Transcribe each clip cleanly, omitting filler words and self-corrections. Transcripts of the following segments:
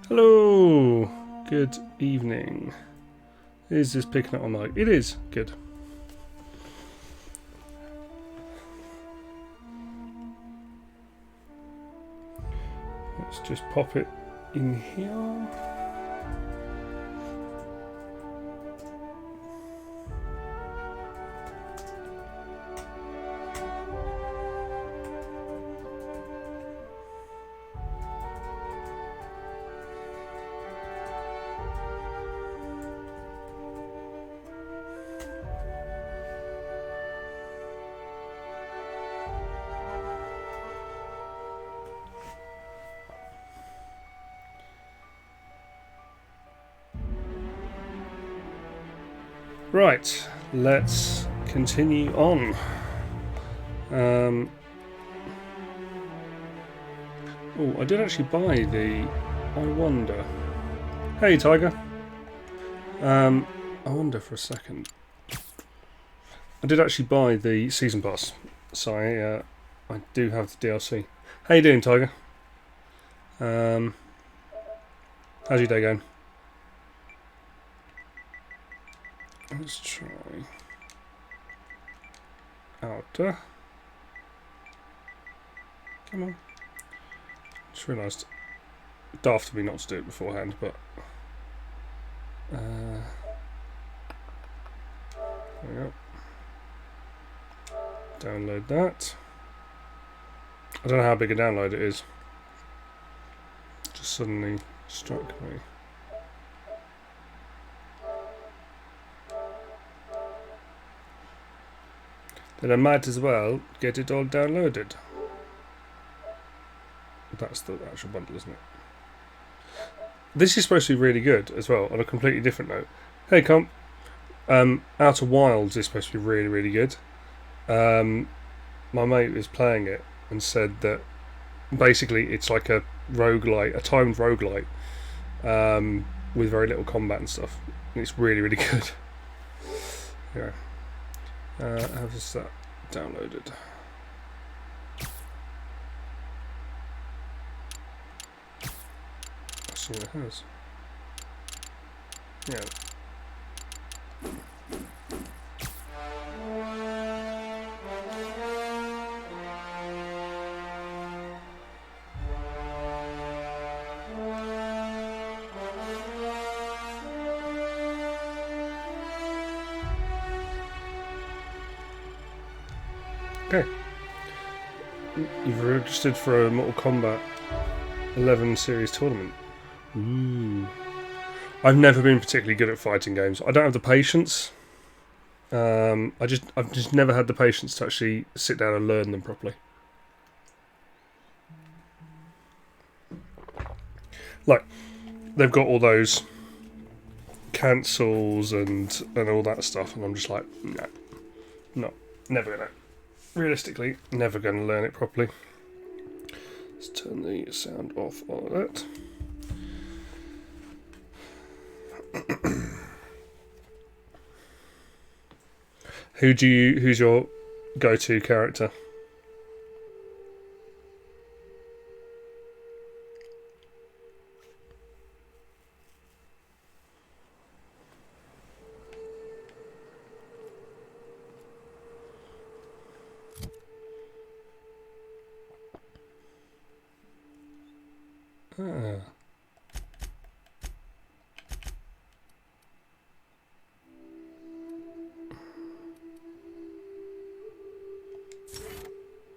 Hello, good evening. Is this picking up on mic? It is, good. Let's just pop it in here. Right, let's continue on. Oh, I did actually buy the I Wonder. Hey, Tiger. I wonder for a second. I did actually buy the season pass, so I do have the DLC. How you doing, Tiger? How's your day going? Let's try outer. Come on. Just realised daft of me not to do it beforehand, but there we go. Download that. I don't know how big a download it is. Just suddenly struck me. Then I might as well get it all downloaded. That's the actual bundle, isn't it? This is supposed to be really good as well, on a completely different note. Hey, comp. Outer Wilds is supposed to be really, really good. My mate was playing it and said that basically it's like a roguelite, a timed roguelite, with very little combat and stuff. And it's really, really good. Yeah. How is that downloaded? That's all it has. Yeah. Okay. You've registered for a Mortal Kombat 11 series tournament. Ooh. I've never been particularly good at fighting games. I don't have the patience. I've just never had the patience to actually sit down and learn them properly. Like, they've got all those cancels and all that stuff, and I'm just like, no, never gonna. Realistically, never going to learn it properly. Let's turn the sound off on that. Who's your go-to character?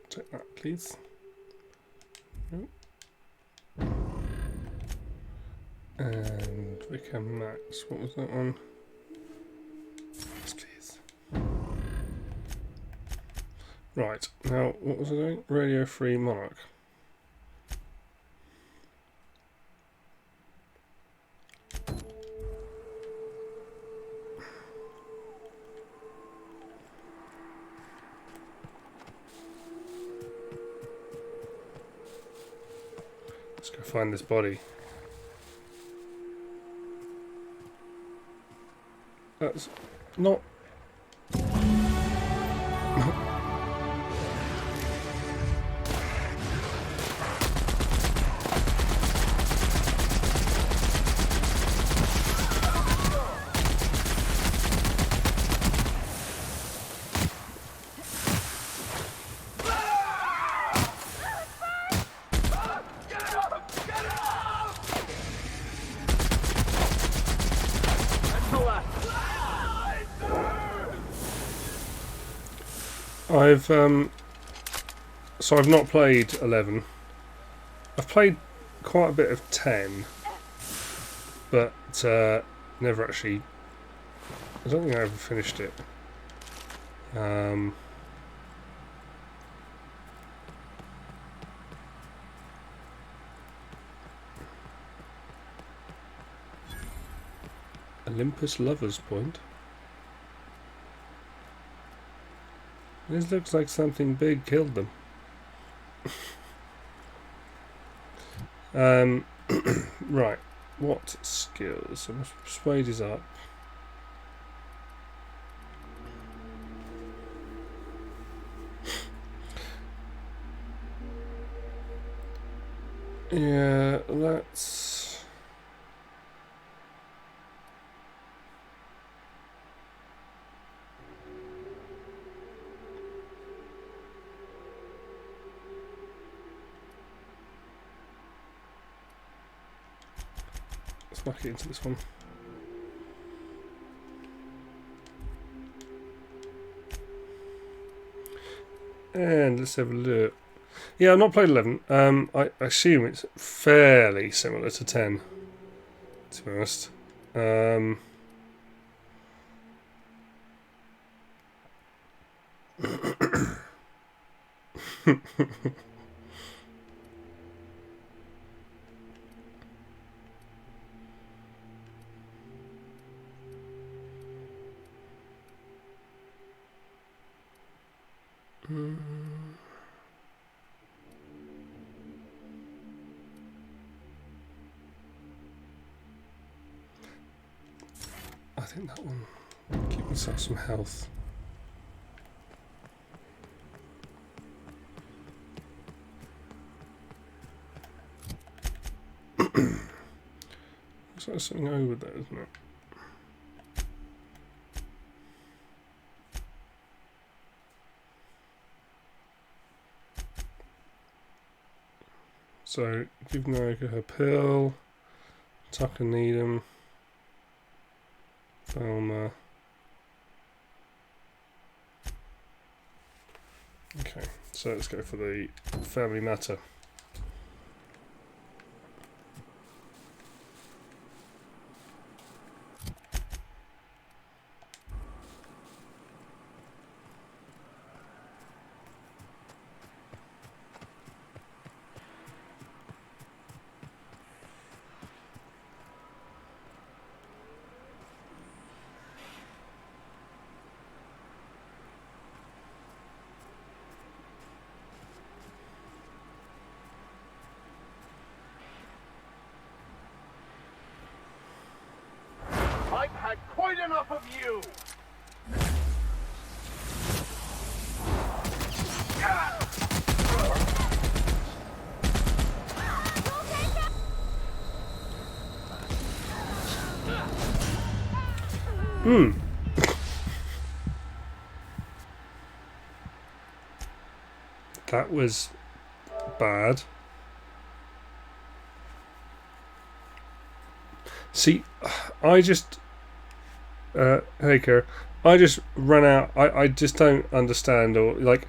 Take that, please. And Vicam Max. What was that one? Yes, please. Right, now what was I doing? Radio Free Monarch. Let's go find this body. That's not... I've so I've not played 11. I've played quite a bit of 10, but never actually. I don't think I ever finished it. Olympus Lovers Point. This looks like something big killed them. Right, what skills? So persuade is up. Yeah, let's... Let's back it into this one. And let's have a look. Yeah, I've not played 11. I assume it's fairly similar to 10, to be honest. I think that one. Keep myself some health. Looks like something over there, isn't it? So, give Narika her pill. Tucker Needham. Thelma. Okay, so let's go for the family matter. I've had quite enough of you! That was bad. See, I just... hey, Kara. I just ran out... I just don't understand, or, like,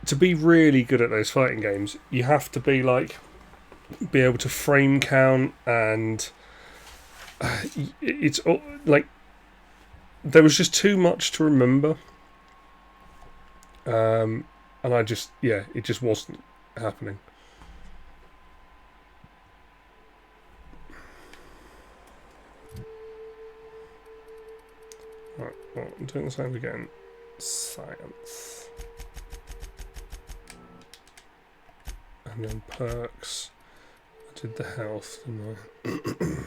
to be really good at those fighting games, you have to be, like, be able to frame count, and it's, like, there was just too much to remember. And I just, yeah, it just wasn't happening. Right, well, I'm doing the same again. Science. And then perks. I did the health, didn't I?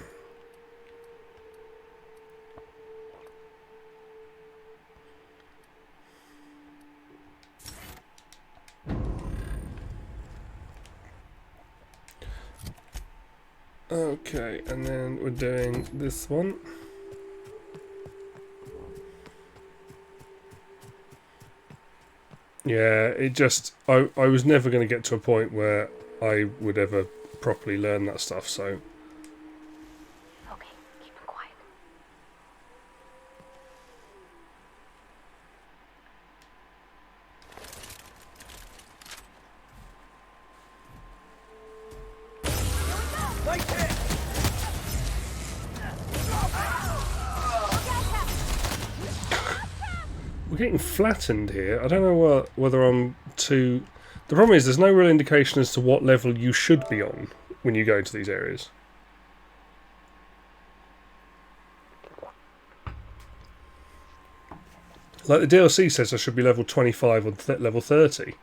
Okay, and then we're doing this one. Yeah, it just... I was never going to get to a point where I would ever properly learn that stuff, so... Okay, keep it quiet. we're getting flattened here. I don't know whether I'm too... The problem is there's no real indication as to what level you should be on when you go into these areas. Like the DLC says I should be level 25 or level 30.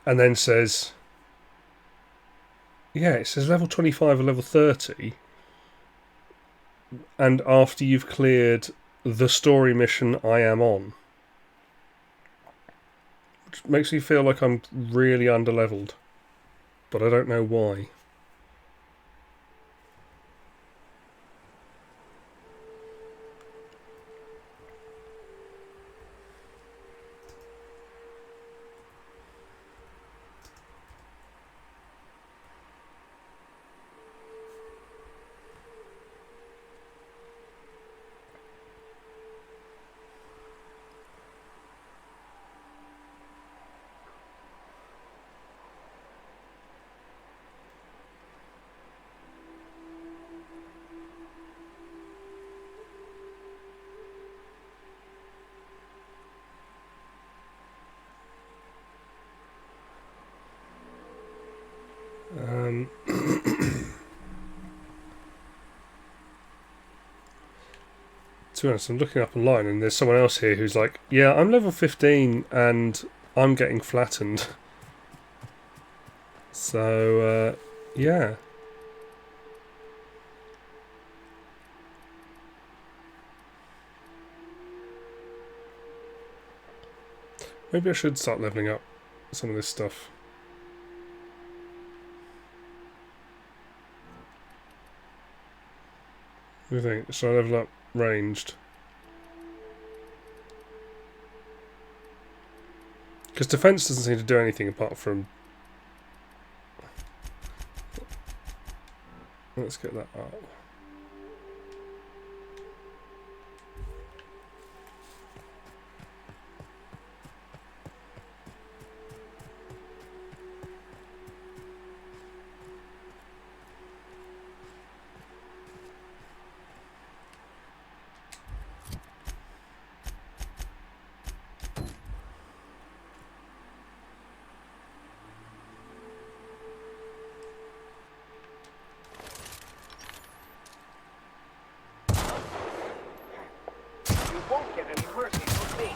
And then says... Yeah, it says level 25 or level 30. And after you've cleared the story mission I am on. Which makes me feel like I'm really underleveled. But I don't know why. To be honest, I'm looking up online and there's someone else here who's like, yeah, I'm level 15 and I'm getting flattened. So, yeah. Maybe I should start leveling up some of this stuff. What do you think? Should I level up ranged? Because defense doesn't seem to do anything apart from... Let's get that up. You won't get any mercy from me.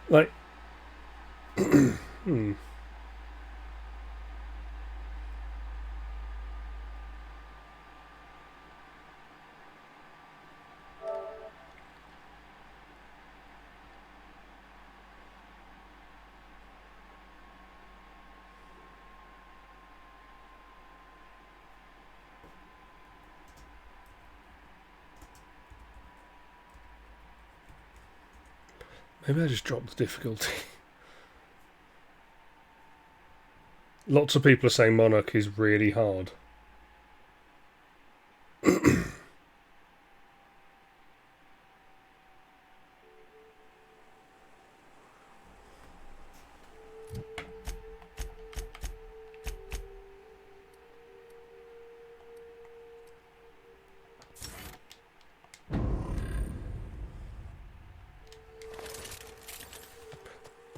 Like... Maybe I just dropped the difficulty. Lots of people are saying Monarch is really hard.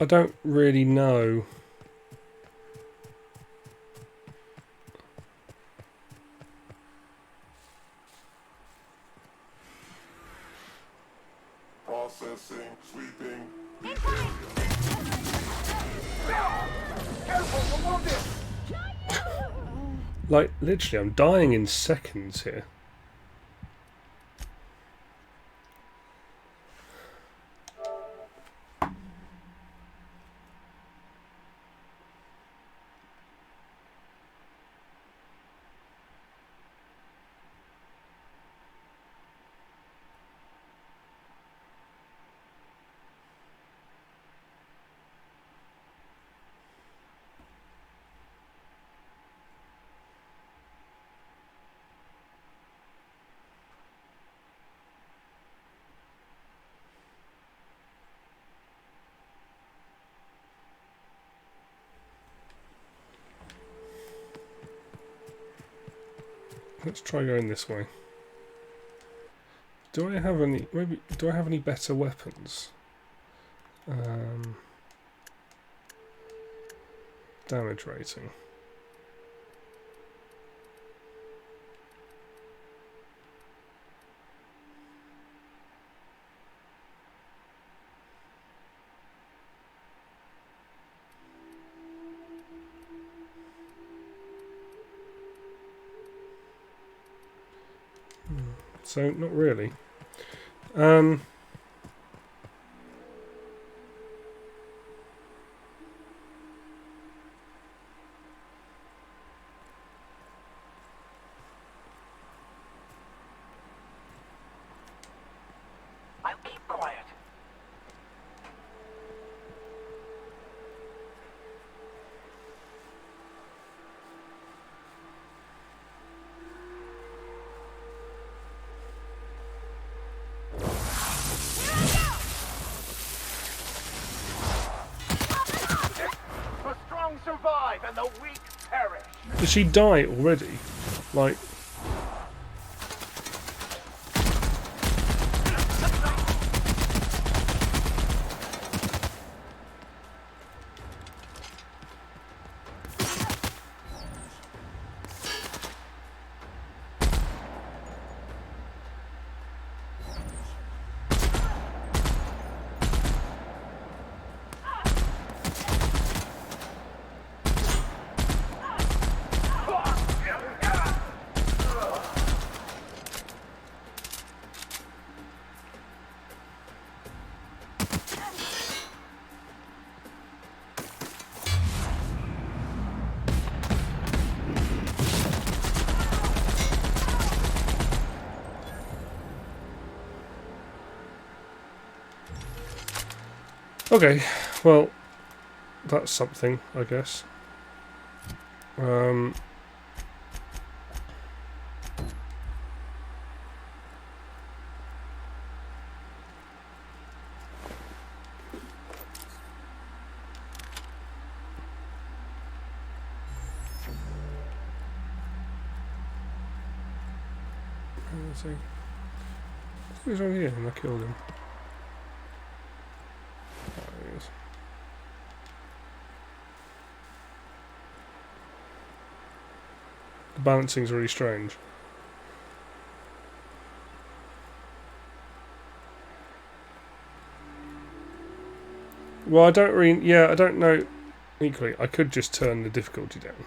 I don't really know. Processing, sweeping. Careful, we're wounded! Like, literally, I'm dying in seconds here. Let's try going this way. Do I have any? Maybe do I have any better weapons? Damage rating. So not really. I'll keep quiet. The strong survive and the weak perish. Did she die already? Like. Okay, well, that's something, I guess. Let's see. Who's on here? And I killed him. There he is. The balancing's really strange. Well, I don't really... Yeah, I don't know. Equally, I could just turn the difficulty down.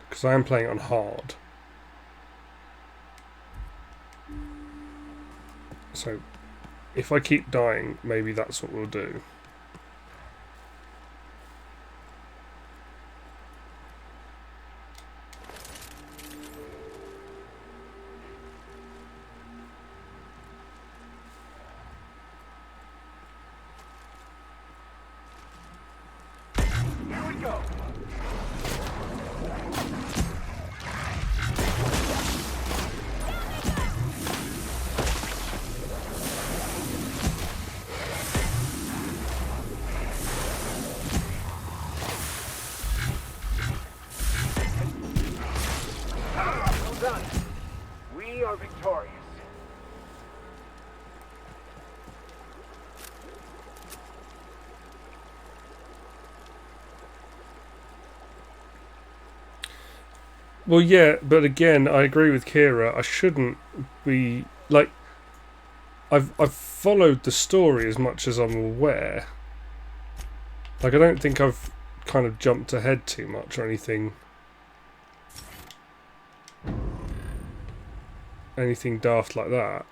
Because I am playing on hard. So, if I keep dying, maybe that's what we'll do. Here we go. Well done. We are victorious. Well, yeah, but again, I agree with Kira. I shouldn't be like. I've followed the story as much as I'm aware. Like, I don't think I've kind of jumped ahead too much or anything. Anything daft like that.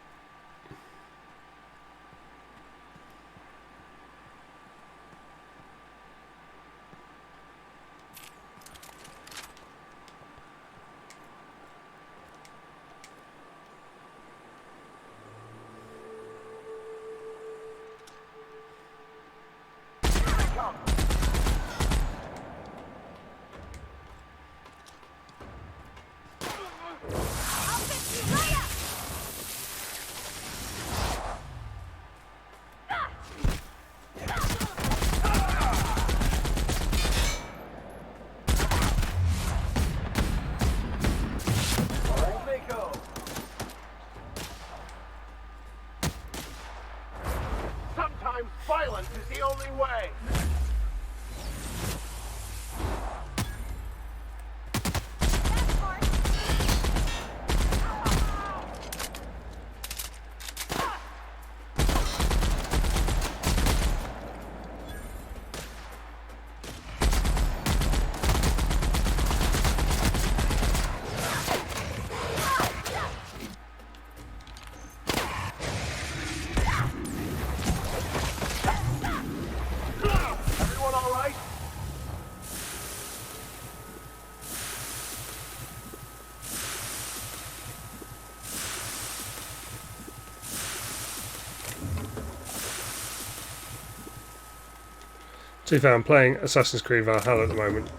To be fair, I'm playing Assassin's Creed Valhalla at the moment,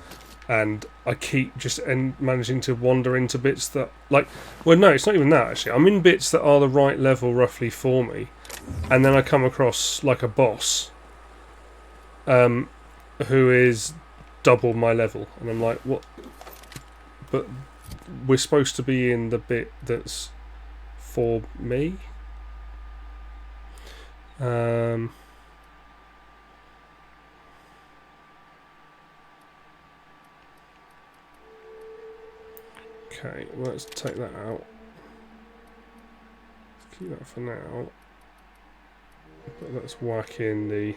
and I keep just managing to wander into bits that, like, well, no, it's not even that actually. I'm in bits that are the right level roughly for me, and then I come across like a boss, who is double my level, and I'm like, what? But we're supposed to be in the bit that's for me. Okay, well, let's take that out. Let's keep that for now. But let's whack in the...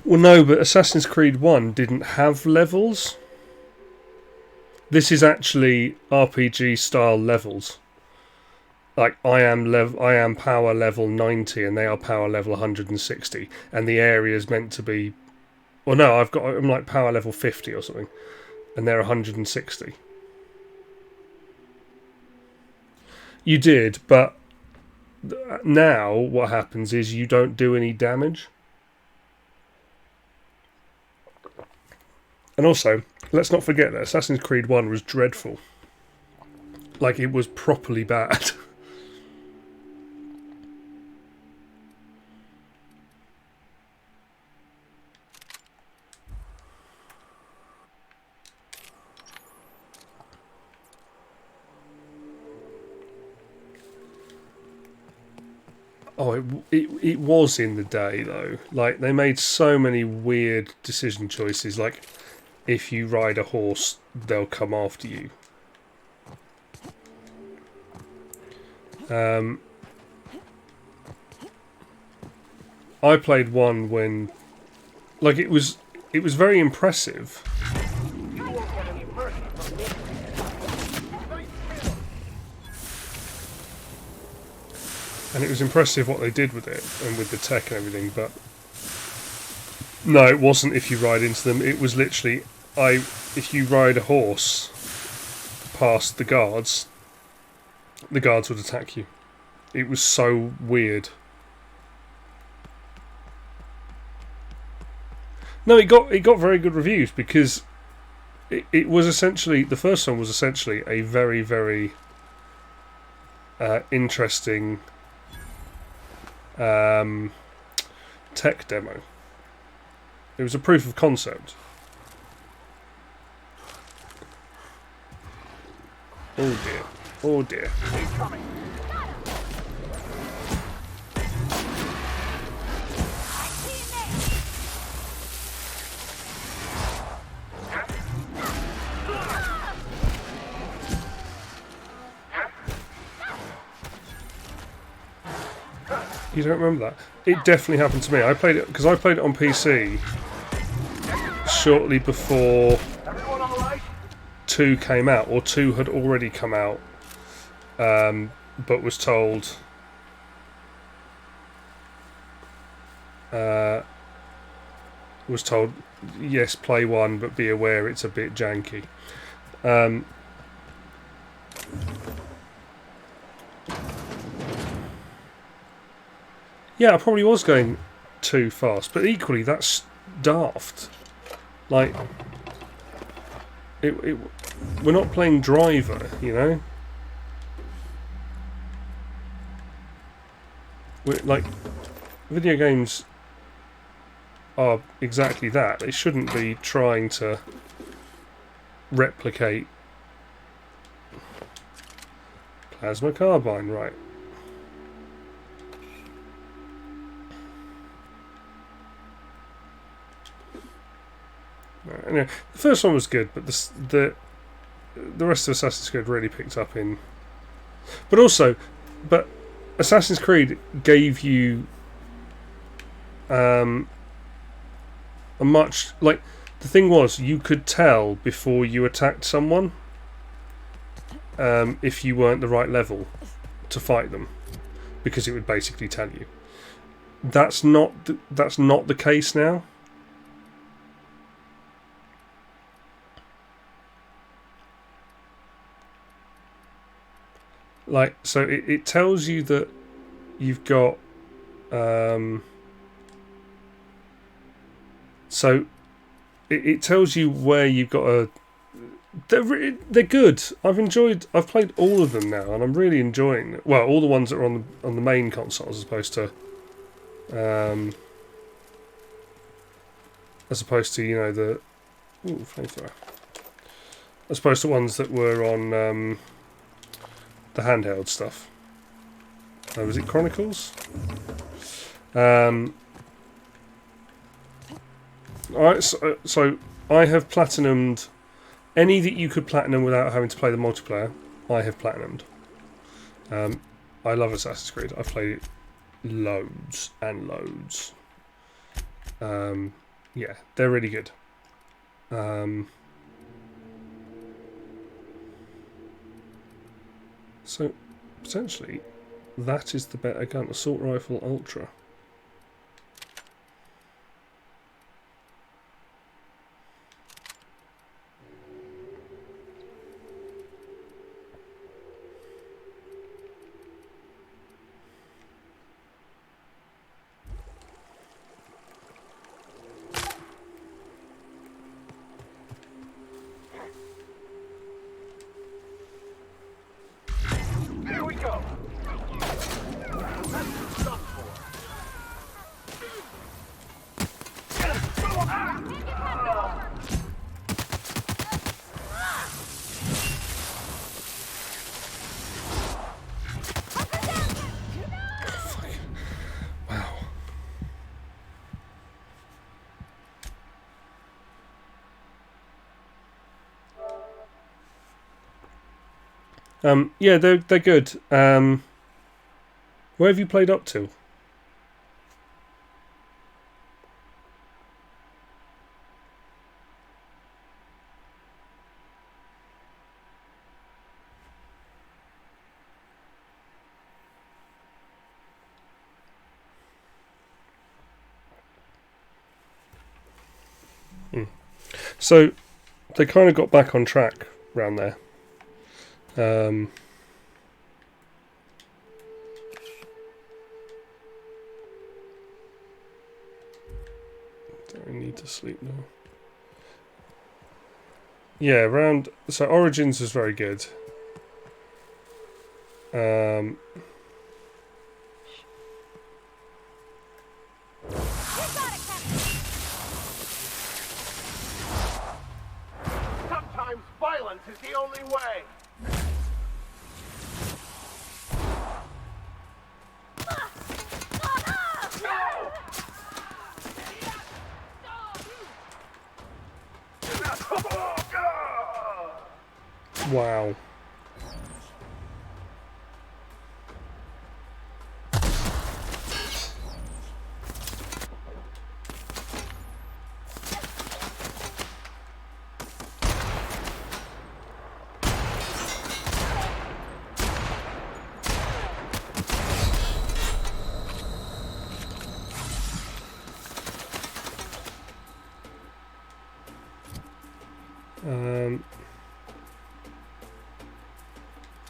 Well, no, but Assassin's Creed 1 didn't have levels. This is actually RPG style levels. Like I am power level 90 and they are power level 160, and the area is meant to be, well, no, I'm like power level 50 or something, and they're 160. You did, but now what happens is you don't do any damage. And also, let's not forget that Assassin's Creed 1 was dreadful. Like, it was properly bad. Oh, it was in the day, though. Like, they made so many weird decision choices. Like, if you ride a horse, they'll come after you. I played one when... Like, it was very impressive. You won't get any mercy from me. And it was impressive what they did with it, and with the tech and everything, but... No, it wasn't if you ride into them. It was literally... If you ride a horse past the guards would attack you. It was so weird. No, it got very good reviews because it was essentially, the first one was essentially a very, very interesting tech demo. It was a proof of concept. Oh dear. Oh dear. He's coming. You don't remember that? It definitely happened to me. I played it because I played it on PC shortly before Everyone all right? 2 came out, or 2 had already come out, but was told yes, play 1, but be aware it's a bit janky. Yeah, I probably was going too fast, but equally that's daft. Like, we're not playing Driver, you know. Like, video games are exactly that. They shouldn't be trying to replicate plasma carbine, right? Anyway, the first one was good, but the rest of Assassin's Creed really picked up in. But Assassin's Creed gave you a much, like, the thing was, you could tell before you attacked someone if you weren't the right level to fight them, because it would basically tell you. That's not the case now. Like, so it tells you that you've got So it tells you where you've got to. They're good. I've played all of them now, and I'm really enjoying it. Well, all the ones that are on the main console, as opposed to, you know, the flamethrower. As opposed to ones that were on the handheld stuff. Was it Chronicles? Alright, so I have platinumed any that you could platinum without having to play the multiplayer. I have platinumed. I love Assassin's Creed. I've played it loads and loads. Yeah, they're really good. So, potentially, that is the better gun. Assault Rifle Ultra. Here we go. Yeah, they're good. Where have you played up to? So they kind of got back on track around there. Don't really need to sleep now. Yeah, so Origins was very good. Sometimes violence is the only way. Wow.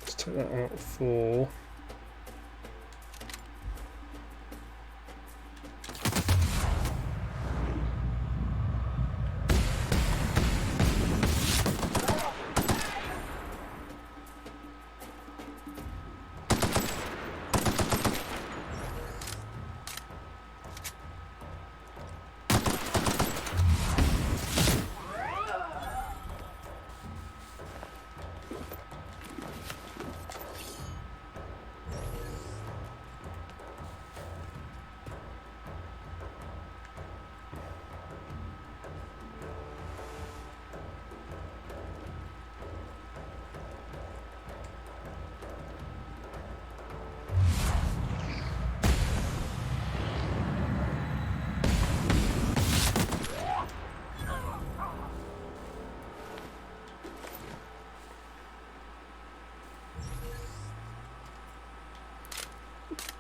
Let's take that out for...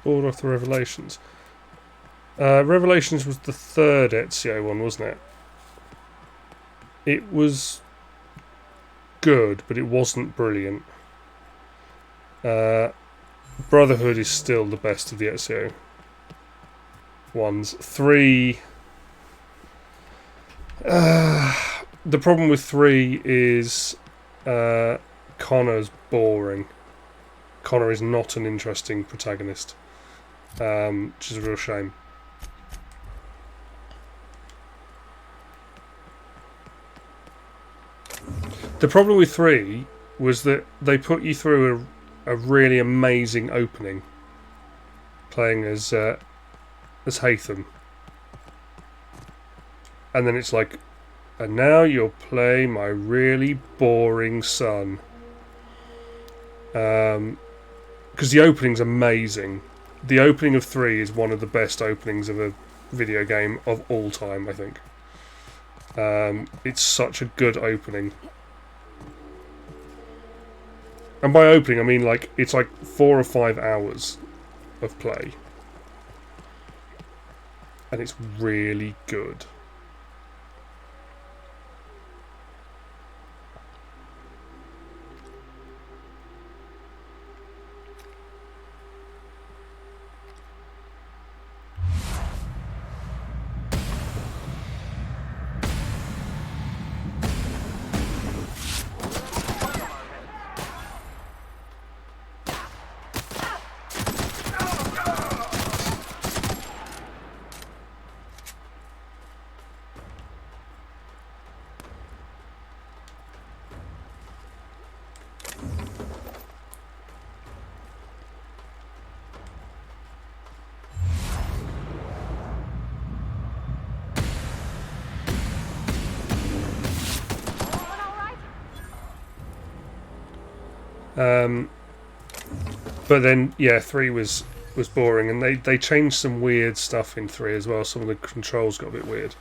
Order of the Revelations. Revelations was the third Ezio one, wasn't it? It was good, but it wasn't brilliant. Brotherhood is still the best of the Ezio. ones. 3. The problem with 3 is Connor's boring. Connor is not an interesting protagonist, which is a real shame. The problem with 3 was that they put you through a really amazing opening, playing as Hatham, and then it's like, and now you'll play my really boring son. Because the opening's amazing. The opening of 3 is one of the best openings of a video game of all time, I think. It's such a good opening. And by opening, I mean like it's like 4 or 5 hours of play. And it's really good. But then, yeah, 3 was boring, and they changed some weird stuff in 3 as well. Some of the controls got a bit weird.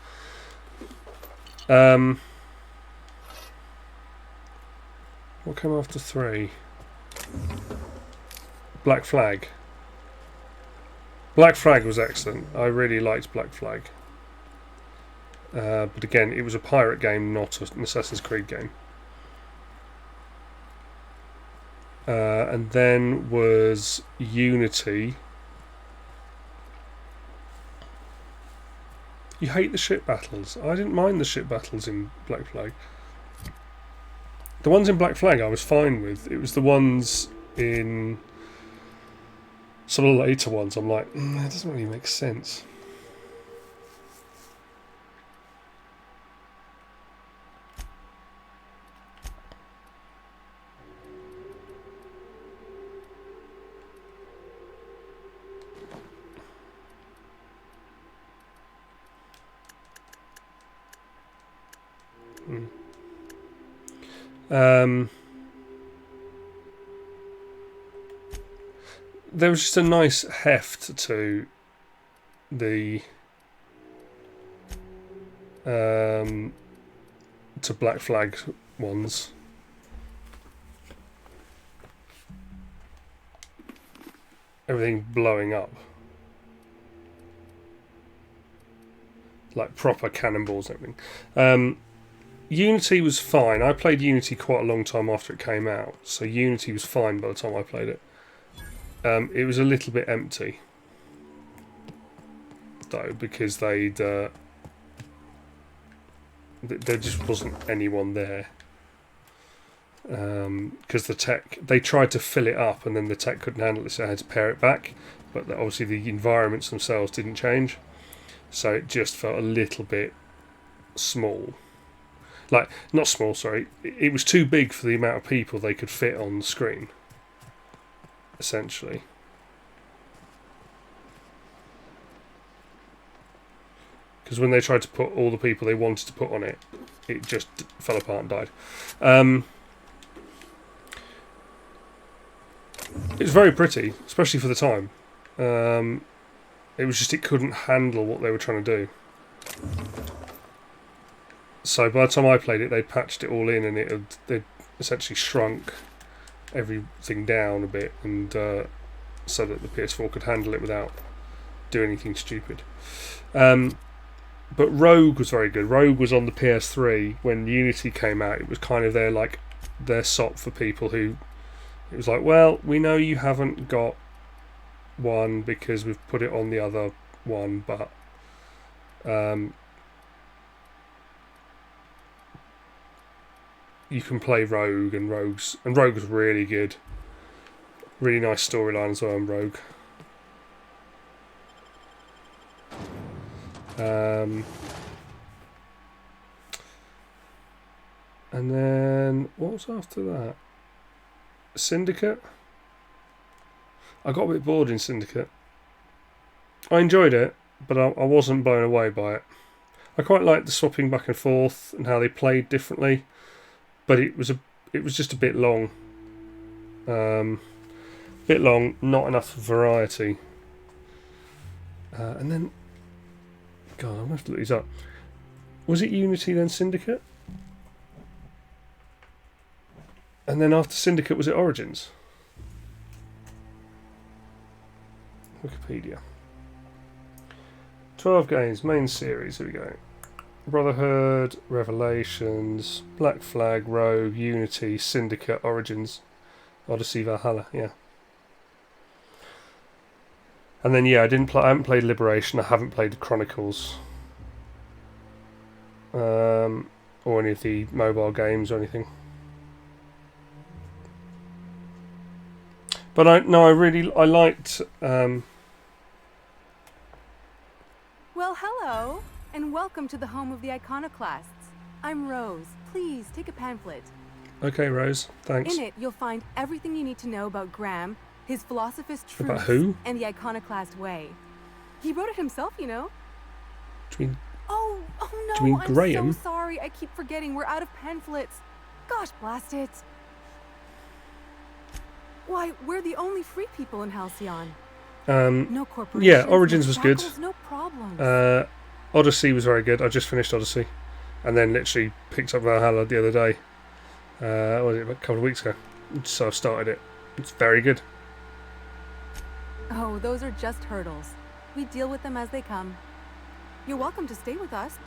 What came after 3? Black Flag. Black Flag was excellent. I really liked Black Flag. But again, it was a pirate game, not an Assassin's Creed game. And then was Unity. You hate the ship battles. I didn't mind the ship battles in Black Flag. The ones in Black Flag I was fine with. It was the ones in some of the later ones I'm like, that doesn't really make sense. There was just a nice heft to the to Black Flag ones. Everything blowing up. Like proper cannonballs and everything. Unity was fine. I played Unity quite a long time after it came out, so Unity was fine by the time I played it. It was a little bit empty, though, because there just wasn't anyone there. Because the tech, they tried to fill it up, and then the tech couldn't handle it, so I had to pare it back. But obviously the environments themselves didn't change, so it just felt a little bit small. Like, not small, sorry. It was too big for the amount of people they could fit on the screen, essentially. Because when they tried to put all the people they wanted to put on it, it just fell apart and died. It was very pretty, especially for the time. It was just it couldn't handle what they were trying to do. So by the time I played it, they'd patched it all in, and they'd essentially shrunk everything down a bit, and so that the PS4 could handle it without doing anything stupid. But Rogue was very good. Rogue was on the PS3 when Unity came out. It was kind of their sop for people who, it was like, well, we know you haven't got one because we've put it on the other one, but you can play Rogue, and Rogue's really good. Really nice storyline as well in Rogue. And then what was after that? Syndicate. I got a bit bored in Syndicate. I enjoyed it, but I wasn't blown away by it. I quite liked the swapping back and forth and how they played differently, but it was just a bit long. Not enough variety. And then, God, I'm gonna have to look these up. Was it Unity then Syndicate? And then after Syndicate, was it Origins? Wikipedia. 12 games, main series, here we go. Brotherhood, Revelations, Black Flag, Rogue, Unity, Syndicate, Origins, Odyssey, Valhalla, yeah. And then yeah, I haven't played Liberation, I haven't played the Chronicles. Or any of the mobile games or anything. But I liked Well, hello, and welcome to the home of the iconoclasts. I'm Rose. Please take a pamphlet. Okay, Rose, thanks. In it, you'll find everything you need to know about Graham, his philosophist About truths, who? and the iconoclast way. He wrote it himself, you know. Do you mean, Oh no, do you mean I'm Graham? so sorry. I keep forgetting. We're out of pamphlets. Gosh, blast it. Why, we're the only free people in Halcyon. No corporations, yeah, Origins no was good. shackles, no problems. Odyssey was very good. I just finished Odyssey, and then literally picked up Valhalla the other day. What was it, a couple of weeks ago? So I've started it. It's very good. Oh, those are just hurdles. We deal with them as they come. You're welcome to stay with us.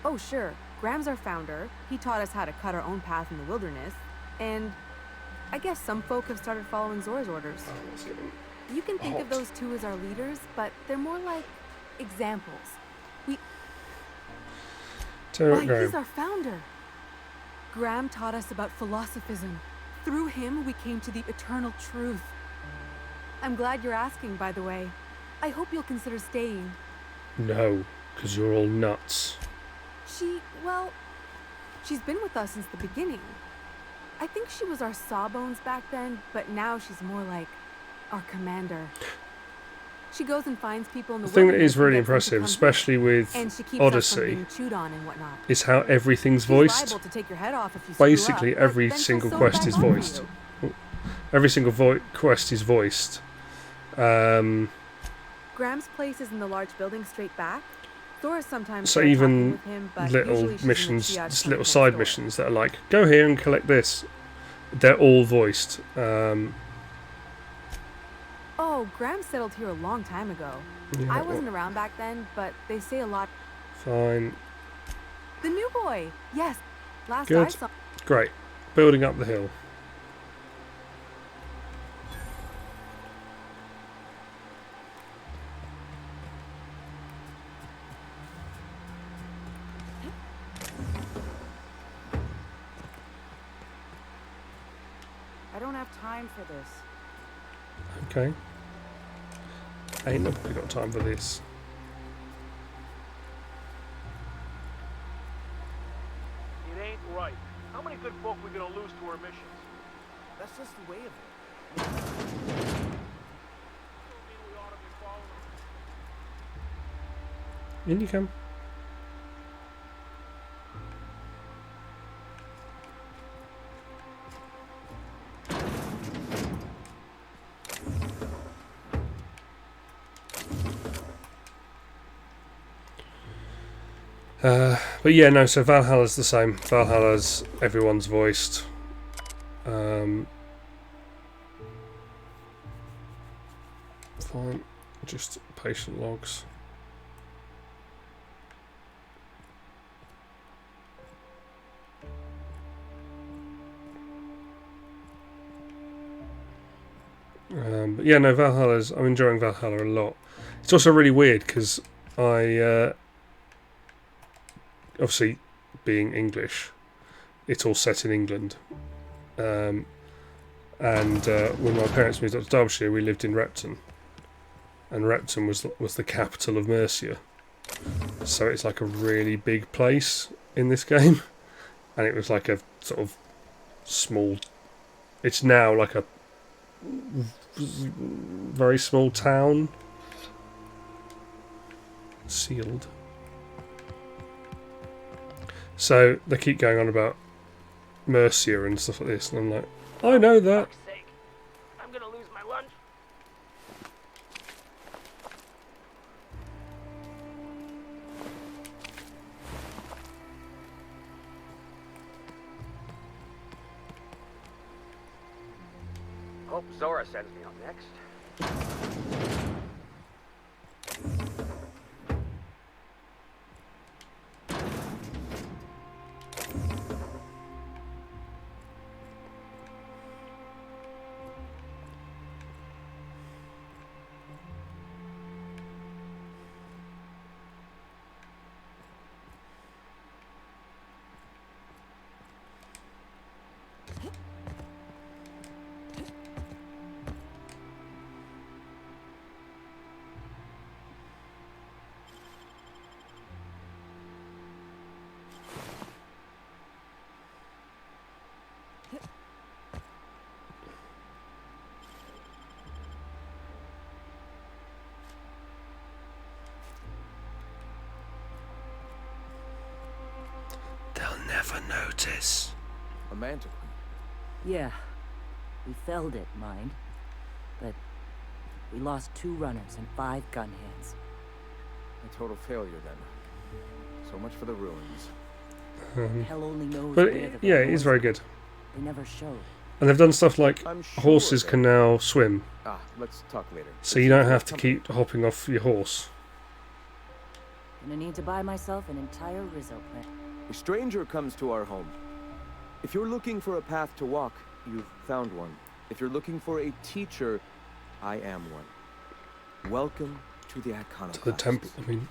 Oh, sure. Graham's our founder. He taught us how to cut our own path in the wilderness. And I guess some folk have started following Zora's orders. You can think of those two as our leaders, but they're more like examples. Why, he's our founder. Graham taught us about philosophism. Through him, we came to the eternal truth. I'm glad you're asking, by the way. I hope you'll consider staying. No, because you're all nuts. She's been with us since the beginning. I think she was our sawbones back then, but now she's more like our commander. She goes and finds people in the The thing that wilderness is really and gets them to impressive, come especially with and she keeps us from Odyssey, being chewed on and whatnot. is how everything's She's voiced. liable to take your head off if you screw Basically, up, but every then she'll single sew it quest back is on for voiced. you. Every single quest is voiced. Graham's place is in the large building straight back. Zora's sometimes So there talking even with him, but little usually she's in the missions, triage just coming little next side door. missions that are like, go here and collect this. They're all voiced. Oh, Graham settled here a long time ago. Yeah, I wasn't around back then, but they say a lot. Fine. The new boy! Yes, last I Good. saw. Great. Building up the hill. I don't have time for this. Okay. Ain't nobody got time for this. It ain't right. How many good folk we gonna lose to our missions? That's just the way of it. We ought to be following. In you come. But yeah, no, so Valhalla's the same. Valhalla's everyone's voiced. Fine. Just patient logs. But yeah, no, I'm enjoying Valhalla a lot. It's also really weird because I, obviously, being English, it's all set in England. And when my parents moved up to Derbyshire, we lived in Repton, and Repton was the capital of Mercia. So it's like a really big place in this game, and it was like a sort of small. It's now like a very small town. Sealed. So they keep going on about Mercia and stuff like this, and I'm like, I know that. fuck's sake. I'm gonna lose my lunch. Hope Zora sends me up next. They'll never notice. A mantiquin. Yeah, we felled it, mind. But we lost 2 runners and 5 gun hands. A total failure then. So much for the ruins. Hell only knows But where the yeah, it Van is was. very good. They never showed. And they've done stuff like I'm sure horses that- can now swim, Let's talk later. so you don't have to keep hopping off your horse. Gonna need to buy myself an entire Rizzo plant. A stranger comes to our home. If you're looking for a path to walk, you've found one. If you're looking for a teacher, I am one. Welcome to the Iconoclasts. To the temple. I mean,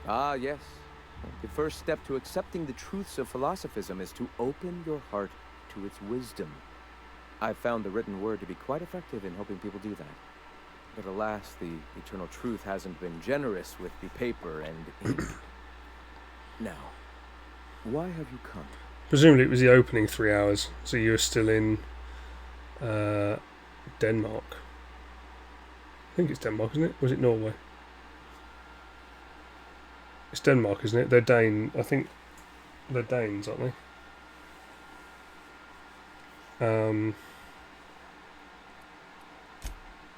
Ah, yes. The first step to accepting the truths of philosophism is to open your heart to its wisdom. I've found the written word to be quite effective in helping people do that. But alas, the eternal truth hasn't been generous with the paper and ink. Now, why have you come? presumably it was the opening 3 hours, so you were still in Denmark. I think it's Denmark, isn't it? Or is it Norway? It's Denmark, isn't it? They're Dane. I think they're Danes, aren't they?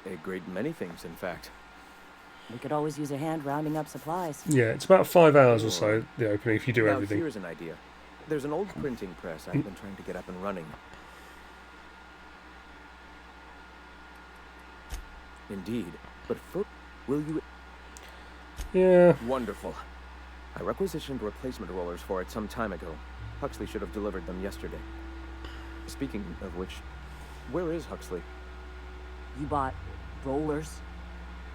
A great many things, in fact. We could always use a hand rounding up supplies. Yeah, it's about 5 hours or so, the opening, if you do Now, everything. here's an idea. There's an old printing press I've been trying to get up and running. Indeed. But will you... Yeah, Wonderful. I requisitioned replacement rollers for it some time ago. Huxley should have delivered them yesterday. Speaking of which, where is Huxley? You bought rollers?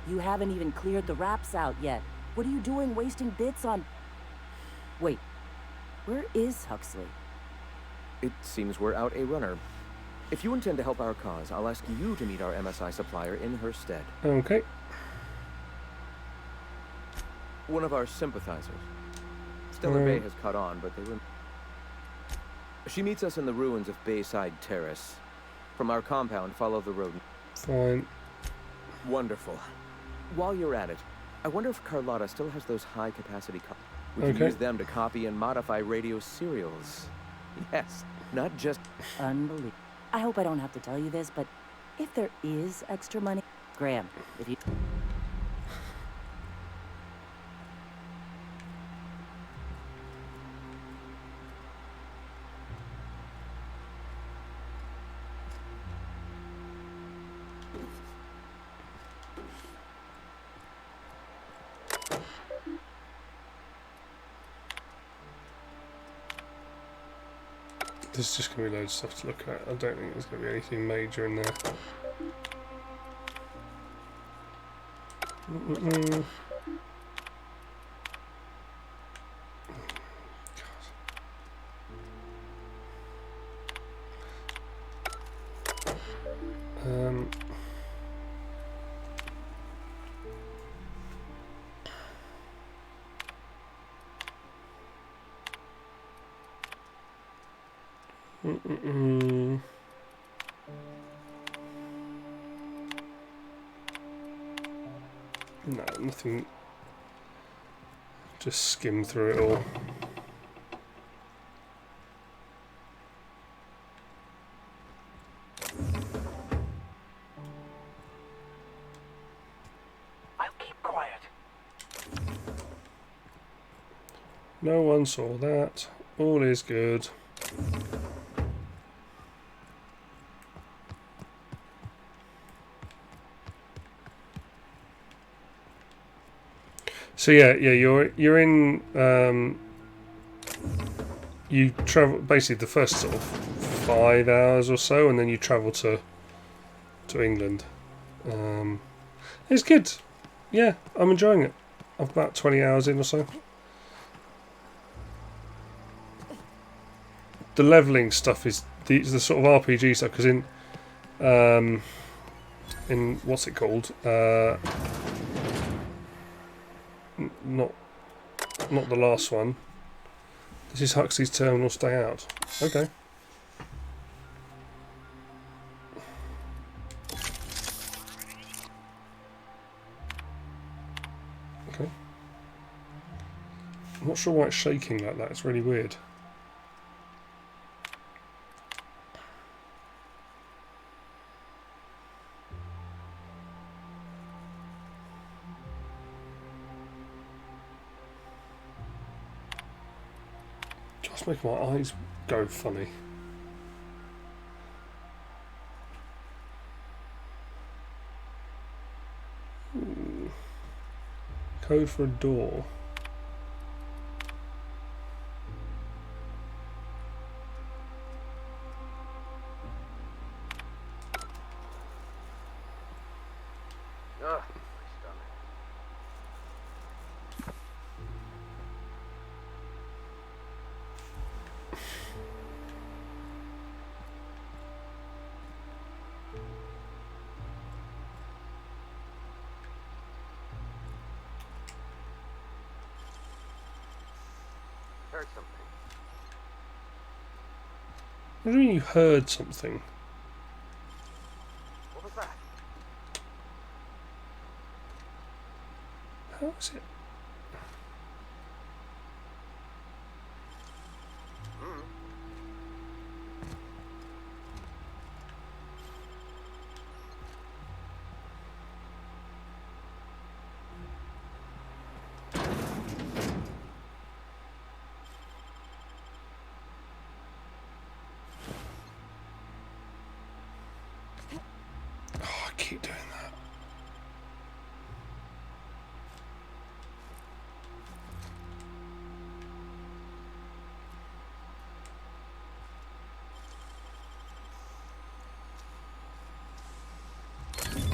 You haven't even cleared the wraps out yet. What are you doing wasting bits on... Wait, where is Huxley? It seems we're out a runner. If you intend to help our cause, I'll ask you to meet our MSI supplier in her stead. okay. One of our sympathizers. Stellar Bay has caught on, but they were... She meets us in the ruins of Bayside Terrace. From our compound, follow the road. Fine. Wonderful. While you're at it, I wonder if Carlotta still has those high-capacity We can Okay. use them to copy and modify radio serials. Yes, not just... Unbelievable. I hope I don't have to tell you this, but if there is extra money... Graham, if you... There's just going to be loads of stuff to look at. I don't think there's going to be anything major in there. No, nothing. Just skim through it all. I'll keep quiet. No one saw that. All is good. So yeah, you're in. You travel basically the first sort of 5 hours or so, and then you travel to England. It's good. Yeah, I'm enjoying it. I'm about 20 hours in or so. The leveling stuff is the sort of RPG stuff, because in what's it called? Not the last one. This is Huxley's Terminal Stay Out. Okay. Okay. I'm not sure why it's shaking like that. It's really weird. Just making my eyes go funny. Ooh. Code for a door. Ugh. Heard something. What do you mean you heard something? What was that? How is it? Oh, I keep doing that.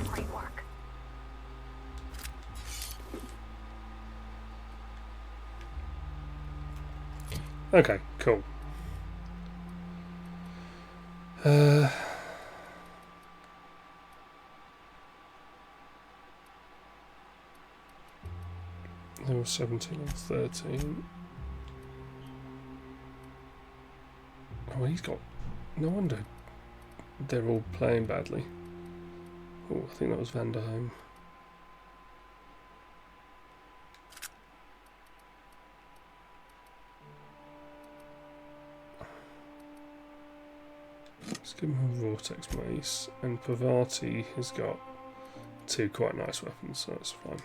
Great work. Okay, cool. Level 17 and 13. Oh, he's got... No wonder they're all playing badly. Oh, I think that was Van der Heim. Let's give him a Vortex Mace. And Pavati has got 2 quite nice weapons, so that's fine.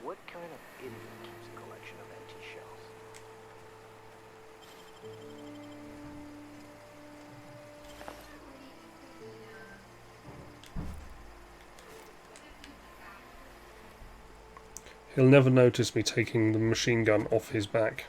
What kind of idiot keeps a collection of empty shells? He'll never notice me taking the machine gun off his back.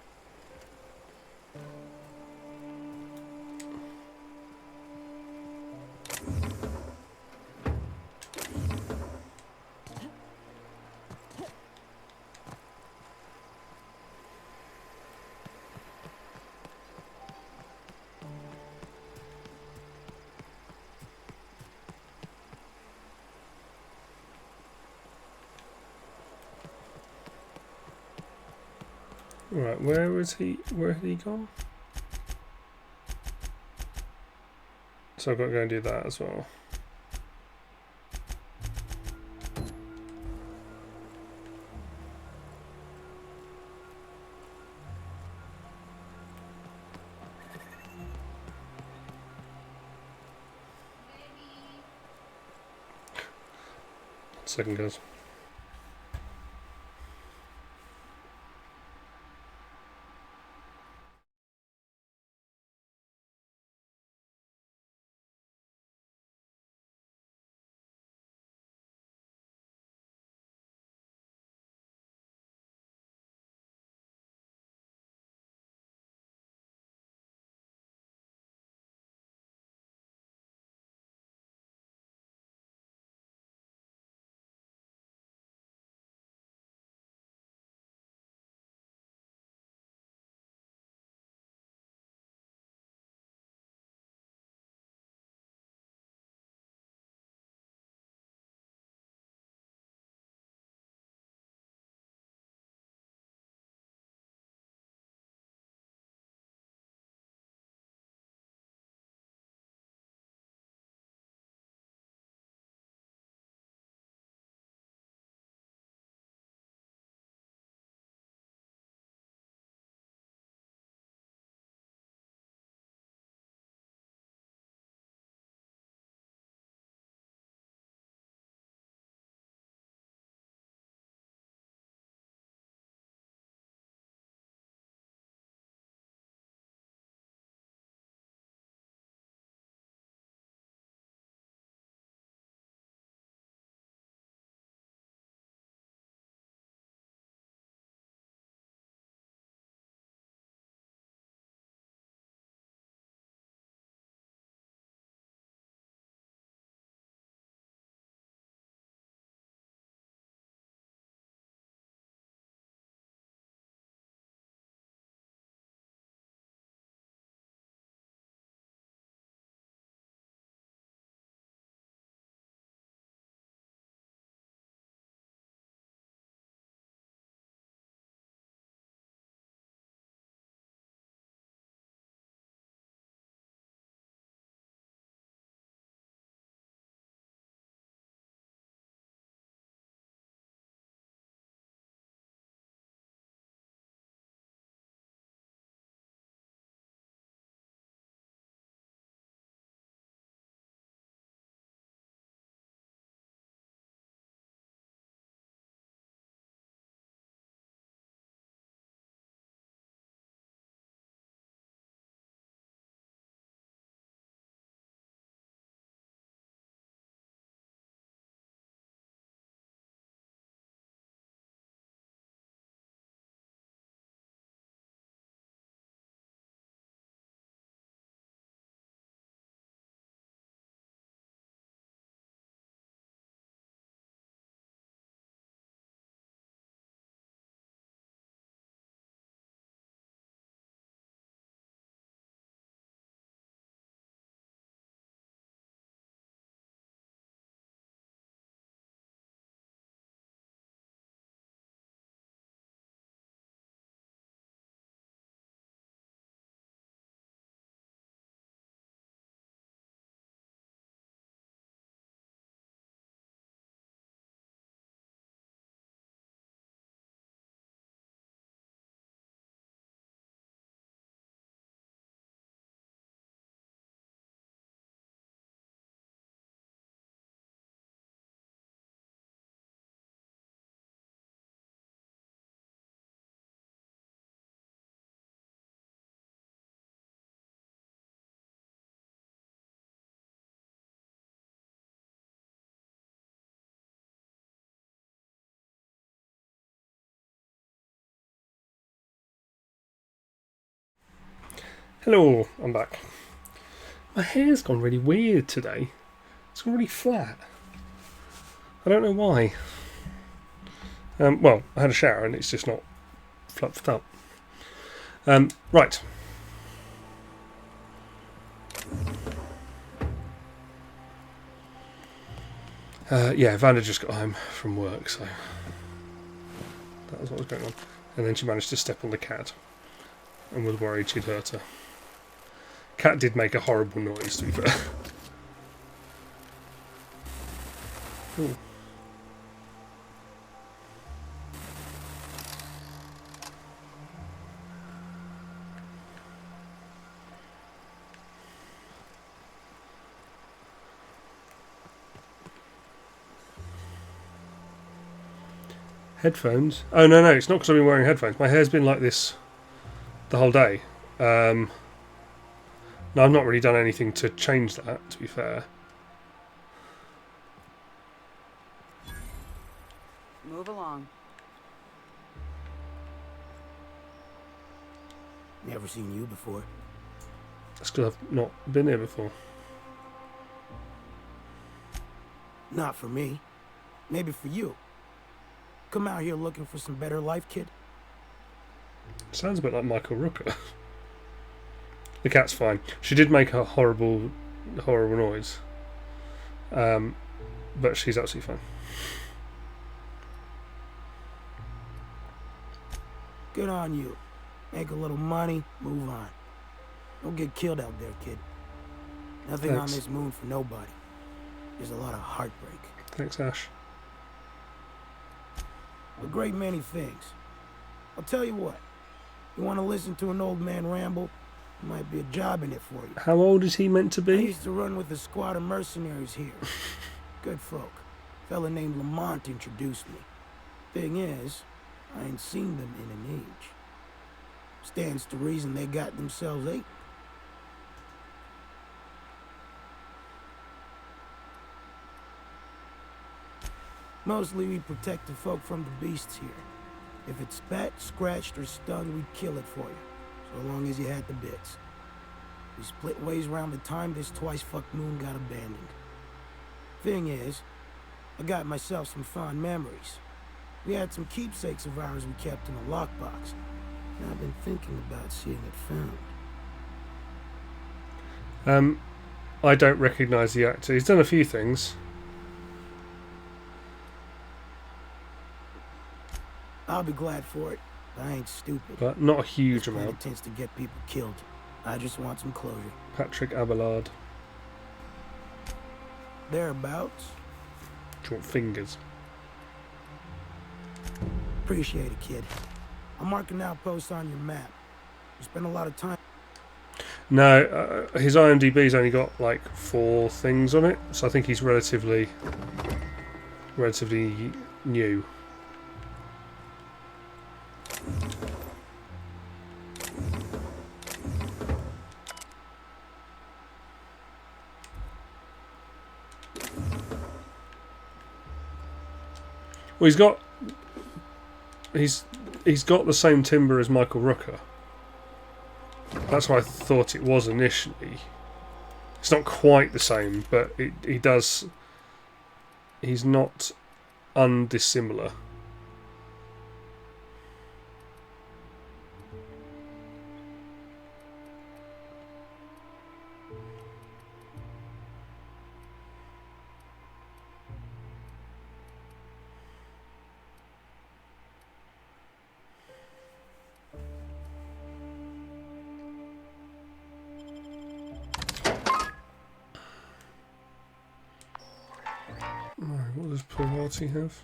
Right, where is he? Where had he gone? So I've got to go and do that as well. Second guys. Hello, I'm back. My hair's gone really weird today. It's gone really flat. I don't know why. Well, I had a shower and it's just not fluffed up. Right. Yeah, Vanda just got home from work, so that was what was going on. And then she managed to step on the cat and was worried she'd hurt her. Cat did make a horrible noise, to be fair. Ooh. Headphones? Oh, no, it's not because I've been wearing headphones. My hair's been like this the whole day. No, I've not really done anything to change that, to be fair. Move along. Never seen you before. That's because I've not been here before. Not for me. Maybe for you. Come out here looking for some better life, kid? Sounds a bit like Michael Rooker. The cat's fine. She did make a horrible noise. But she's absolutely fine. Good on you. Make a little money, move on. Don't get killed out there, kid. Nothing on Thanks. this moon for nobody. There's a lot of heartbreak. Thanks, Ash. A great many things. I'll tell you what. You want to listen to an old man ramble? There might be a job in it for you. How old is he meant to I be? used to run with a squad of mercenaries here. Good folk. Fella named Lamont introduced me. Thing is, I ain't seen them in an age. Stands to reason they got themselves ate. Mostly we protect the folk from the beasts here. If it spat, scratched, or stung, we'd kill it for you. So long as you had the bits. We split ways around the time this twice-fucked moon got abandoned. Thing is, I got myself some fond memories. We had some keepsakes of ours we kept in a lockbox. And I've been thinking about seeing it found. I don't recognise the actor. He's done a few things. I'll be glad for it, but I ain't stupid. But not a huge This planet amount. tends to get people killed. I just want some closure. Patrick Abelard. Thereabouts. Do you want fingers? Appreciate it, kid. I'm marking out posts on your map. You spend a lot of time. No, his IMDb's only got like 4 things on it, so I think he's relatively new. Well, he's got the same timber as Michael Rooker. That's what I thought it was initially. It's not quite the same, but he does. He's not undissimilar. What does Parvati have?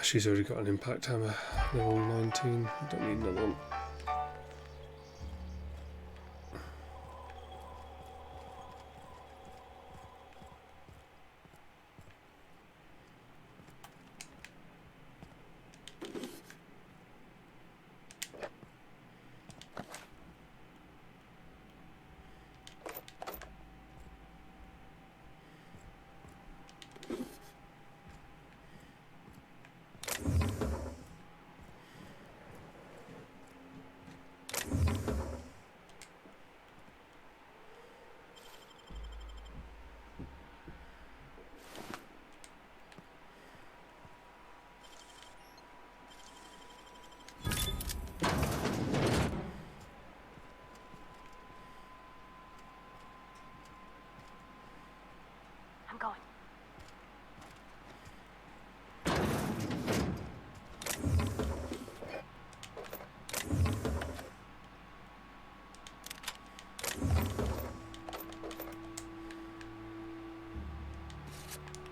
She's already got an impact hammer, level 19. Don't need another one.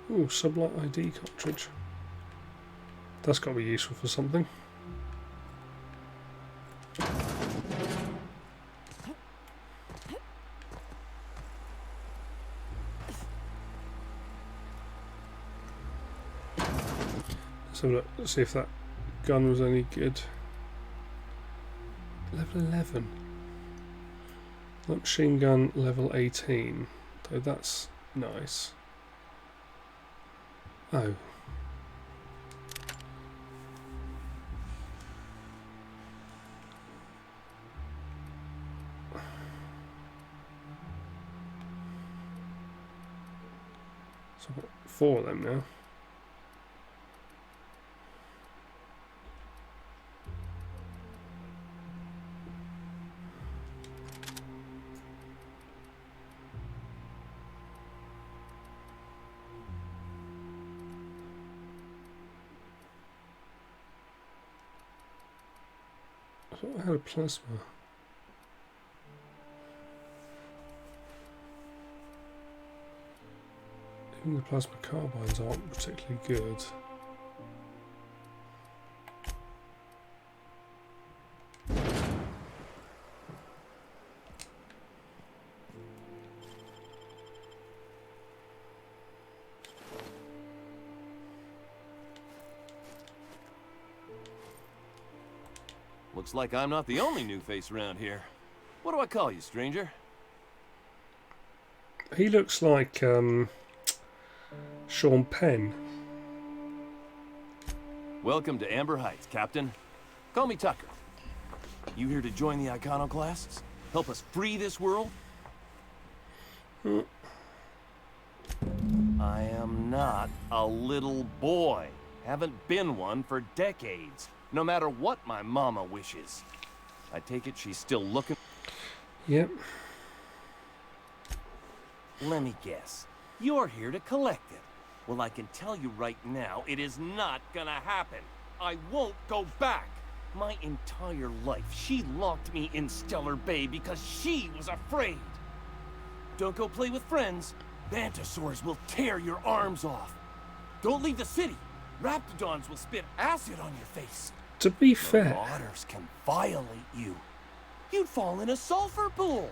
Ooh, sublight ID cartridge. That's got to be useful for something. So let's see if that gun was any good. Level 11. That machine gun level 18. So that's nice. Oh. So I've got 4 of them now. I thought I had a plasma. Even the plasma carbines aren't particularly good. Looks like I'm not the only new face around here. What do I call you, stranger? He looks like Sean Penn. Welcome to Amber Heights, Captain. Call me Tucker. You here to join the iconoclasts? Help us free this world? I am not a little boy. Haven't been one for decades. No matter what my mama wishes. I take it she's still looking. Yep. Let me guess. You're here to collect it. Well, I can tell you right now, it is not gonna happen. I won't go back. My entire life, she locked me in Stellar Bay because she was afraid. Don't go play with friends. Mantisaurs will tear your arms off. Don't leave the city. Raptidons will spit acid on your face. To be fair, Marauders can violate you. You'd fall in a sulfur pool.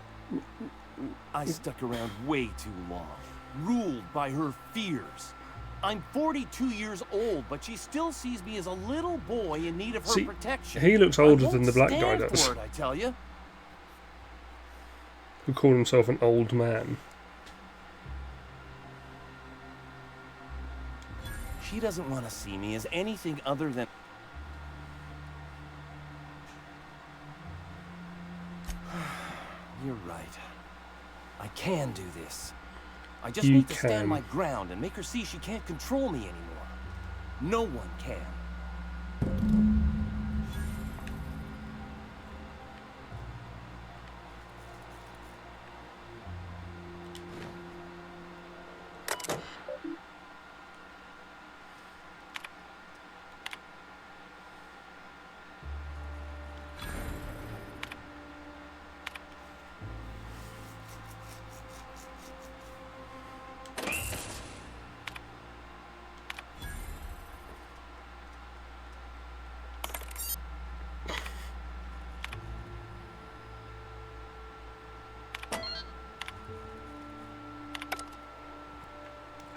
I stuck around way too long, ruled by her fears. I'm 42 years old, but she still sees me as a little boy in need of her protection. He looks older than the black guy does. I tell you. Who called himself an old man. She doesn't want to see me as anything other than... You're right. I can do this. I just need to stand my ground and make her see she can't control me anymore. No one can.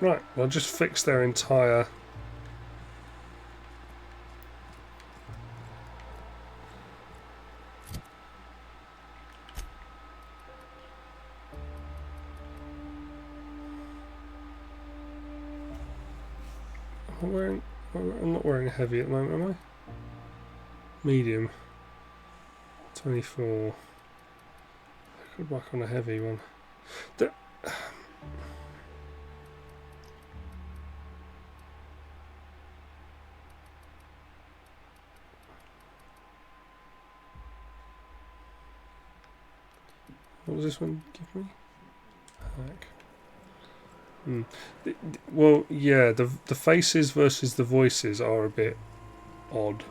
Right, well, just fix their entire... I'm not wearing a heavy at the moment, am I? Medium. 24. I could whack on a heavy one. What does this one give me? Hack. Well, yeah, the faces versus the voices are a bit odd.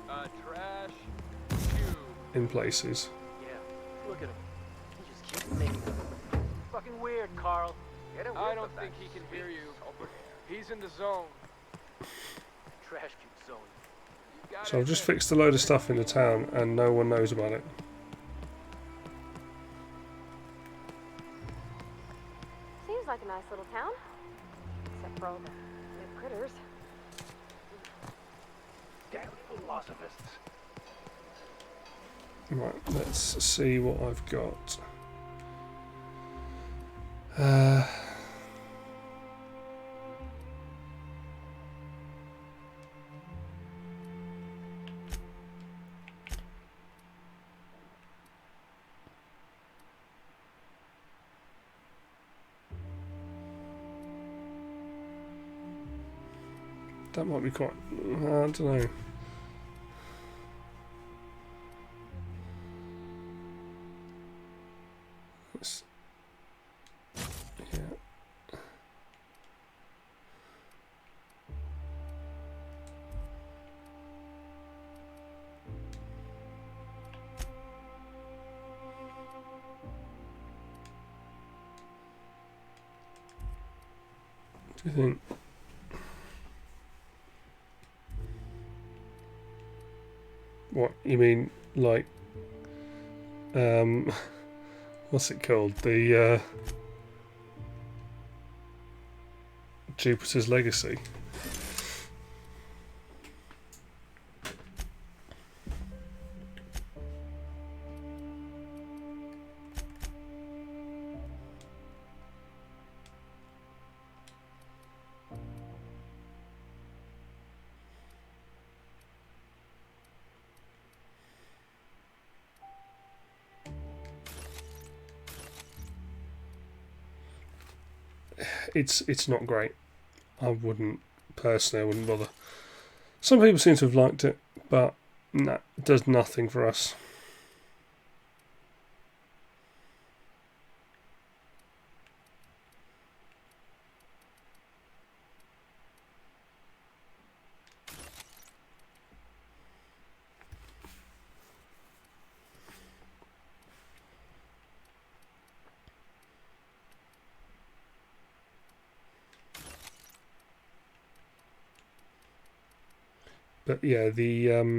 Trash. In places. Yeah, look at him. He just keeps making them. Fucking weird, Carl. Get it I with don't the think he back. can hear you. He's in the zone. Trash can zone. You got So I've it. just fixed a load of stuff in the town and no one knows about it. Seems like a nice little town. Except for all the new critters. Damn philosophists. Right, let's see what I've got. That might be quite... I don't know. Let's, yeah. Do you think? What you mean, like, what's it called? The Jupiter's Legacy. It's not great. I wouldn't bother. Some people seem to have liked it, but nah, it does nothing for us. But yeah, the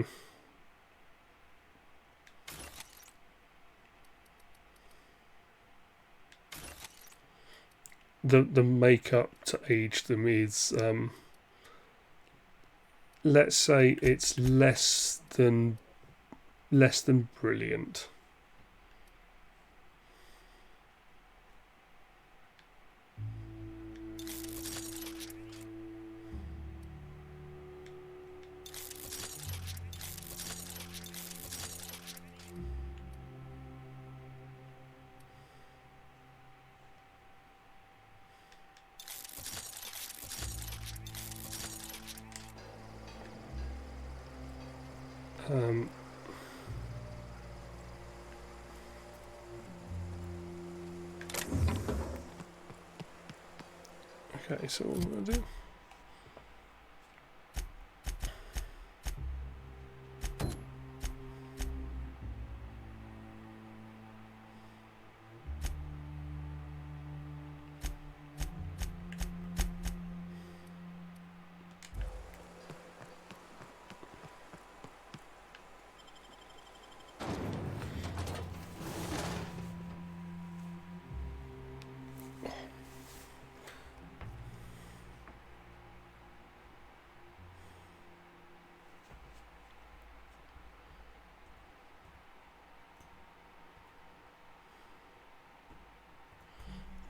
makeup to age them is let's say it's less than brilliant. Okay, so what I'm going to do...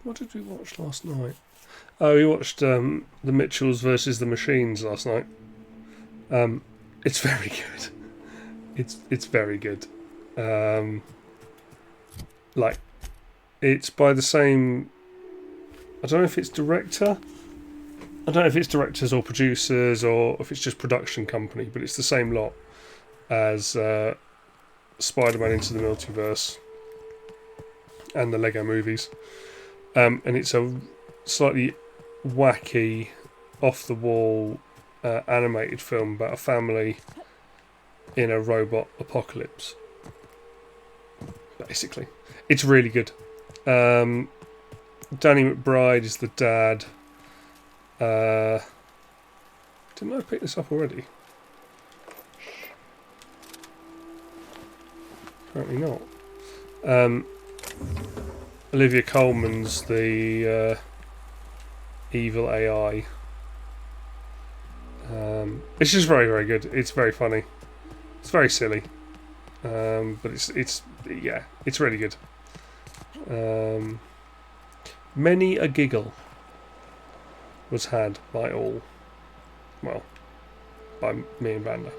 What did we watch last night? Oh, we watched the Mitchells versus the Machines last night. It's very good. It's very good. Like, it's by the same... I don't know if it's director. I don't know if it's directors or producers or if it's just production company, but it's the same lot as Spider-Man Into the Multiverse and the Lego movies. And it's a slightly wacky, off-the-wall animated film about a family in a robot apocalypse. Basically, it's really good. Danny McBride is the dad. Didn't I pick this up already? Apparently not. Olivia Colman's the evil AI. It's just very, very good. It's very funny. It's very silly, but it's really good. Many a giggle was had by all. Well, by me and Vanda.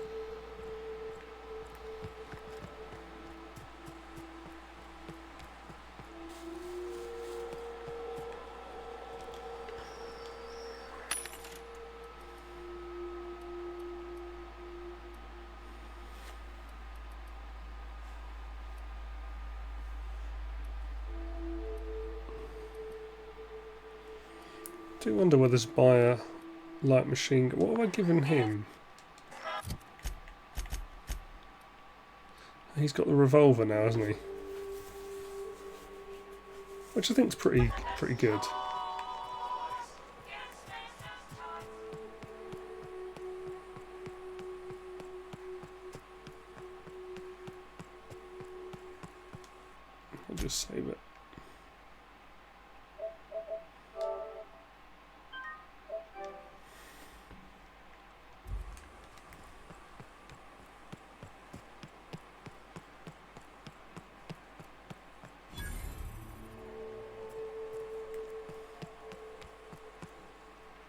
I do wonder whether this buy a light machine gun. What have I given him? He's got the revolver now, hasn't he? Which I think is pretty good. I'll just save it.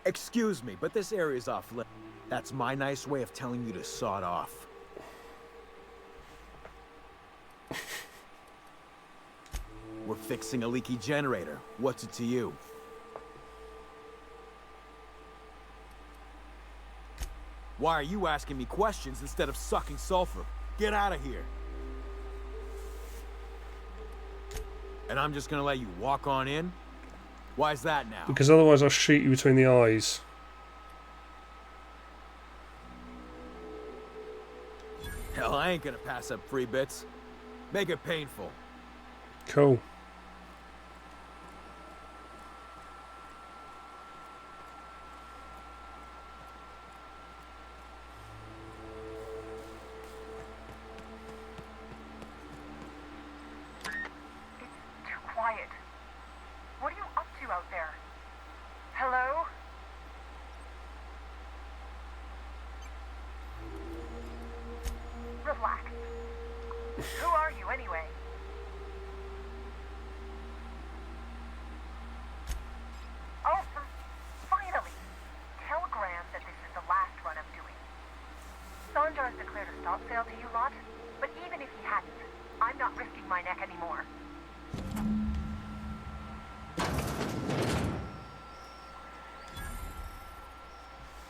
Excuse me, but this area's off limits. That's my nice way of telling you to sod off. We're fixing a leaky generator. What's it to you? Why are you asking me questions instead of sucking sulfur? Get out of here. And I'm just gonna let you walk on in? Why's that now? Because otherwise I'll shoot you between the eyes. Hell, I ain't gonna pass up free bits. Make it painful. Cool.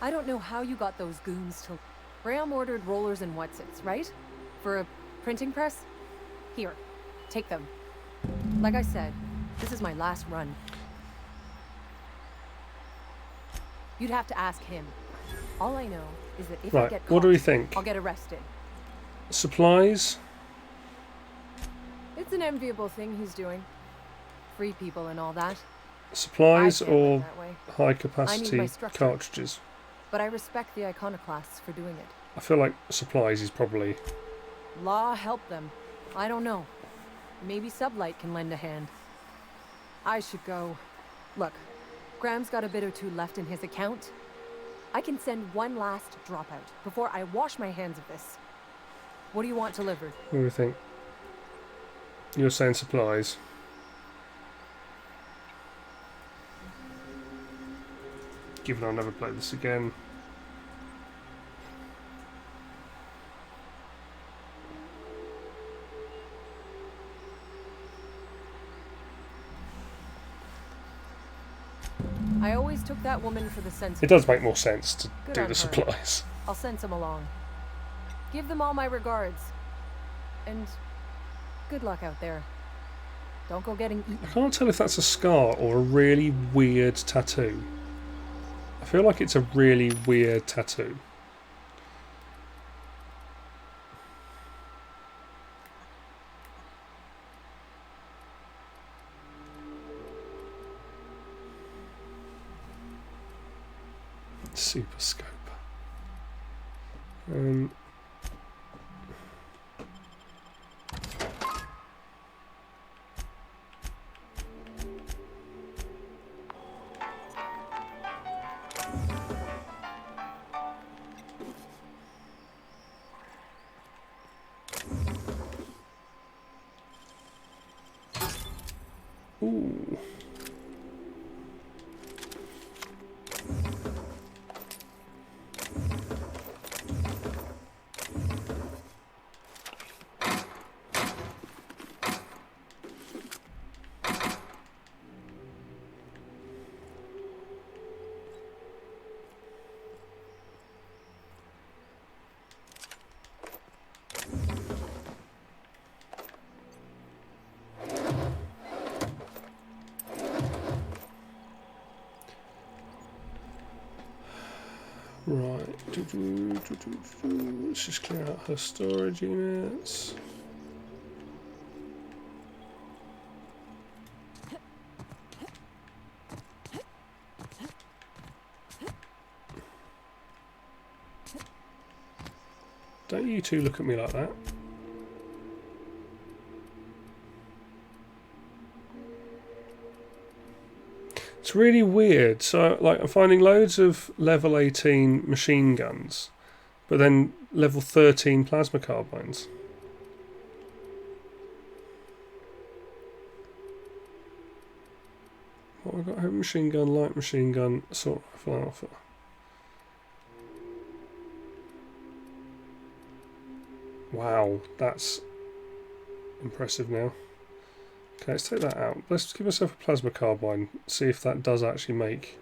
I don't know how you got those goons to... Graham ordered rollers and whatsits, right? For a printing press? Here, take them. Like I said, this is my last run. You'd have to ask him. All I know is that if I get caught, what do we think? I'll get arrested. Supplies? It's an enviable thing he's doing. Free people and all that. Supplies or that way. high capacity cartridges? But I respect the iconoclasts for doing it. I feel like supplies is probably... Law help them. I don't know. Maybe Sublight can lend a hand. I should go. Look, Graham's got a bit or two left in his account. I can send one last dropout before I wash my hands of this. What do you want delivered? What do you think? You're saying supplies. Given I'll never play this again. I always took that woman for the sense. It does make more sense to do the her. supplies. I'll send some along. Give them all my regards. And good luck out there. Don't go getting eaten. I can't tell if that's a scar or a really weird tattoo. I feel like it's a really weird tattoo. super scope. Ooh. Right, let's just clear out her storage units. Don't you two look at me like that. It's really weird. So, like, I'm finding loads of level 18 machine guns, but then level 13 plasma carbines. What have I got? Heavy machine gun, light machine gun, assault rifle, alpha. Wow, that's impressive now. Okay, let's take that out. Let's give myself a plasma carbine, see if that does actually make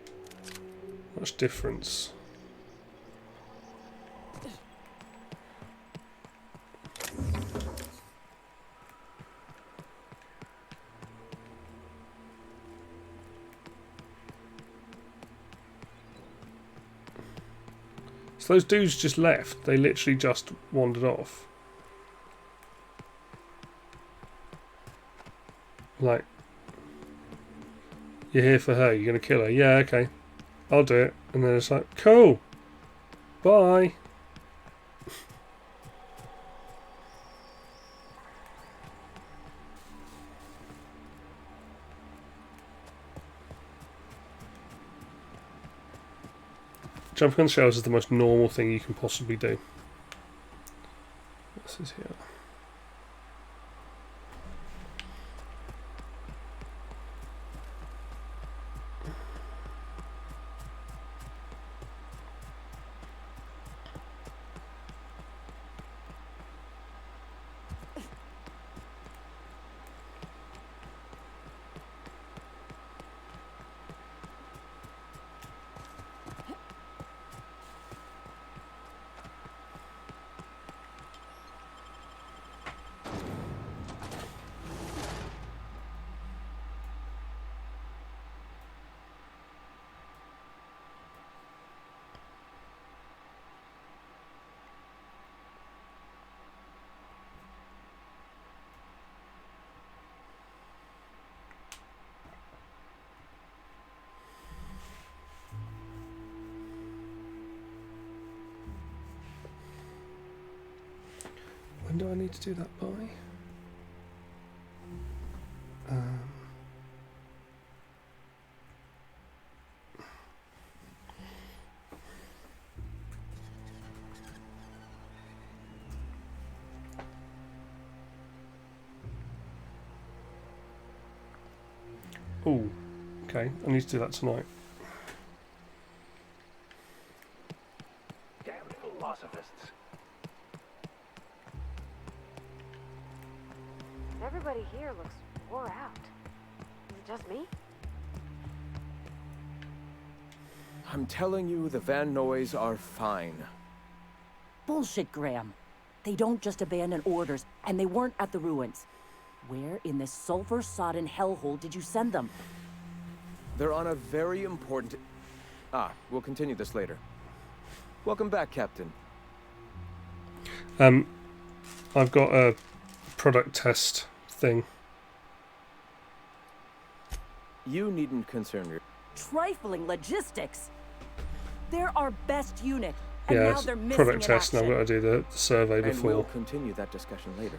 much difference. So those dudes just left. They literally just wandered off. Like, you're here for her, you're going to kill her. Yeah, okay. I'll do it. And then it's like, cool. Bye. Jumping on shelves is the most normal thing you can possibly do. This is here. When do I need to do that by? Oh, okay. I need to do that tonight. Damn philosophists. Everybody here looks wore out. Is it just me? I'm telling you, the Van Noys are fine. Bullshit, Graham. They don't just abandon orders, and they weren't at the ruins. Where in this sulfur-sodden hellhole did you send them? They're on a very important... we'll continue this later. Welcome back, Captain. I've got a product test thing. You needn't concern your... Trifling logistics! They're our best unit, and Yeah, now it's they're missing product in test, and action. I've got to do the survey And we'll before. continue that discussion later.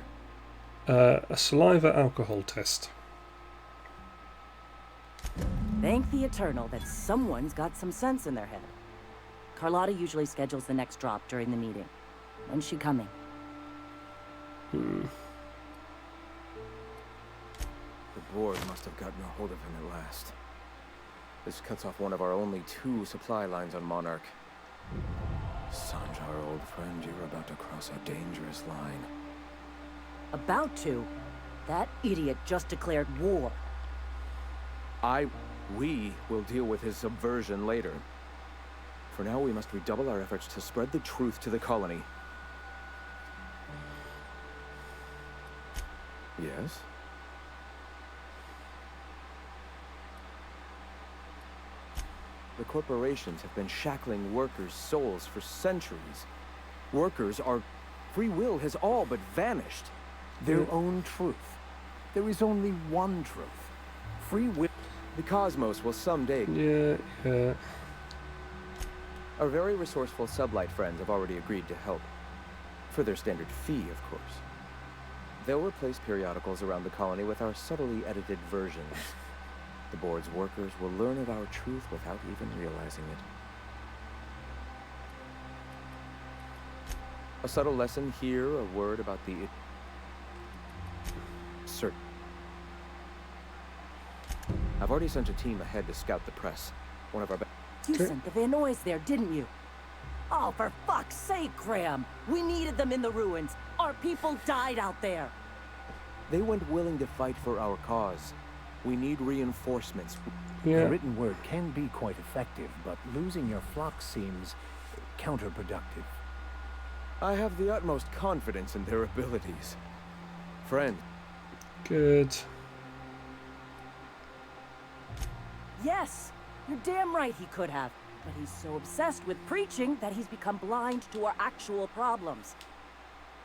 A saliva alcohol test. Thank the Eternal that someone's got some sense in their head. Carlotta usually schedules the next drop during the meeting. When's she coming? The board must have gotten a hold of him at last. This cuts off one of our only 2 supply lines on Monarch. Sanjar, old friend, you're about to cross a dangerous line. About to? That idiot just declared war. We will deal with his subversion later. For now, we must redouble our efforts to spread the truth to the colony. Yes? The corporations have been shackling workers' souls for centuries. Workers are... Free will has all but vanished. Their own truth. There is only one truth. Free will. The cosmos will someday... Yeah. Our very resourceful sublight friends have already agreed to help. For their standard fee, of course. They'll replace periodicals around the colony with our subtly edited versions. The board's workers will learn of our truth without even realizing it. A subtle lesson here, a word about the... Certain. I've already sent a team ahead to scout the press. One of our... You sent the Vanoys there, didn't you? Oh, for fuck's sake, Graham! We needed them in the ruins. Our people died out there. They went willing to fight for our cause. We need reinforcements. Yeah. The written word can be quite effective, but losing your flock seems counterproductive. I have the utmost confidence in their abilities. Friend. Good. Yes, you're damn right he could have. But he's so obsessed with preaching that he's become blind to our actual problems.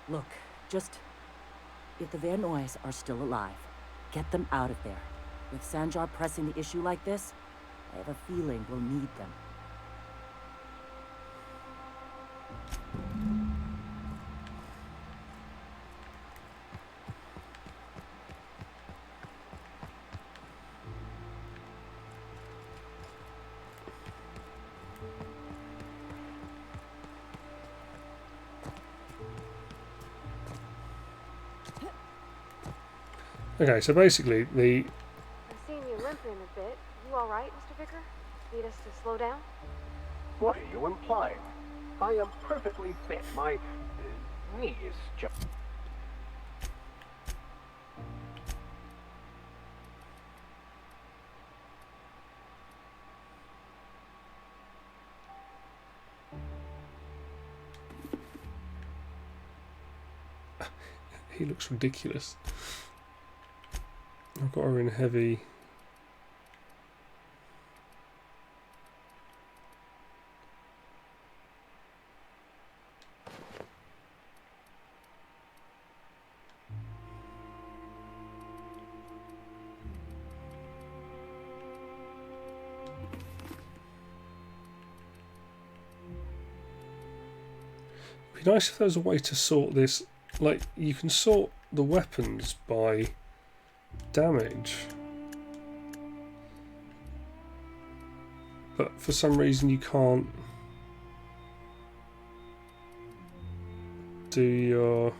Look, just... If the Vanoys are still alive, get them out of there. With Sanjar pressing the issue like this, I have a feeling we'll need them. Okay, so basically the... I've seen you limping a bit. You all right, Mr. Vicker? Need us to slow down? What are you implying? I am perfectly fit. My knee is just... He looks ridiculous. I've got her in heavy. It'd be nice if there was a way to sort this. Like, you can sort the weapons by damage, but for some reason you can't do your...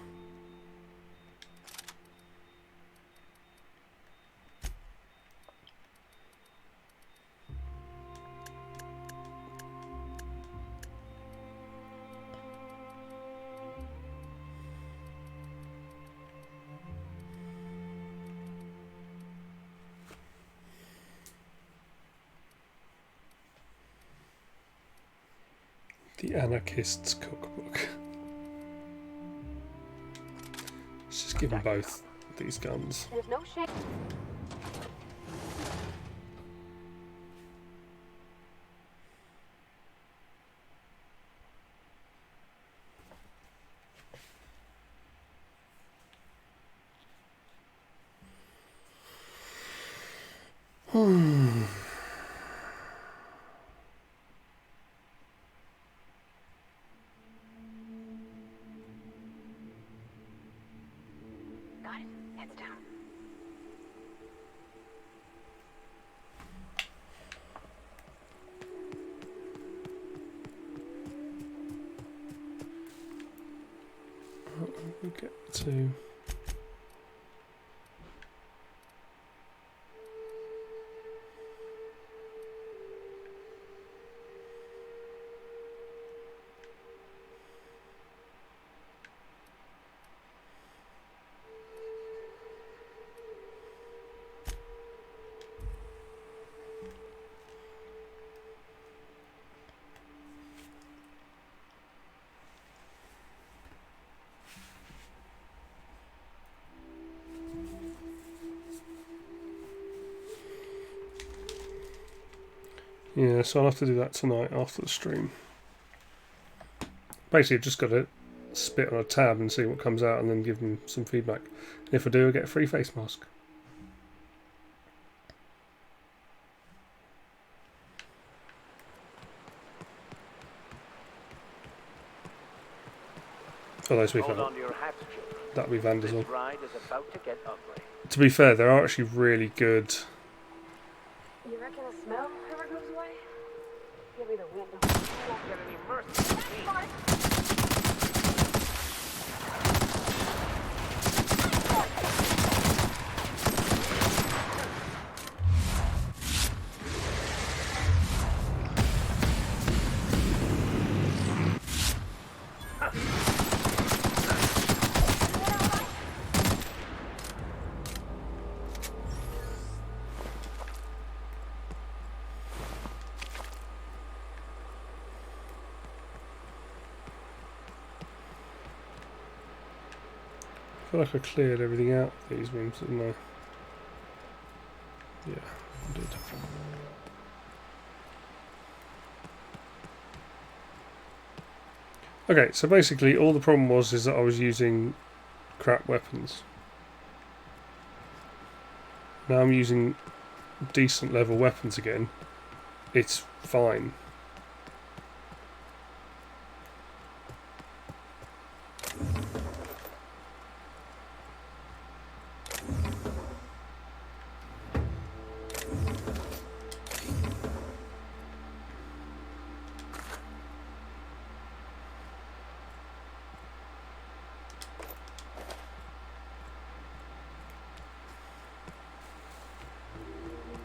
The Anarchist's Cookbook. Let's just give them both these guns. There's no shame. Got it. Heads down. We get to. Yeah, so I'll have to do that tonight after the stream. Basically, I've just got to spit on a tab and see what comes out and then give them some feedback. And if I do, I get a free face mask. Although, to be fair, Hold on to your hats, children. that'll be Vander's This one. ride is about to get ugly. To be fair, they're actually really good. You reckon the smell ever goes away? Give me the window. I won't get any mercy from me. I feel like I cleared everything out of these rooms, didn't I? Yeah, I did. Okay, so basically all the problem was is that I was using crap weapons. Now I'm using decent level weapons again. It's fine.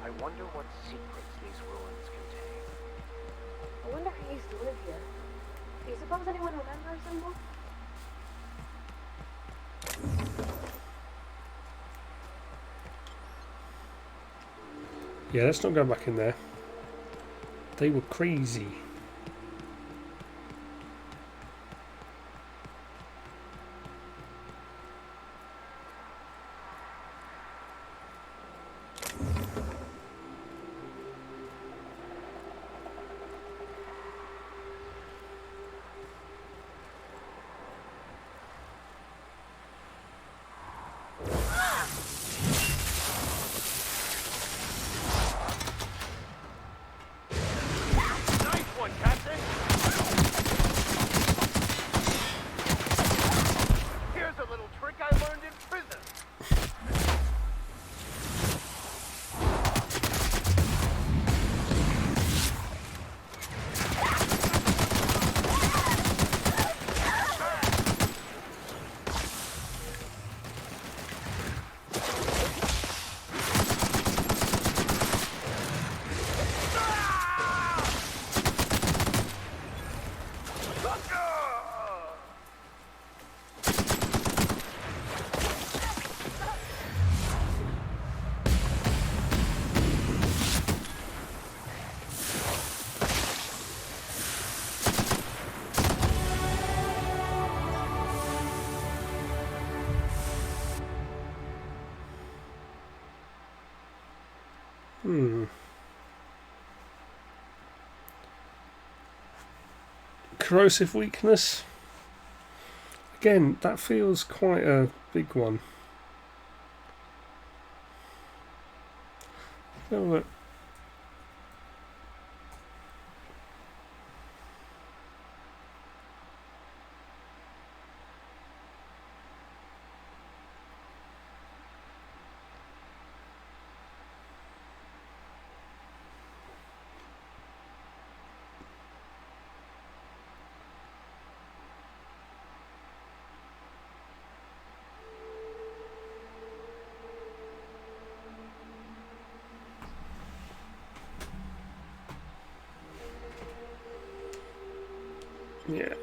I wonder what secrets these ruins contain. I wonder who used to live here. Do you suppose anyone remembers anymore? Yeah, let's not go back in there. They were crazy. Nice one, Captain! Here's a little trick I learned in prison. Corrosive weakness. Again, that feels quite a big one. Oh, look. Yeah.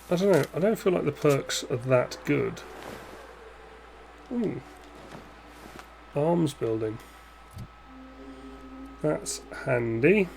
I don't know. I don't feel like the perks are that good. Ooh. Arms building. That's handy.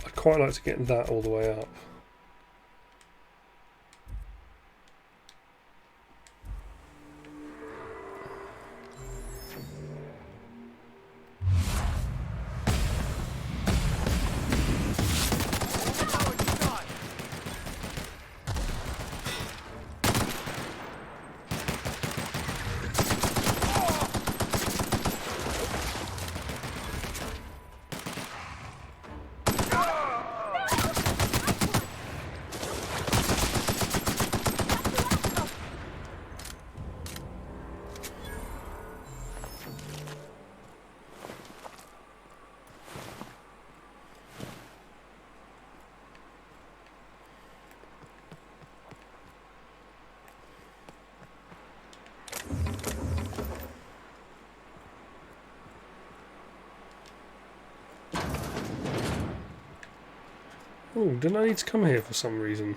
I'd quite like to get that all the way up. Oh, didn't I need to come here for some reason?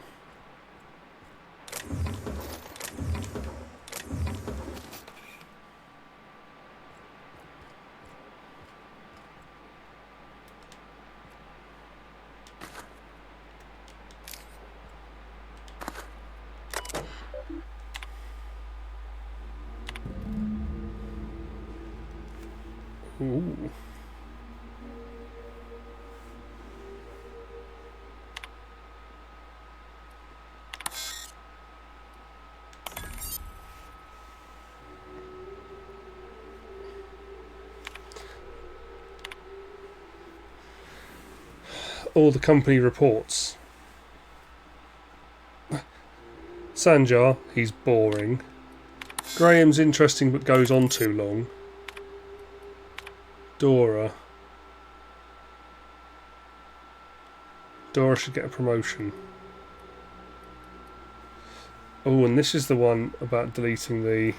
Ooh. All the company reports. Sanjar, he's boring. Graham's interesting but goes on too long. Dora should get a promotion. Oh, and this is the one about deleting the...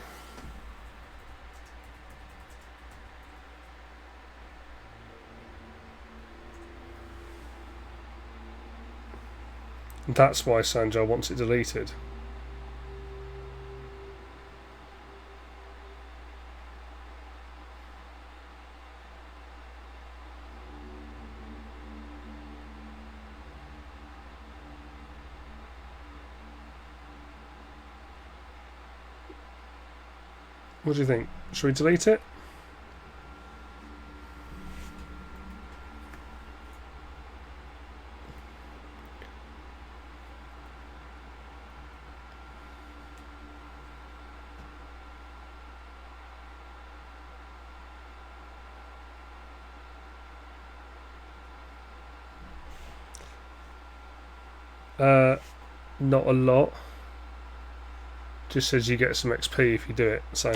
That's why Sanjar wants it deleted. What do you think? Should we delete it? Not a lot. Just says you get some XP if you do it, so...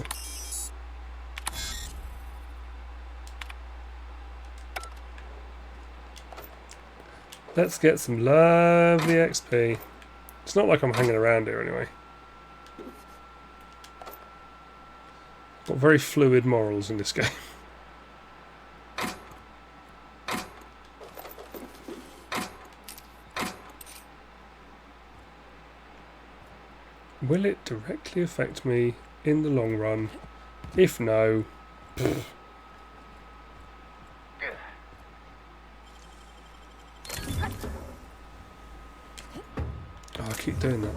Let's get some lovely XP. It's not like I'm hanging around here anyway. Got very fluid morals in this game. Will it directly affect me in the long run? If no... Pfft. Oh, I keep doing that.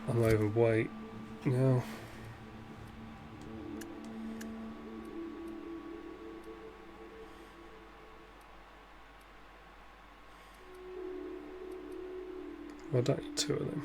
I'm overweight now. Well, I don't need two of them.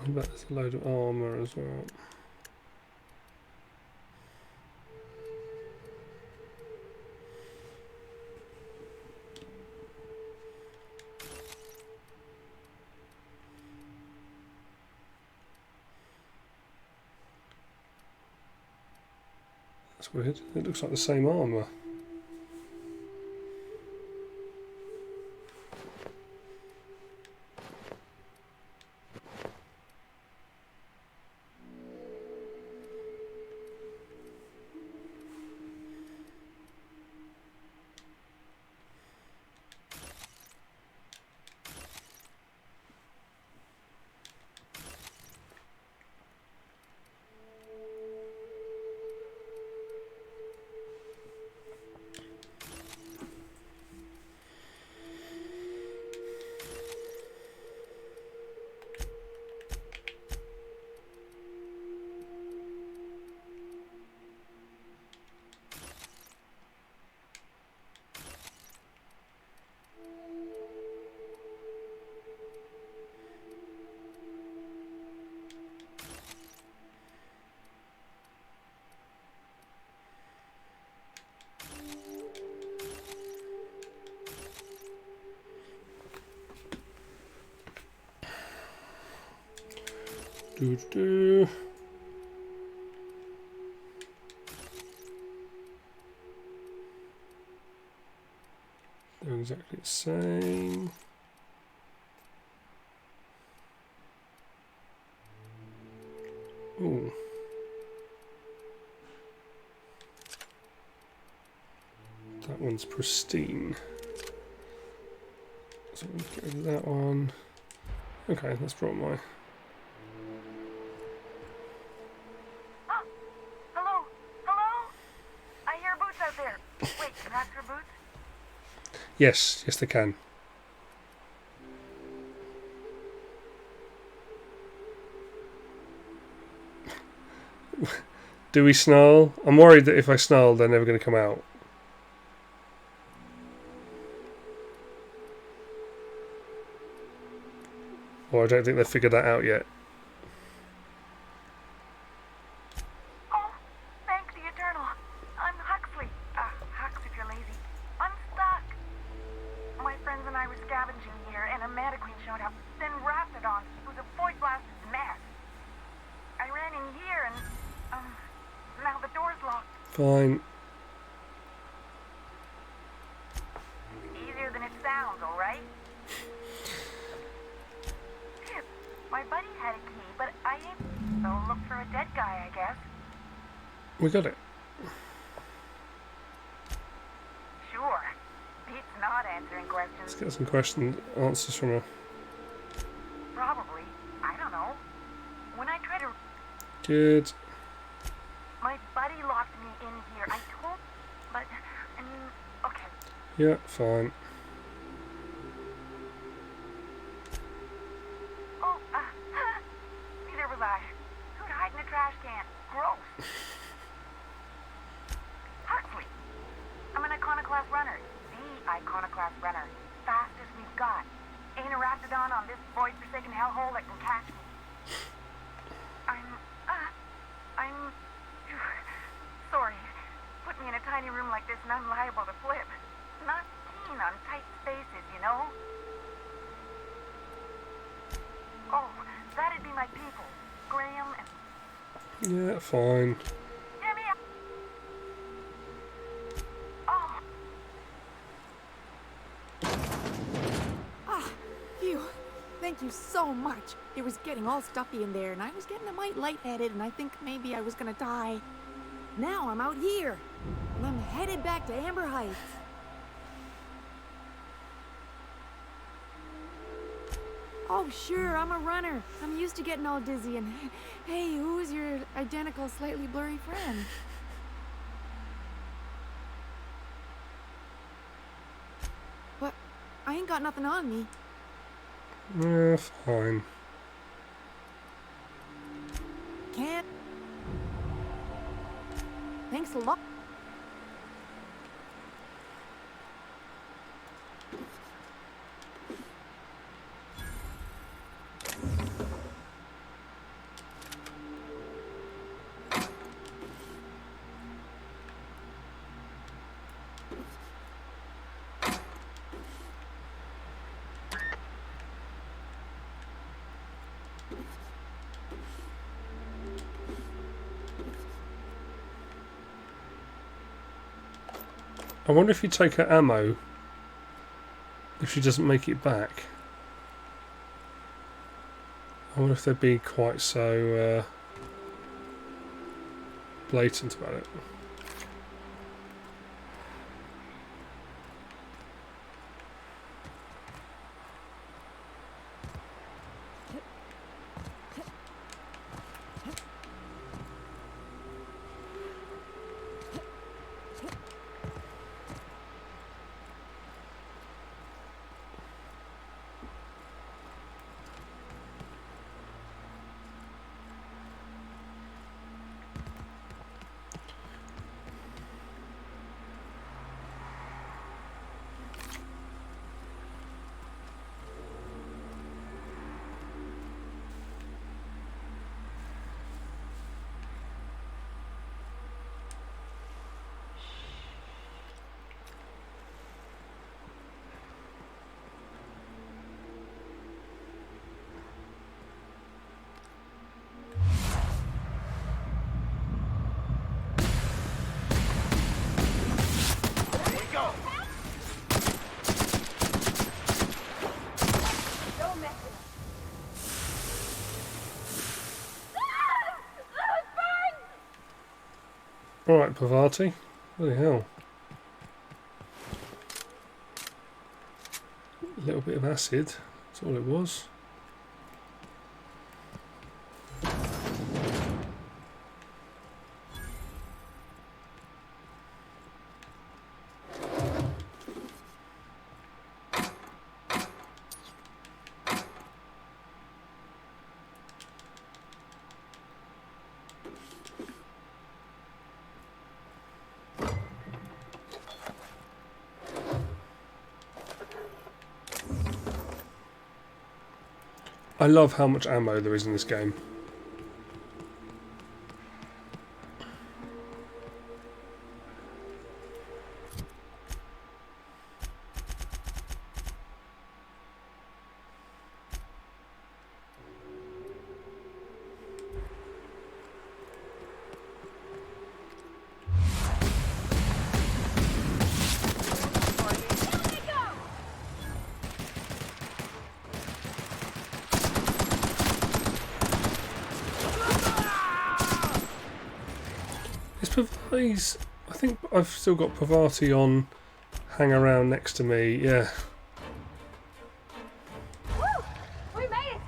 I bet there's a load of armour as well. That's weird. It looks like the same armour. They're exactly the same. Ooh. That one's pristine. So we'll get rid of that one. Okay, let's drop my... Yes, yes they can. Do we snarl? I'm worried that if I snarl they're never going to come out. Or I don't think they've figured that out yet. Fine. Easier than it sounds, all right? Pip, my buddy had a key, but I ain't. So look for a dead guy, I guess. We got it. Sure. Pete's not answering questions. Let's get some answers from her. Probably. I don't know. When I try to... Good. My buddy locked me in here. I told... But, I mean, okay. Yeah, fine. Oh, neither was I. Who'd hide in a trash can? Gross. Huxley. I'm an iconoclast runner. The iconoclast runner. Fastest we've got. Ain't a raptidon on this void-forsaken hellhole that can catch me. I'm... Sorry. Put me in a tiny room like this and I'm liable to flip. Not keen on tight spaces, you know? Oh, that'd be my people. Graham and... Yeah, fine. Jimmy! Oh! Ah, phew. Thank you so much. It was getting all stuffy in there, and I was getting a mite lightheaded, and I think maybe I was gonna die. Now I'm out here, and I'm headed back to Amber Heights. Oh, sure, I'm a runner. I'm used to getting all dizzy and... Hey, who is your identical, slightly blurry friend? But I ain't got nothing on me. Fine. Can't... Thanks a lot. I wonder if you take her ammo, if she doesn't make it back. I wonder if they'd be quite so blatant about it. Alright, Pavati. Bloody hell. A little bit of acid, that's all it was. I love how much ammo there is in this game. Pavati's, I think I've still got Pavati on hang around next to me, yeah. Woo! We made it!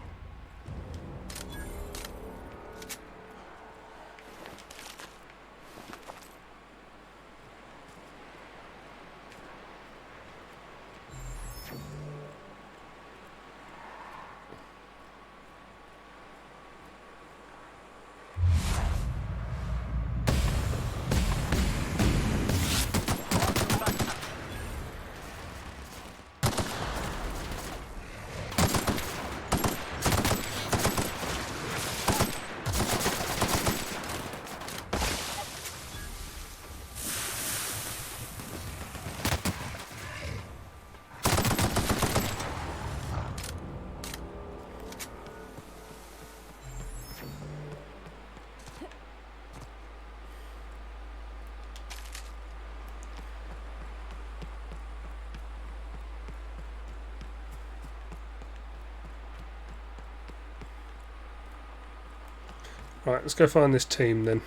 Right, let's go find this team then.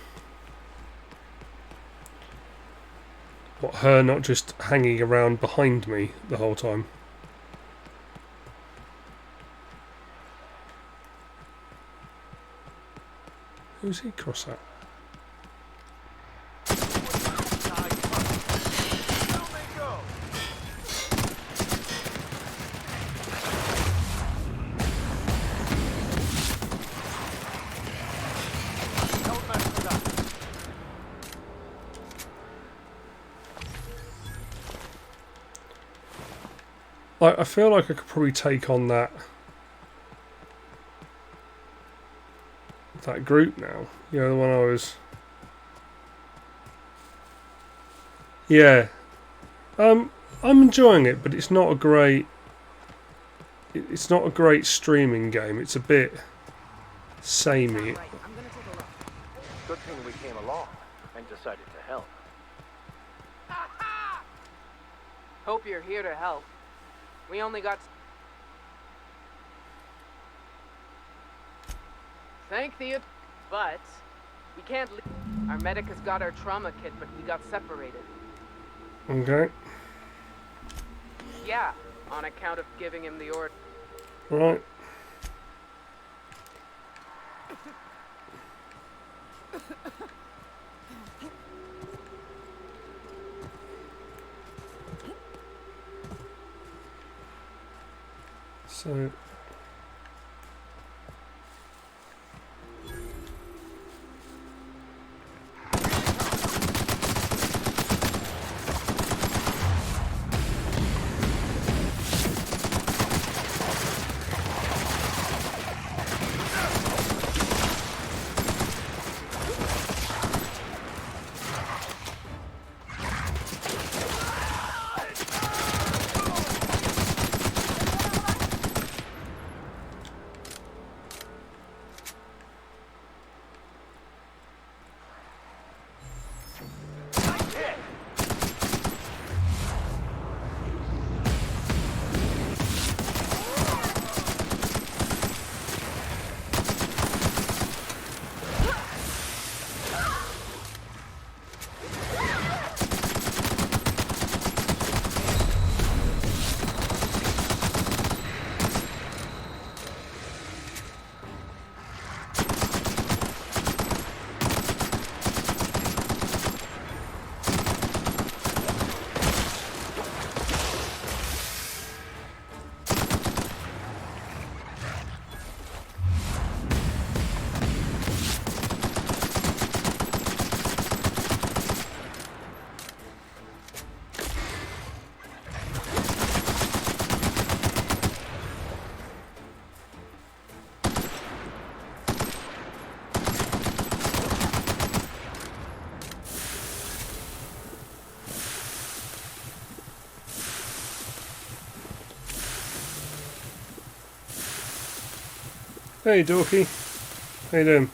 What, her not just hanging around behind me the whole time? Who's he cross at? I feel like I could probably take on that group now. You know, the one I was. Yeah, I'm enjoying it, but it's not a great. It's not a great streaming game. It's a bit samey. Good thing we came along and decided to help. Hope you're here to help. We only got... Thank the... But... We can't leave. Our medic has got our trauma kit, but we got separated. Okay. Yeah, on account of giving him the order. Right. So hey, Dorky. How you doing?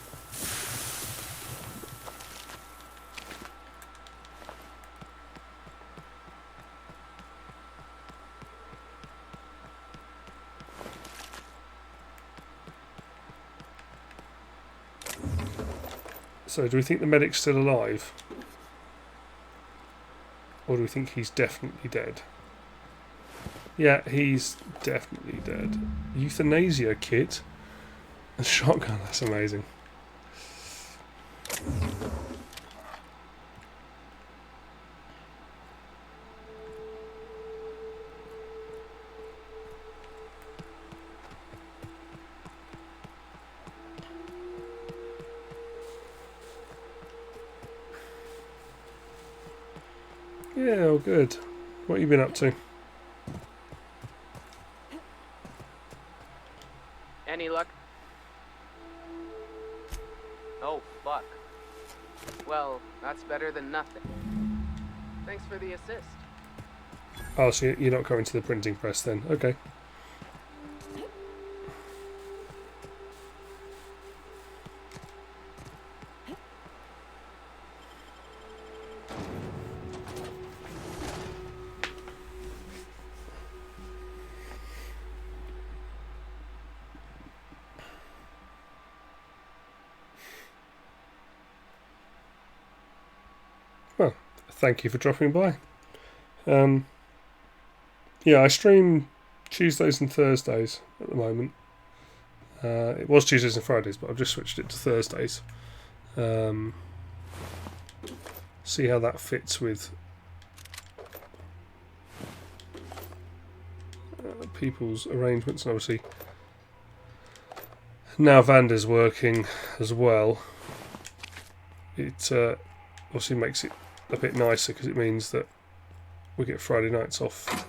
So, do we think the medic's still alive? Or do we think he's definitely dead? Yeah, he's definitely dead. Euthanasia kit? A shotgun, that's amazing. Yeah, all good. What have you been up to? Any luck? Oh, fuck. Well, that's better than nothing. Thanks for the assist. Oh, so you're not going to the printing press then? Okay. Well, thank you for dropping by. Yeah, I stream Tuesdays and Thursdays at the moment. It was Tuesdays and Fridays, but I've just switched it to Thursdays. See how that fits with people's arrangements, and obviously now Vander's working as well. It obviously makes it a bit nicer because it means that we get Friday nights off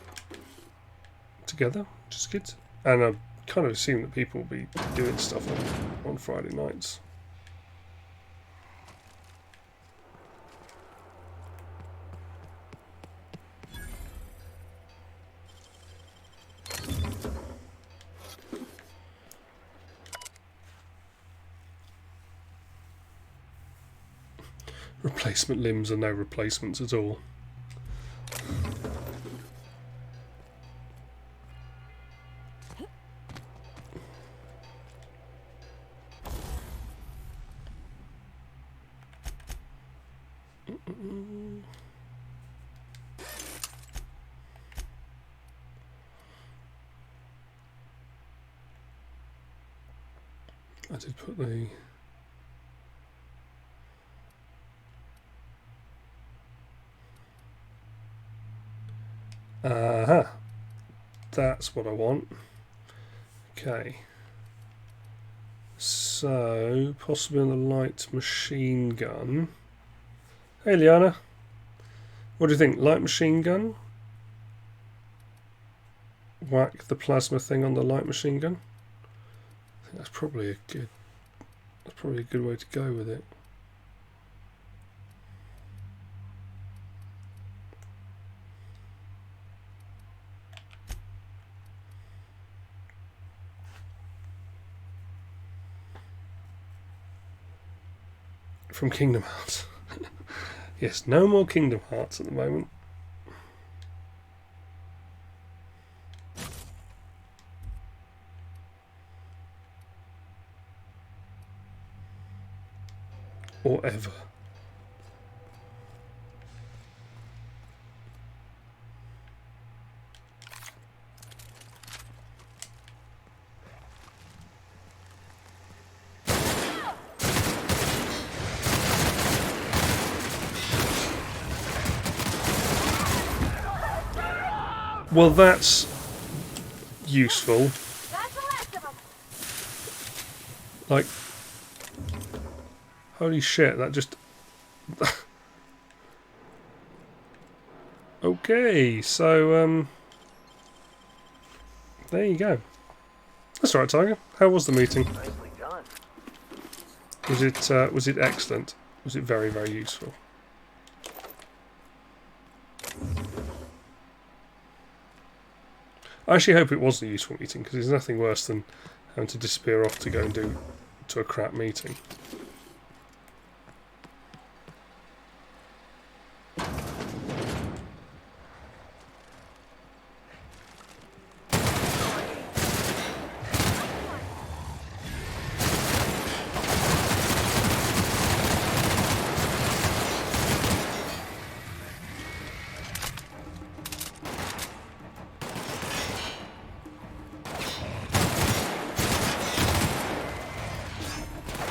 together, which is good. And I kind of assume that people will be doing stuff on Friday nights. Replacement limbs are no replacements at all. I did put the... Aha, that's what I want. Okay, so possibly on the light machine gun. Hey Liana, what do you think? Light machine gun? Whack the plasma thing on the light machine gun. I think that's probably a good way to go with it. From Kingdom Hearts. Yes, no more Kingdom Hearts at the moment. Or ever. Well, that's useful. Like, holy shit, that just... Okay, so, there you go. That's all right, Tiger. How was the meeting? Nicely done. Was it excellent? Was it very, very useful? I actually hope it was a useful meeting, because there's nothing worse than having to disappear off to go and do to a crap meeting.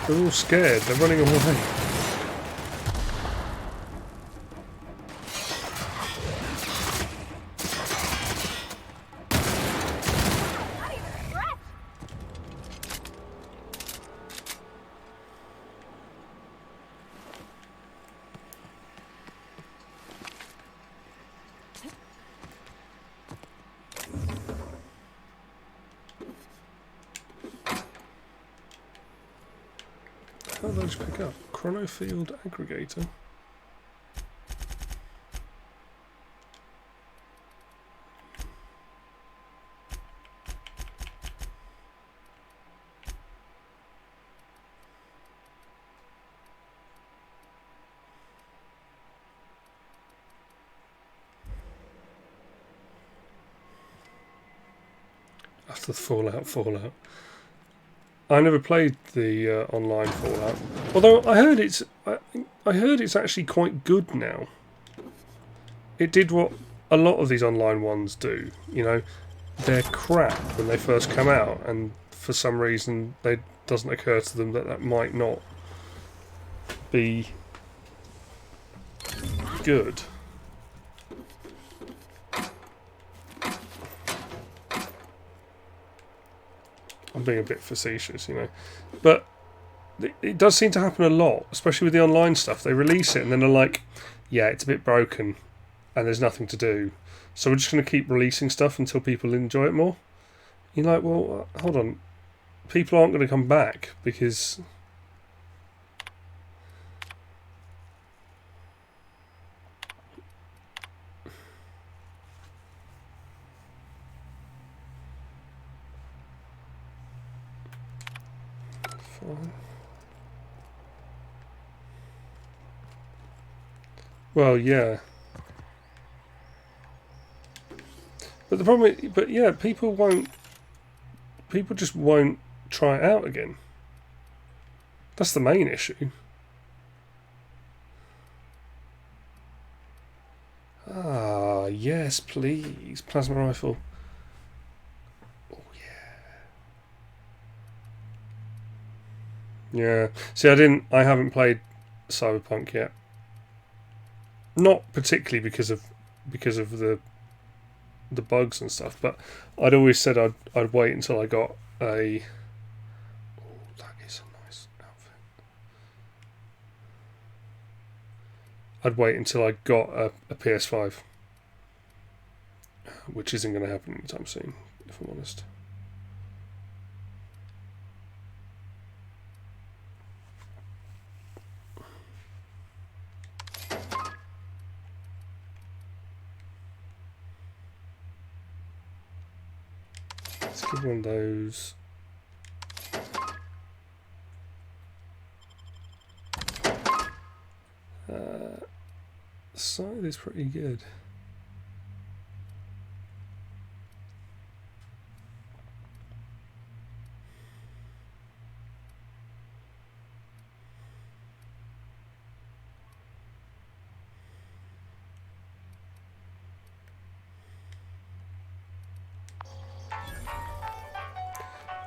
They're all scared, they're running away. How do those pick up? Chronofield aggregator. After the Fallout. I never played the online Fallout, although I heard it's actually quite good now. It did what a lot of these online ones do. You know, they're crap when they first come out, and for some reason it doesn't occur to them that that might not be good. I'm being a bit facetious, you know, but it does seem to happen a lot, especially with the online stuff. They release it and then they're like, yeah, it's a bit broken and there's nothing to do, so we're just going to keep releasing stuff until people enjoy it more. You're like, well, hold on, people aren't going to come back because fine. Well, yeah. But the problem is, but yeah, people just won't try it out again. That's the main issue. Ah, yes, please. Plasma rifle. Oh, yeah. Yeah. See, I haven't played Cyberpunk yet. Not particularly because of the bugs and stuff, but I'd always said I'd wait until I got a. Oh, that is a nice outfit. I'd wait until I got a PS5, which isn't going to happen anytime soon, if I'm honest. Let's give one of those. Side is pretty good.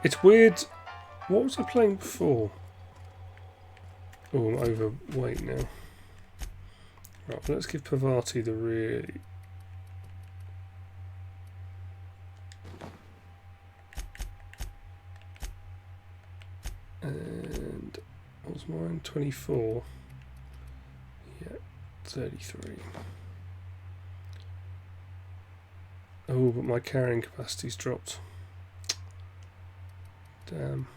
It's weird. What was I playing before? Oh, I'm overweight now. Right, let's give Pavati the really. And what was mine? 24. Yeah, 33. Oh, but my carrying capacity's dropped. Damn.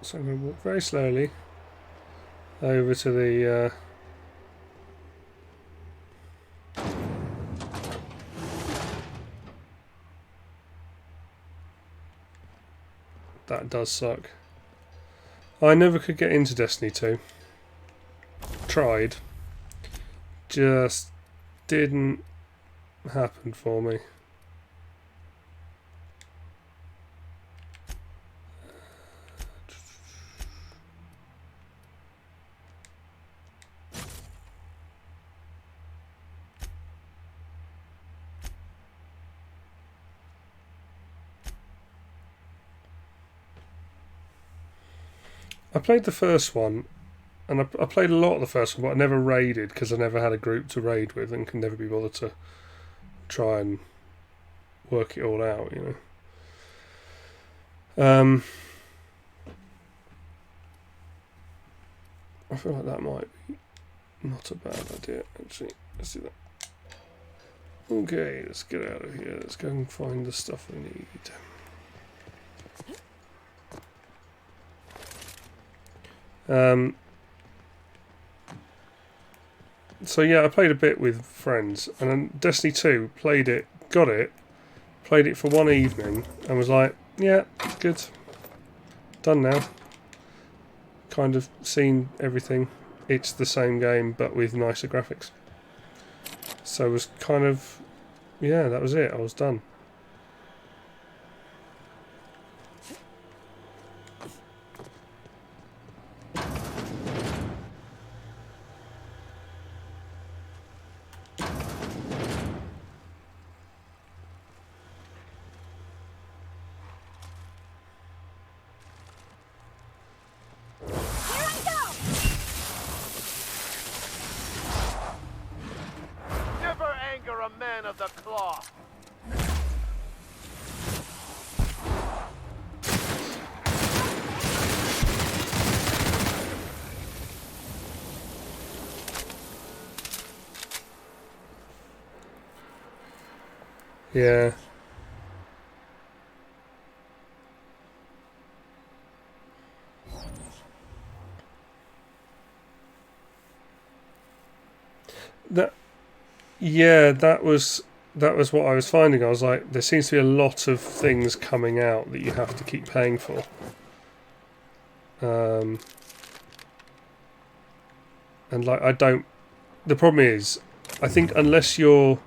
So I'm going to walk very slowly over to the that does suck. I never could get into Destiny 2. Tried. just didn't happen for me. I played the first one, and I played a lot of the first one, but I never raided because I never had a group to raid with and can never be bothered to try and work it all out, you know. I feel like that might be not a bad idea, actually. Let's do that. Okay, let's get out of here. Let's go and find the stuff we need. So yeah, I played a bit with friends, and then Destiny 2, played it for one evening, and was like, yeah, good, done now. Kind of seen everything. It's the same game, but with nicer graphics. So it was kind of, yeah, that was it. I was done. Yeah. That was what I was finding. I was like, there seems to be a lot of things coming out that you have to keep paying for. And like, the problem is, I think unless you're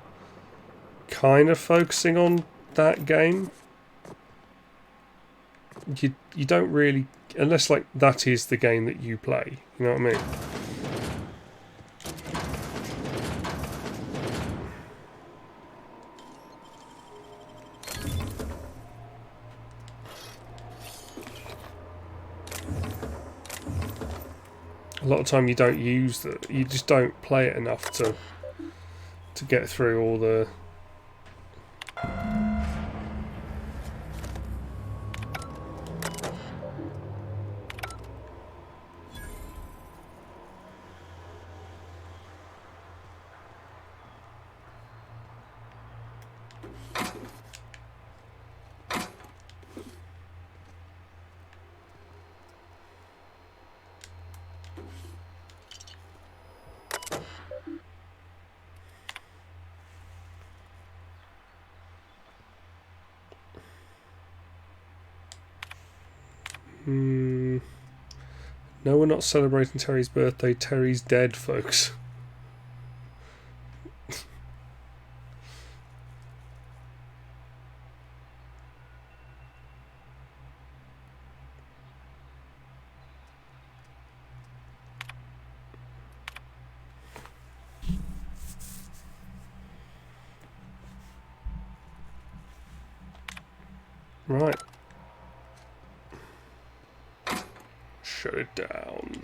kind of focusing on that game, you don't really, unless like that is the game that you play, you know what I mean? A lot of time you don't use you just don't play it enough to get through all the No, we're not celebrating Terry's birthday. Terry's dead, folks. Right. Shut it down.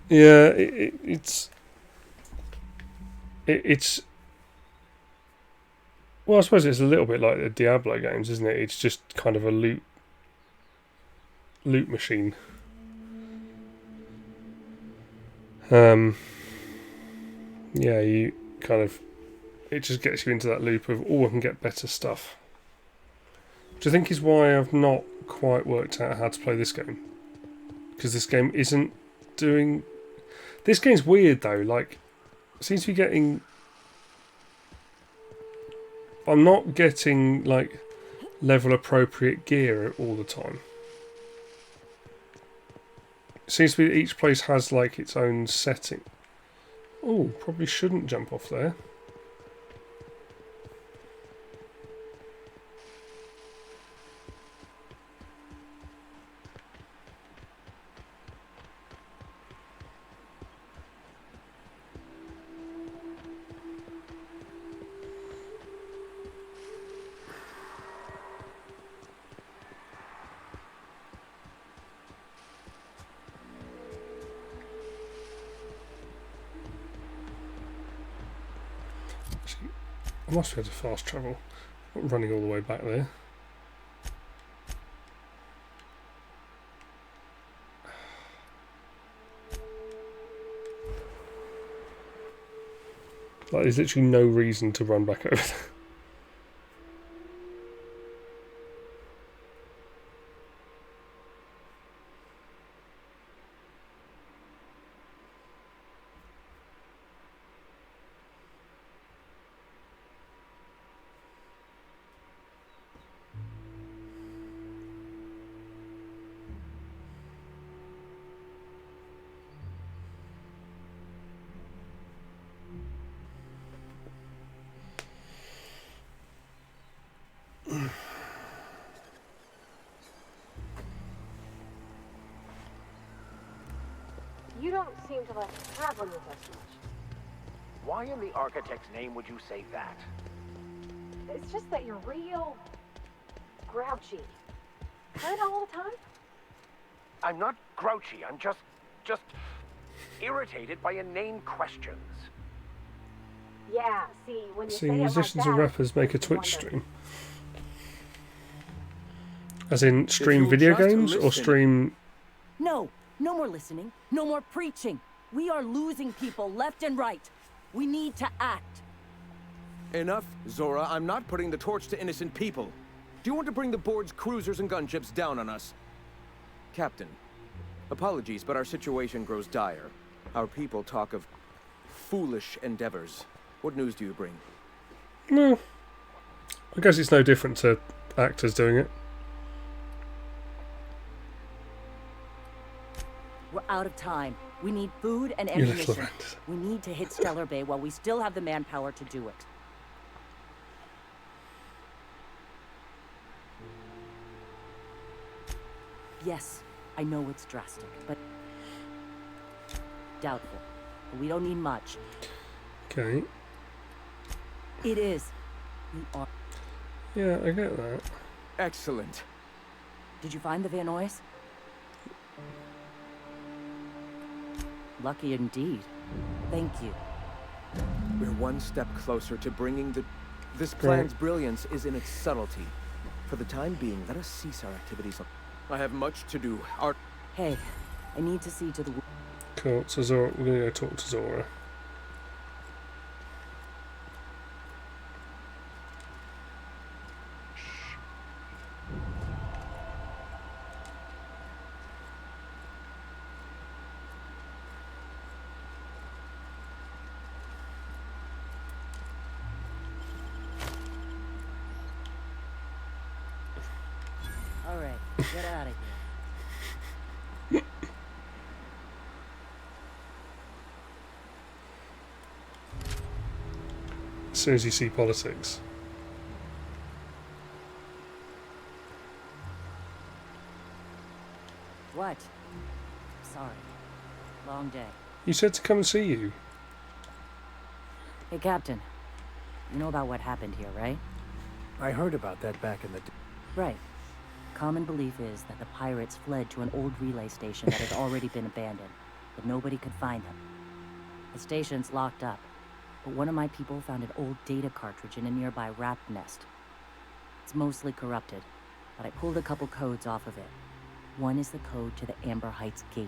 Yeah, it's well, I suppose it's a little bit like the Diablo games, isn't it? It's just kind of a loot loot machine. Yeah, you kind of, it just gets you into that loop of, oh, I can get better stuff. Which I think is why I've not quite worked out how to play this game. Because this game isn't doing... This game's weird though, like, seems to be getting... I'm not getting, like, level appropriate gear all the time. It seems to be that each place has, like, its own setting. Oh, probably shouldn't jump off there. I must be able to fast travel. Not running all the way back there. Like, there's literally no reason to run back over there. You don't seem to like traveling with us much. Why in the architect's name would you say that? It's just that you're real grouchy. Right all the time? I'm not grouchy, I'm just irritated by inane questions. Yeah, see, when you See, say musicians it like and that, rappers make a makes me Twitch wonder. stream. As in, stream you'll video just games or listen. stream... No, no more listening, no more preaching. We are losing people left and right. We need to act. Enough, Zora. I'm not putting the torch to innocent people. Do you want to bring the board's cruisers and gunships down on us? Captain, apologies, but our situation grows dire. Our people talk of foolish endeavors. What news do you bring? No. I guess it's no different to actors doing it. We're out of time. We need food and You little ammunition. rat. We need to hit Stellar Bay while we still have the manpower to do it. Yes, I know it's drastic, but doubtful. But we don't need much. Okay. It is. We are. Yeah, I get that. Excellent. Did you find the Vanois? Lucky indeed. Thank you. We're one step closer to bringing the... This plan's brilliance is in its subtlety. For the time being, let us cease our activities. I have much to do. Our... Hey, I need to see to the... Cool, so Zora, we're going to go talk to Zora. All right, get out of here. As soon as you see politics. What? Sorry. Long day. You said to come and see you. Hey, Captain. You know about what happened here, right? I heard about that back in the day. Right. Common belief is that the pirates fled to an old relay station that had already been abandoned, but nobody could find them. The station's locked up, but one of my people found an old data cartridge in a nearby rat nest. It's mostly corrupted, but I pulled a couple codes off of it. One is the code to the Amber Heights gate.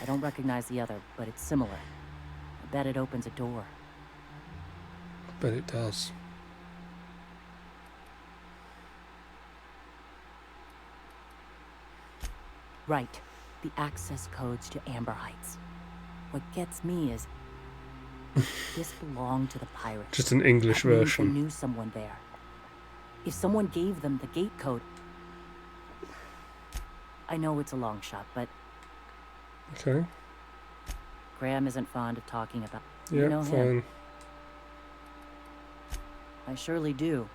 I don't recognize the other, but it's similar. I bet it opens a door. Bet it does. Right. The access codes to Amber Heights. What gets me is this belonged to the pirates. Just an English That means version. They knew someone there. If someone gave them the gate code, I know it's a long shot, but Okay. Graham isn't fond of talking about. Yeah, You know fine. him. I surely do,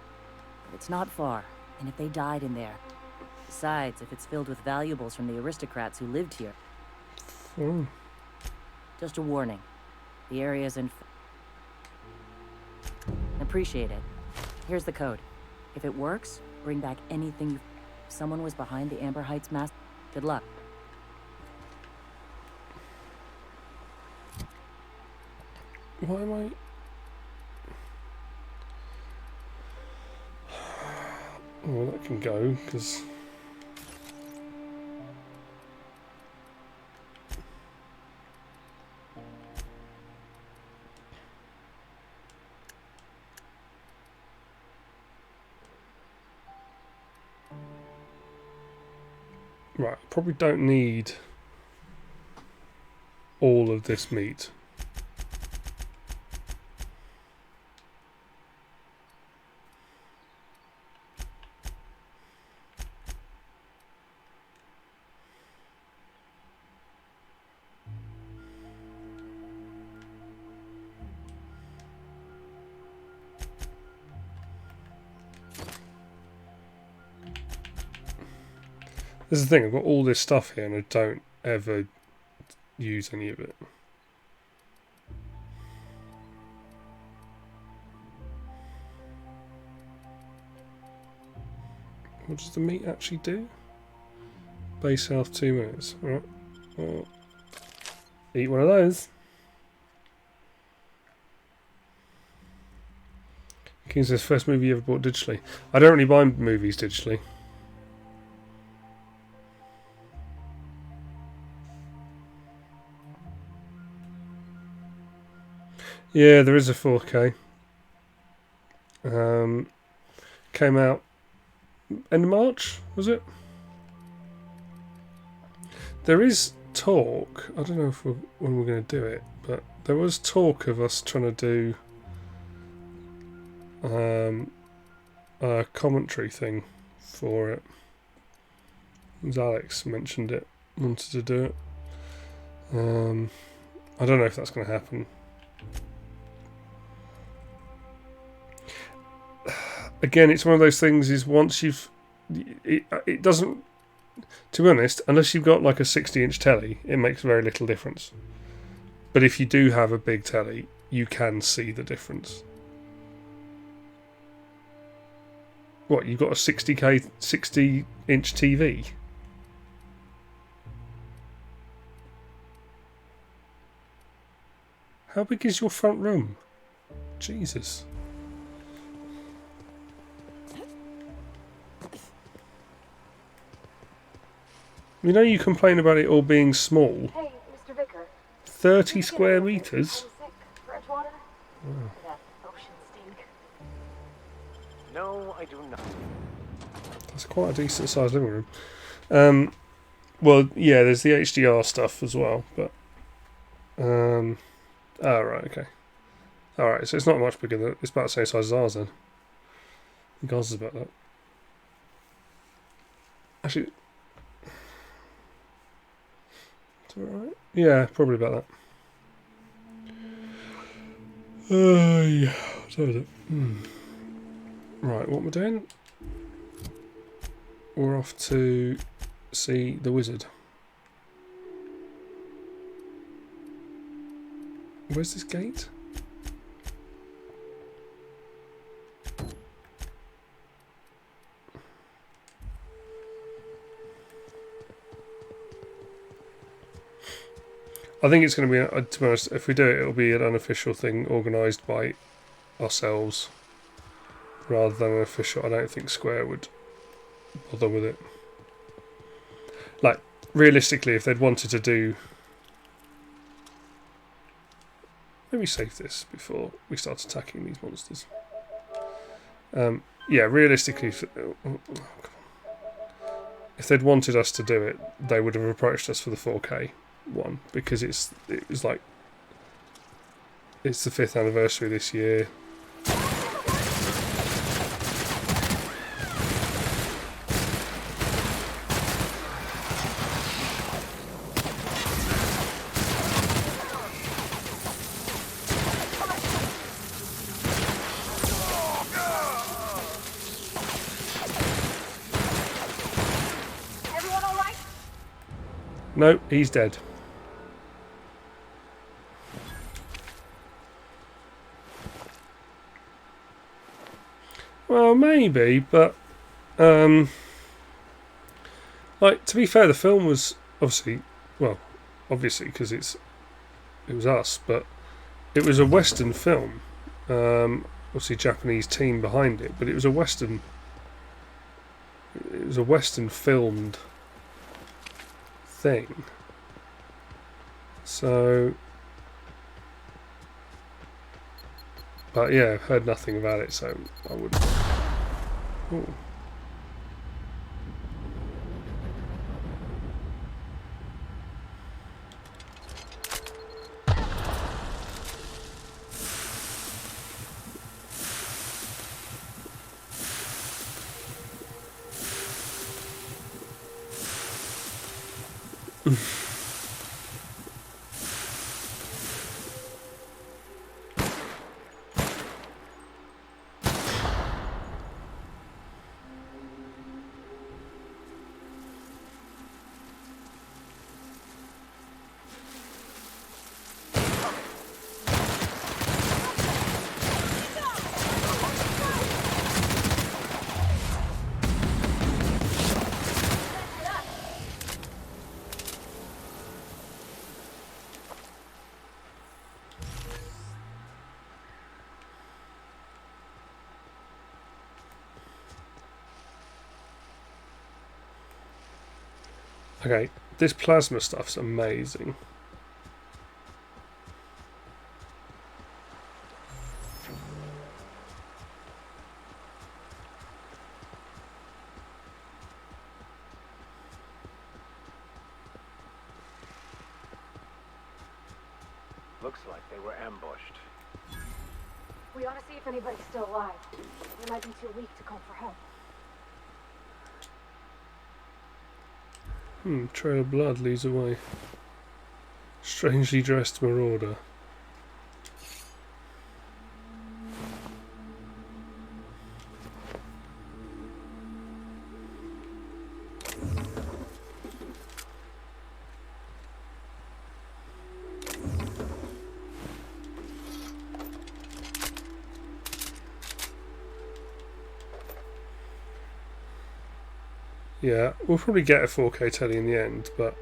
but it's not far. And if they died in there, besides, if it's filled with valuables from the aristocrats who lived here, Fine. just a warning. The area's in. Appreciate it. Here's the code. If it works, bring back anything you. Someone was behind the Amber Heights mass. Good luck. Why am I? Well, that can go because. Right, probably don't need all of this meat. This is the thing, I've got all this stuff here and I don't ever use any of it. What does the meat actually do? Base health 2 minutes. Alright. Well, eat one of those. King says first movie you ever bought digitally. I don't really buy movies digitally. Yeah, there is a 4K. Came out end of March, was it? There is talk, I don't know if when we're going to do it, but there was talk of us trying to do a commentary thing for it. As Alex mentioned it, wanted to do it. I don't know if that's going to happen. Again, it's one of those things is once you've... It doesn't... To be honest, unless you've got like a 60-inch telly, it makes very little difference. But if you do have a big telly, you can see the difference. What, you've got a 60-inch TV? How big is your front room? Jesus. You know you complain about it all being small. Hey, Mr. Vicker. 30 square meters? Fresh water? Oh. That ocean stink. No, I do not. That's quite a decent sized living room. Well, yeah, there's the HDR stuff as well, but... oh, right, okay. Alright, so it's not much bigger than... It's about the same size as ours then. I think ours is about that. Actually... Right. Yeah, probably about that. Yeah. So is it? Right, what we're doing? We're off to see the wizard. Where's this gate? I think it's going to be, to be honest, if we do it, it'll be an unofficial thing organised by ourselves rather than an official. I don't think Square would bother with it. like, realistically, if they'd wanted to do... Let me save this before we start attacking these monsters. Yeah, realistically, if they'd wanted us to do it, they would have approached us for the 4K one, because it was like, it's the 5th anniversary this year. No, he's dead. Well, maybe, but like, to be fair, the film was obviously because it was us, but it was a Western film. Obviously, Japanese team behind it, but it was a Western. It was a Western filmed thing. So, but yeah, I've heard nothing about it, so I wouldn't. Ooh. Okay, this plasma stuff's amazing. Looks like they were ambushed. We ought to see if anybody's still alive. They might be too weak to call for help. Trail of blood leads away. Strangely dressed marauder. Yeah, we'll probably get a 4K telly in the end, but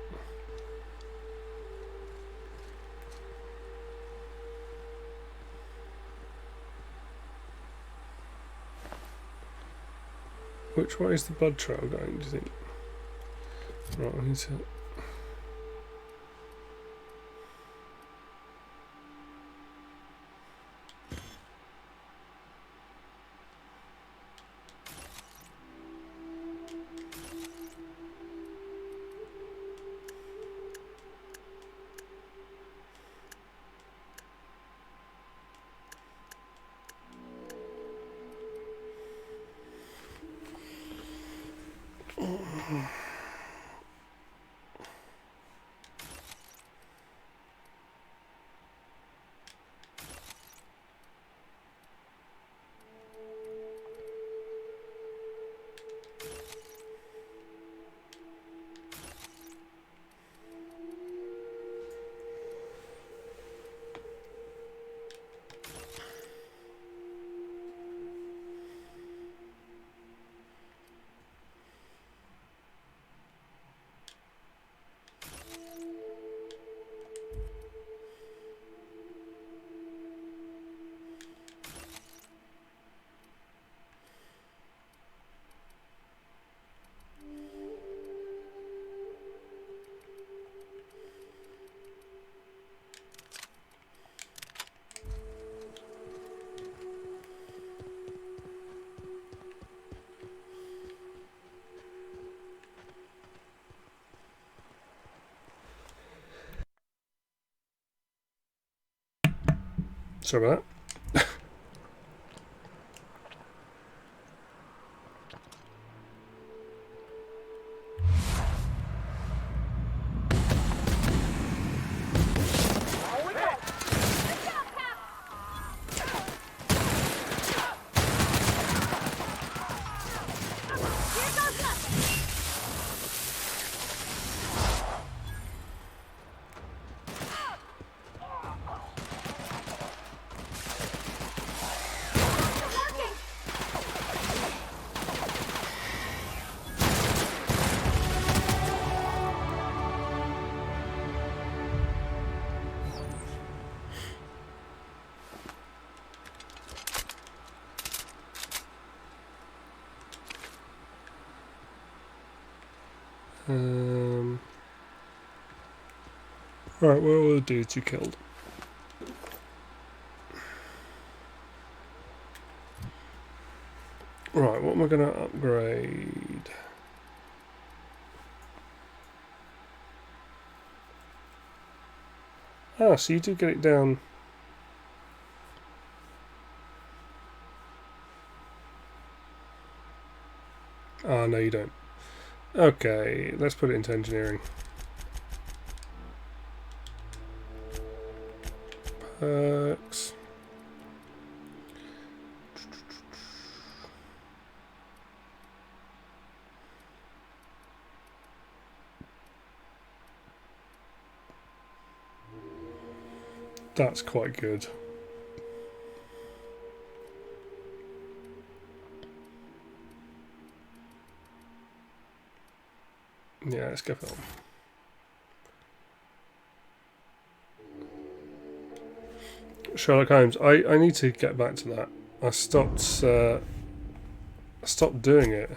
which way is the blood trail going, do you think? Right, I need to... Sorry about that. Right, where are all the dudes you killed? Right, what am I going to upgrade? Ah, so you do get it down. Ah, no you don't. Okay, let's put it into engineering. Perks. That's quite good. Yeah, let's go film. Sherlock Holmes. I need to get back to that. I stopped doing it.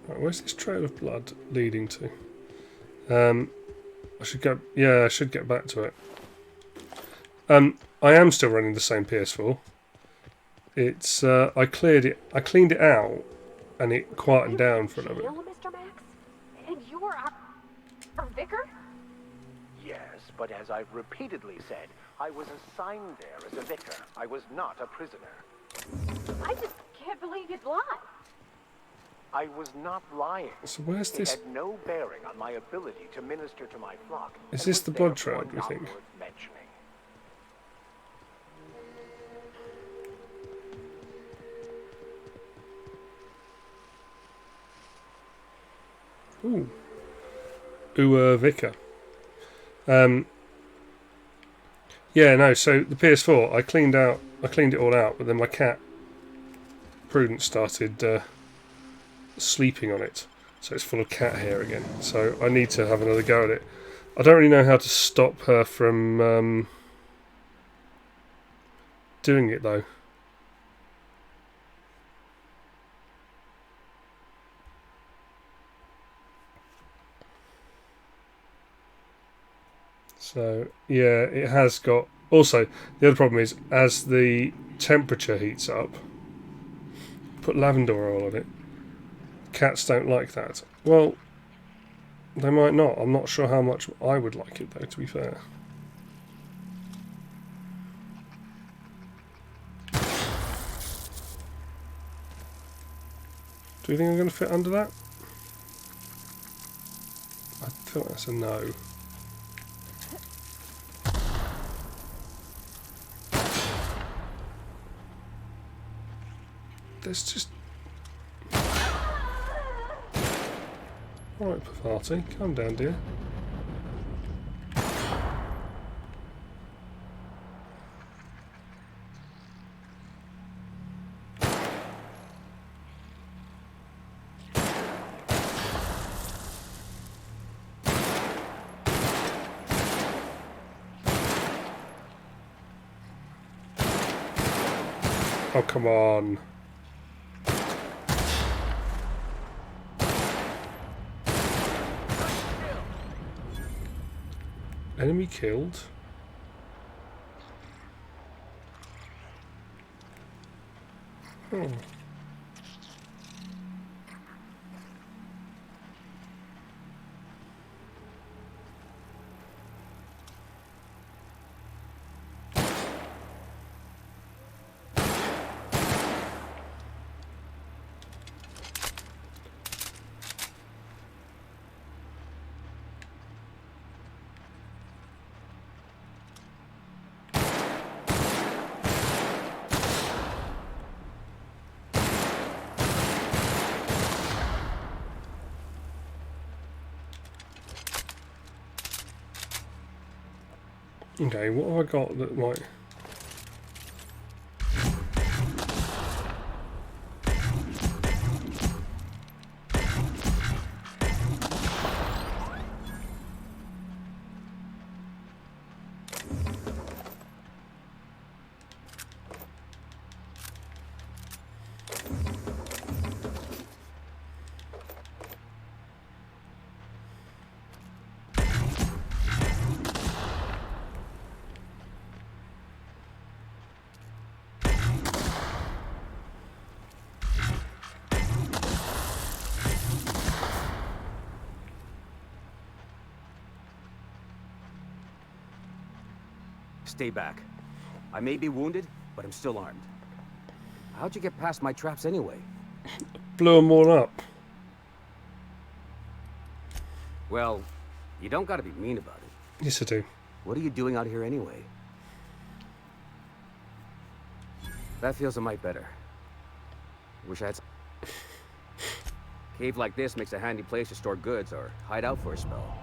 Right, where's this trail of blood leading to? I should go. Yeah, I should get back to it. I am still running the same PS4. It's I cleaned it out, and it quietened down for a little bit. Mr. Max? And you were our vicar? Yes, but as I've repeatedly said, I was assigned there as a vicar. I was not a prisoner. I just can't believe you'd lie. I was not lying. So where's this? It had no bearing on my ability to minister to my flock. Is this the blood trail, do you think? Mentioning. Ooh, Vicar. Yeah, no. So the PS4, I cleaned it all out, but then my cat Prudence started sleeping on it, so it's full of cat hair again. So I need to have another go at it. I don't really know how to stop her from doing it though. So yeah, it has got. Also, the other problem is as the temperature heats up, put lavender oil on it. Cats don't like that. Well, they might not. I'm not sure how much I would like it though, to be fair. Do you think I'm going to fit under that? I feel that's a no. There's just... Alright, Pavati, calm down, dear. Oh, come on. Enemy killed. Oh. Okay, what have I got that might... Stay back. I may be wounded, but I'm still armed. How'd you get past my traps anyway? Blew them all up. Well, you don't gotta be mean about it. Yes, I do. What are you doing out here anyway? That feels a mite better. Wish I had some... Cave like this makes a handy place to store goods or hide out for a spell.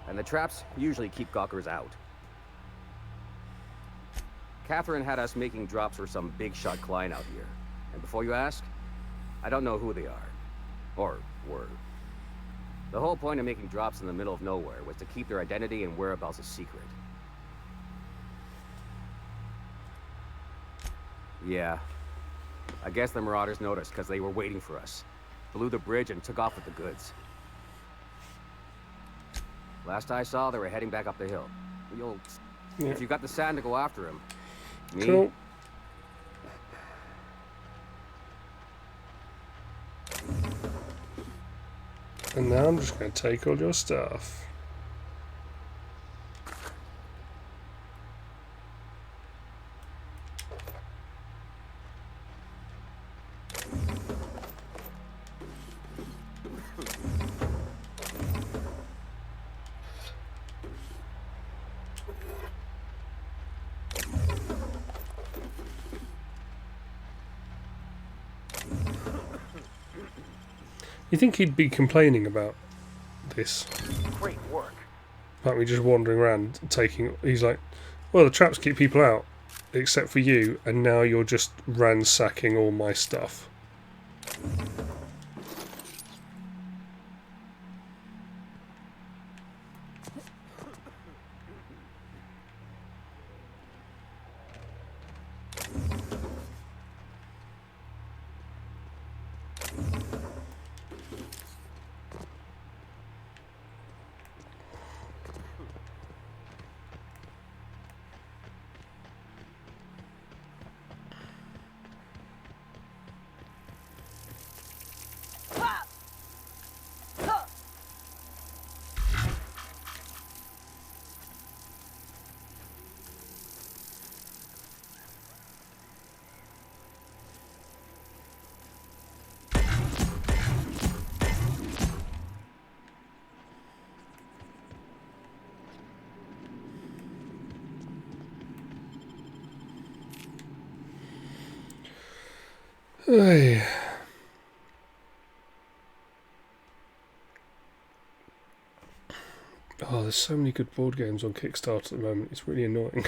And the traps usually keep gawkers out. Catherine had us making drops for some big shot client out here. And before you ask, I don't know who they are. Or were. The whole point of making drops in the middle of nowhere was to keep their identity and whereabouts a secret. Yeah. I guess the Marauders noticed because they were waiting for us. Blew the bridge and took off with the goods. Last I saw, they were heading back up the hill. If you got the sand to go after him, me? Cool. And now I'm just going to take all your stuff. You think he'd be complaining about this? Great work. About me just wandering around taking... He's like, well, the traps keep people out, except for you, and now you're just ransacking all my stuff. Hey. Oh, there's so many good board games on Kickstarter at the moment. It's really annoying.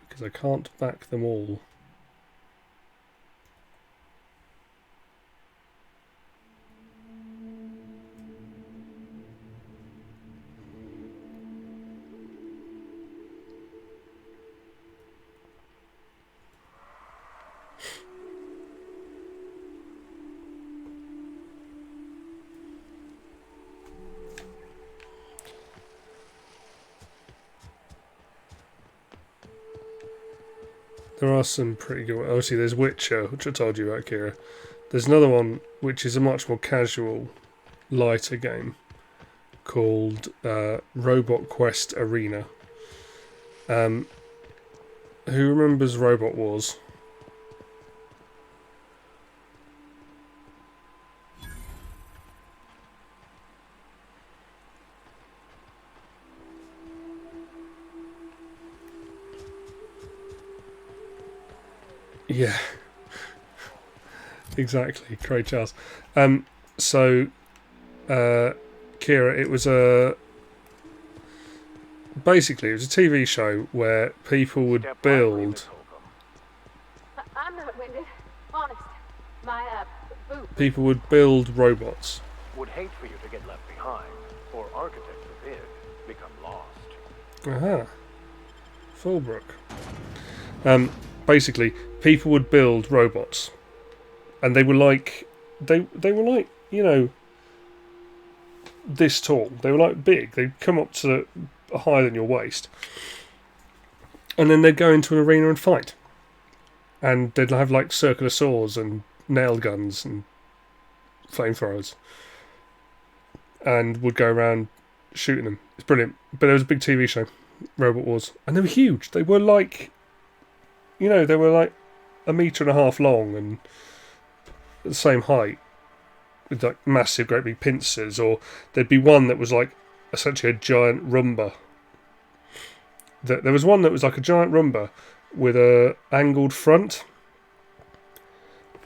Because I can't back them all. There are some pretty good... Obviously, there's Witcher, which I told you about, Kira. There's another one, which is a much more casual, lighter game, called Robot Quest Arena. Who remembers Robot Wars? Yeah, exactly. Craig Charles. So, Kira, it was a basically, it was a TV show where people would build. I'm not winded. Honest. My, boot. People would build robots. Would hate for you to get left behind, or architects forbid, become lost. Aha. Fullbrook. Basically, people would build robots, and they were like, they were like, you know, this tall. They were like big. They'd come up to higher than your waist, and then they'd go into an arena and fight, and they'd have like circular saws and nail guns and flamethrowers, and would go around shooting them. It's brilliant. But there was a big TV show, Robot Wars, and they were huge. They were like, you know, they were like 1.5 meters long and the same height, with like massive, great big pincers. Or there'd be one that was like essentially a giant Roomba. There was one that was like a giant Roomba with a angled front.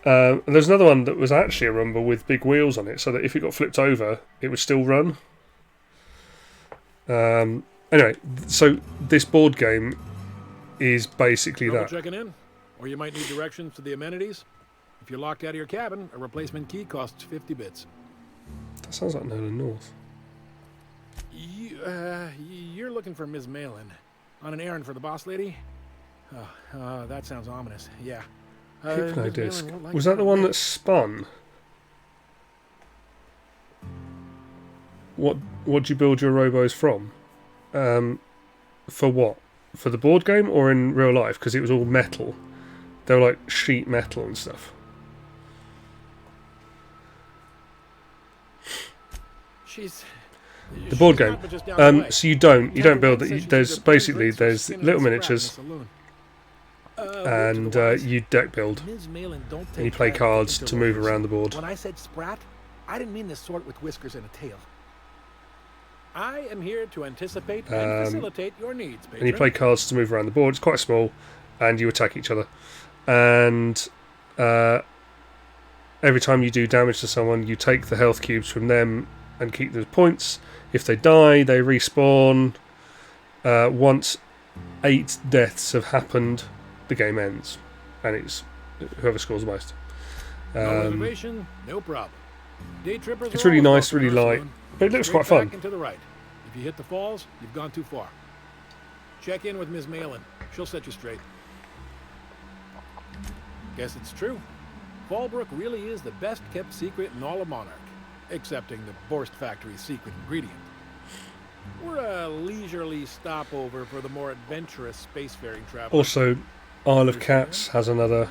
And there's another one that was actually a Roomba with big wheels on it, so that if it got flipped over, it would still run. Anyway, so this board game is basically Trouble that. Checking in, or you might need directions to the amenities. If you're locked out of your cabin, a replacement key costs 50 bits. That sounds like Nolan North. You're looking for Ms. Malin on an errand for the boss lady. That sounds ominous. Yeah. Hypno Ms. disc. Malin won't like Was that the one that spun? What'd you build your robos from? For what? For the board game or in real life? Because it was all metal. They were like sheet metal and stuff. The board game. So you don't build it. There's basically little miniatures, and you deck build, and you play cards to move around the board. When I said sprat, I didn't mean the sort with whiskers and a tail. I am here to anticipate and facilitate your needs, patron. And you play cards to move around the board. It's quite small, and you attack each other. And every time you do damage to someone, you take the health cubes from them and keep those points. If they die, they respawn. Once 8 deaths have happened, the game ends, and it's whoever scores the most. No reservation, no problem. Day trippers It's are really all nice, really light, but it looks Straight quite fun. back and to the right. If you hit the falls, you've gone too far. Check in with Ms. Malin. She'll set you straight. Guess it's true. Fallbrook really is the best kept secret in all of Monarch, excepting the Borst Factory's secret ingredient. We're a leisurely stopover for the more adventurous spacefaring travelers. Also, Isle of Cats has another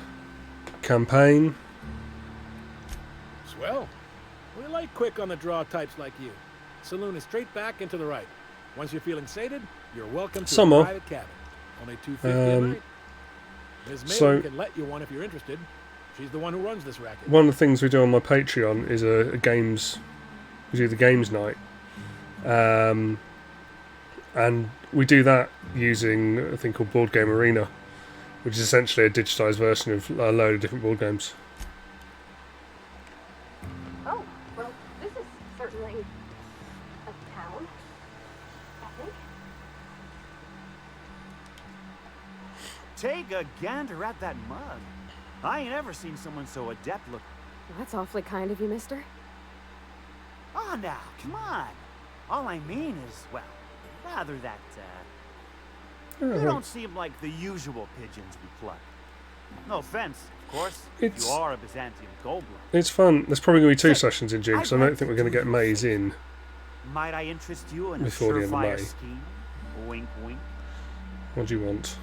campaign. Swell. We like quick on the draw types like you. Saloon is straight back and to the right. Once you're feeling sated, you're welcome to Summer. a private cabin. Only $2.50 a night. Ms. Malin can let you one if you're interested. She's the one who runs this racket. One of the things we do on my Patreon is a games. We do the games night, and we do that using a thing called Board Game Arena, which is essentially a digitized version of a load of different board games. Oh, well, this is certainly a town, I think. Take a gander at that mug. I ain't ever seen someone so adept look. That's awfully kind of you, mister. Oh, now, come on. All I mean is, well, rather that, you don't seem like the usual pigeons we pluck. No offense, of course. You are a Byzantium goldblood. It's fun. There's probably going to be 2 sessions in June, because I don't think we're going to get Maze in Might I interest you in a before the end of surefire May. scheme? Wink, wink. What do you want?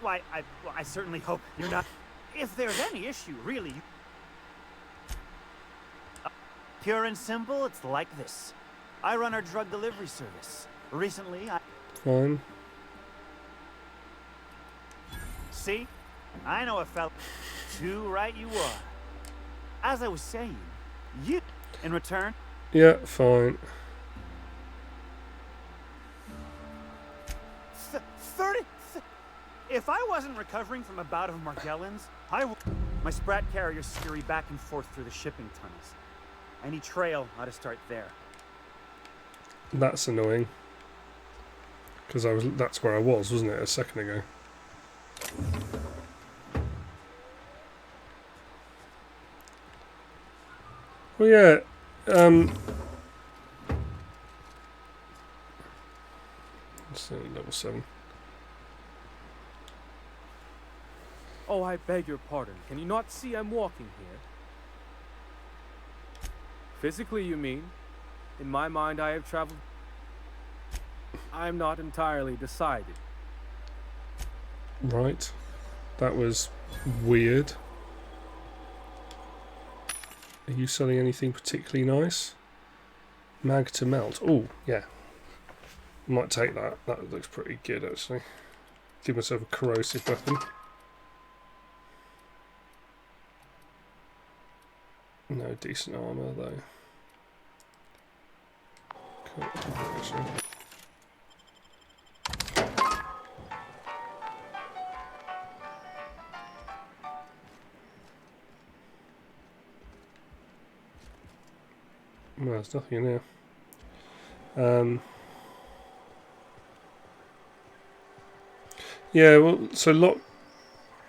I certainly hope you're not. If there's any issue, really. Pure and simple, it's like this. I run our drug delivery service. Recently, Fine. See? I know a fella. Too right you are. As I was saying, you, in return... Yeah, fine. 30... If I wasn't recovering from a bout of Margellans, I would... My Sprat carriers scurry back and forth through the shipping tunnels. Any trail ought to start there. That's annoying. Because that's where I was, wasn't it, a second ago? Well, yeah. Let's level 7. Oh, I beg your pardon. Can you not see I'm walking here? Physically, you mean? In my mind, I have traveled. I'm not entirely decided. Right. That was weird. Are you selling anything particularly nice? Mag to melt. Oh, yeah. Might take that. That looks pretty good, actually. Give myself a corrosive weapon. No decent armour, though. Cool. Actually. Well, there's nothing in there. Yeah, well, so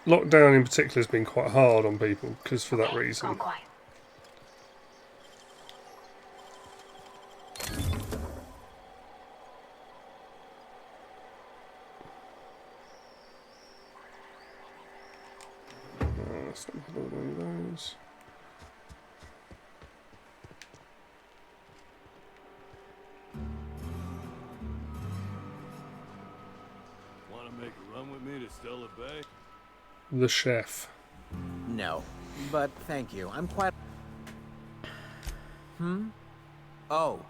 lockdown in particular has been quite hard on people, because for that reason. Let's not load any of those. Want to make a run with me to Stella Bay? The chef. No, but thank you. I'm quite... Oh,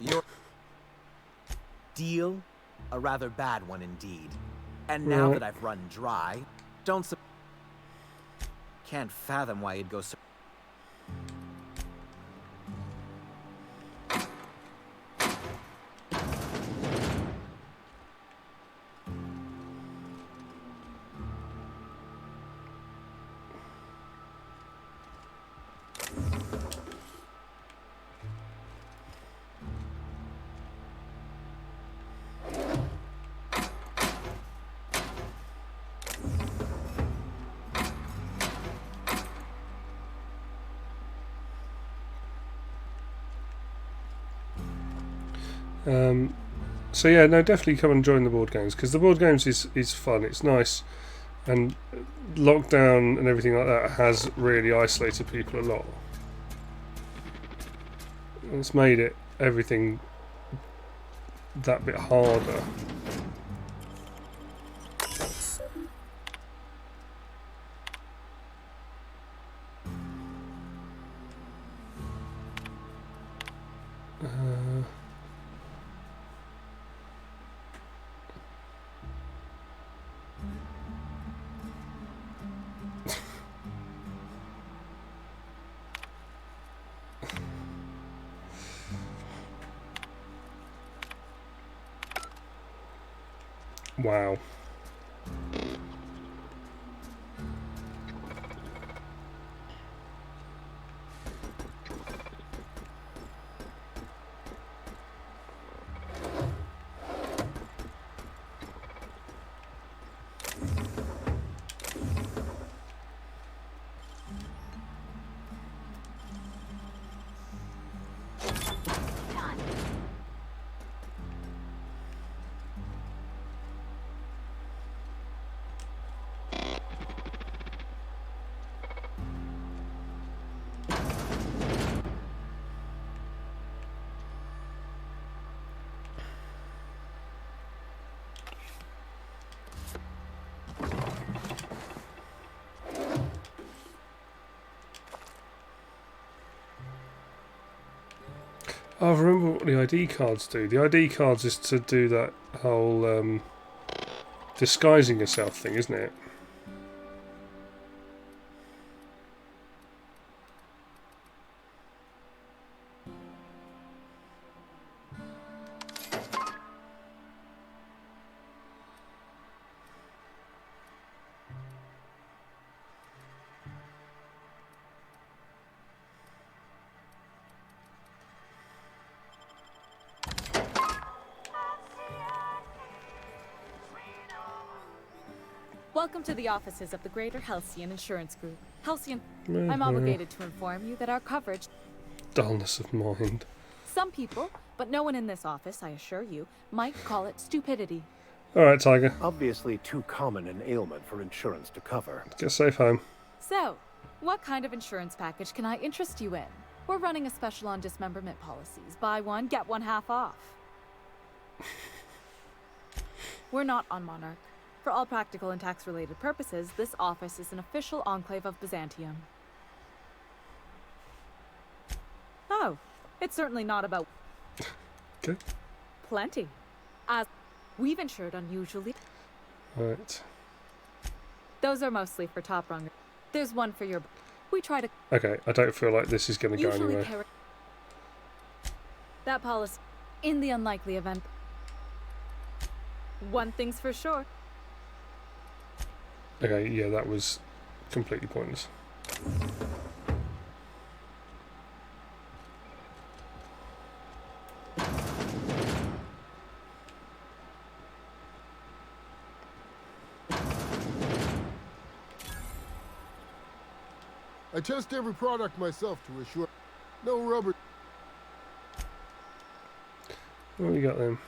your deal? A rather bad one indeed. And now that I've run dry, can't fathom why you'd go so... So yeah, no, definitely come and join the board games, because the board games is fun, it's nice, and lockdown and everything like that has really isolated people a lot. It's made everything that bit harder. Wow. Oh, I remember what the ID cards do. The ID cards is to do that whole disguising yourself thing, isn't it? Welcome to the offices of the Greater Halcyon Insurance Group. Halcyon, Mhm. I'm obligated to inform you that our coverage... Dullness of mind. Some people, but no one in this office, I assure you, might call it stupidity. Alright, Tiger. Obviously too common an ailment for insurance to cover. Get safe home. So, what kind of insurance package can I interest you in? We're running a special on dismemberment policies. Buy one, get one half off. We're not on Monarch. For all practical and tax-related purposes, this office is an official enclave of Byzantium. Oh, it's certainly not about... Okay. Plenty. As we've insured unusually... Alright. Those are mostly for top rung. There's one for your... We try to... Okay, I don't feel like this is going to go usually anywhere. carry... That policy, in the unlikely event... One thing's for sure. Okay, yeah, that was completely pointless. I test every product myself to assure no rubber. What we got then?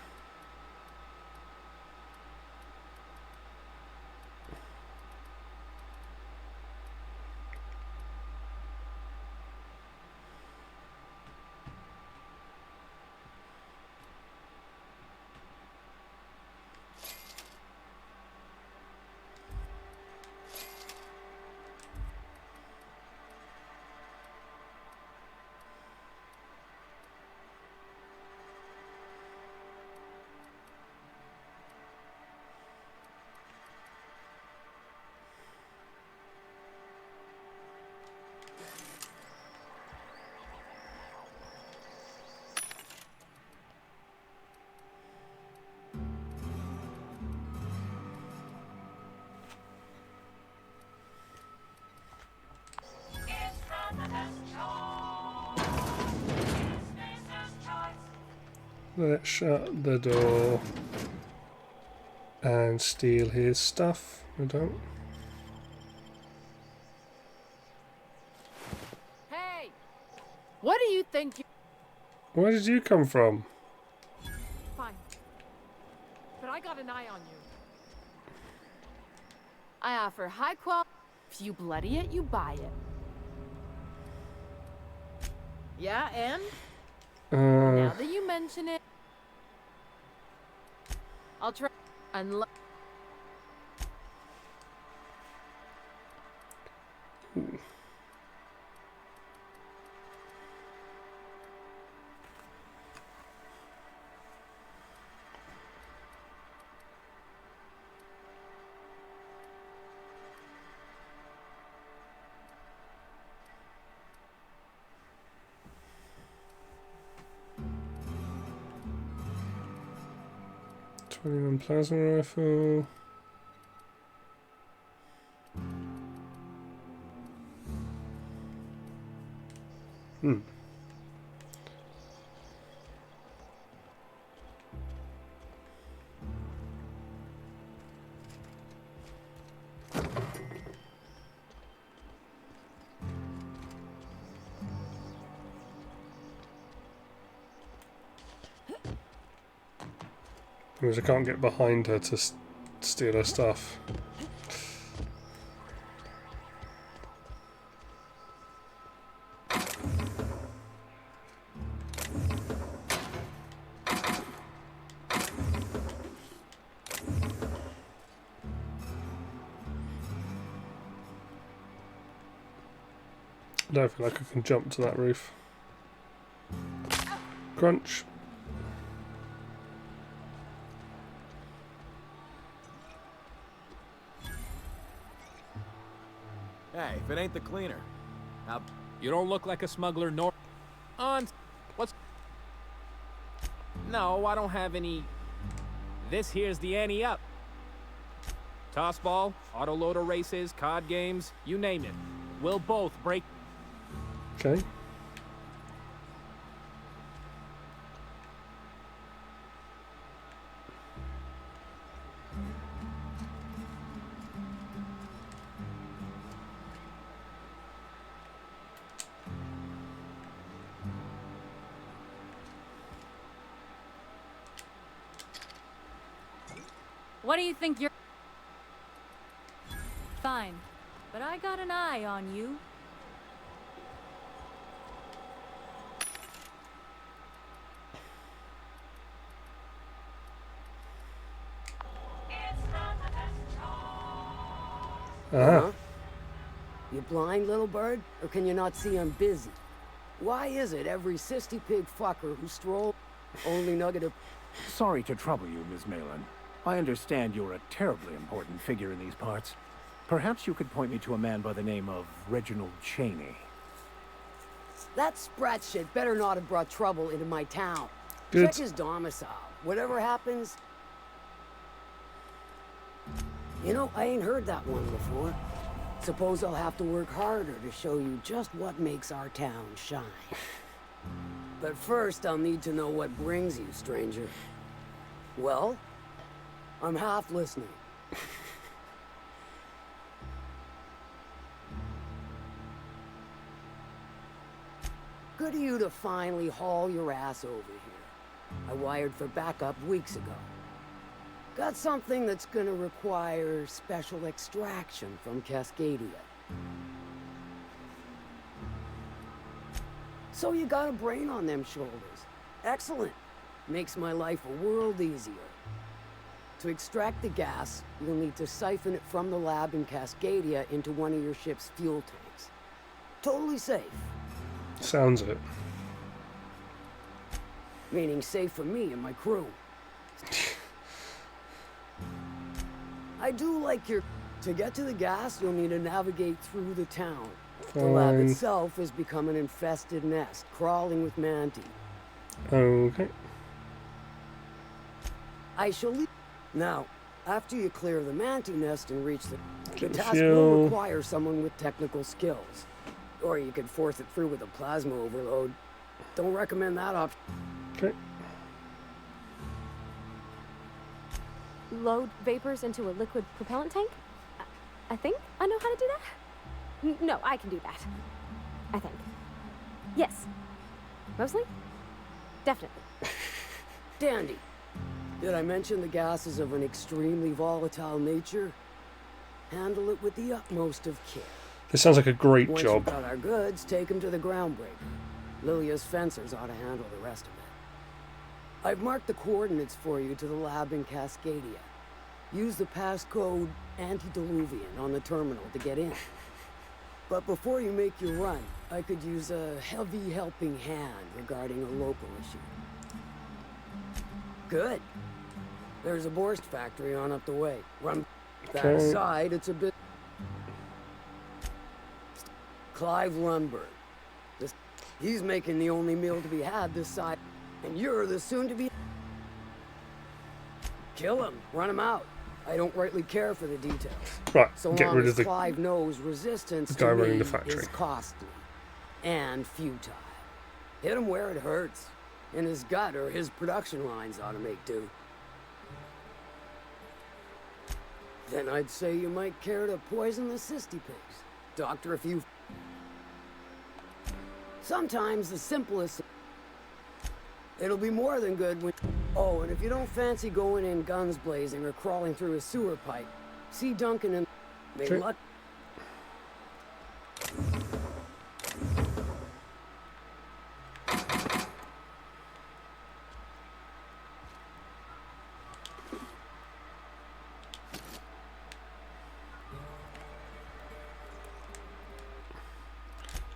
Let's shut the door and steal his stuff. I don't. Hey! What do you think you... Where did you come from? Fine. But I got an eye on you. I offer high quality... If you bloody it, you buy it. Yeah, and? Now that you mention it... I'll try... Unless... .21 plasma rifle. Hmm. Because I can't get behind her to steal her stuff. I don't feel like I can jump to that roof. Crunch. Hey, if it ain't the cleaner. Now, You don't look like a smuggler nor... On... What's... No, I don't have any... This here's the ante up. Tossball, autoloader races, card games, you name it. We'll both break... Okay. What do you think you're... Fine, but I got an eye on you. Uh-huh. You blind, little bird? Or can you not see I'm busy? Why is it every sissy pig fucker who strolls only nugget of... Sorry to trouble you, Ms. Malin. I understand you're a terribly important figure in these parts. Perhaps you could point me to a man by the name of Reginald Cheney. That sprat shit better not have brought trouble into my town. Good. Check his domicile. Whatever happens... You know, I ain't heard that one before. Suppose I'll have to work harder to show you just what makes our town shine. But first, I'll need to know what brings you, stranger. Well, I'm half listening. Good of you to finally haul your ass over here. I wired for backup weeks ago. Got something that's gonna require special extraction from Cascadia. So you got a brain on them shoulders. Excellent. Makes my life a world easier. To extract the gas, you'll need to siphon it from the lab in Cascadia into one of your ship's fuel tanks. Totally safe. Sounds it. Meaning safe for me and my crew. I do like your... To get to the gas, you'll need to navigate through the town. The lab Fine. itself has become an infested nest, crawling with manti. Okay. I shall leave... Now, after you clear the manti nest and reach the Get task fuel. will require someone with technical skills. Or you could force it through with a plasma overload. Don't recommend that option. Okay. Load vapors into a liquid propellant tank? I think I know how to do that. No, I can do that. I think. Yes. Mostly? Definitely. Dandy. Did I mention the gas is of an extremely volatile nature? Handle it with the utmost of care. This sounds like a great Once job. you've got our goods, take them to the groundbreaker. Lilia's fencers ought to handle the rest of it. I've marked the coordinates for you to the lab in Cascadia. Use the passcode Antediluvian on the terminal to get in. But before you make your run, I could use a heavy helping hand regarding a local issue. Good. There's a Borst factory on up the way. Run that Okay. side, it's a bit... Clive Lundberg. He's making the only meal to be had this side. And you're the soon-to-be... Kill him. Run him out. I don't rightly care for the details. Right, So get long rid as of the Clive knows resistance guy to running me the factory. is costly and futile. Hit him where it hurts. In his gut or his production lines ought to make do. Then I'd say you might care to poison the cysty pigs. Doctor, if you... Sometimes the simplest... It'll be more than good when... Oh, and if you don't fancy going in guns blazing or crawling through a sewer pipe, see Duncan and... May Sure. luck...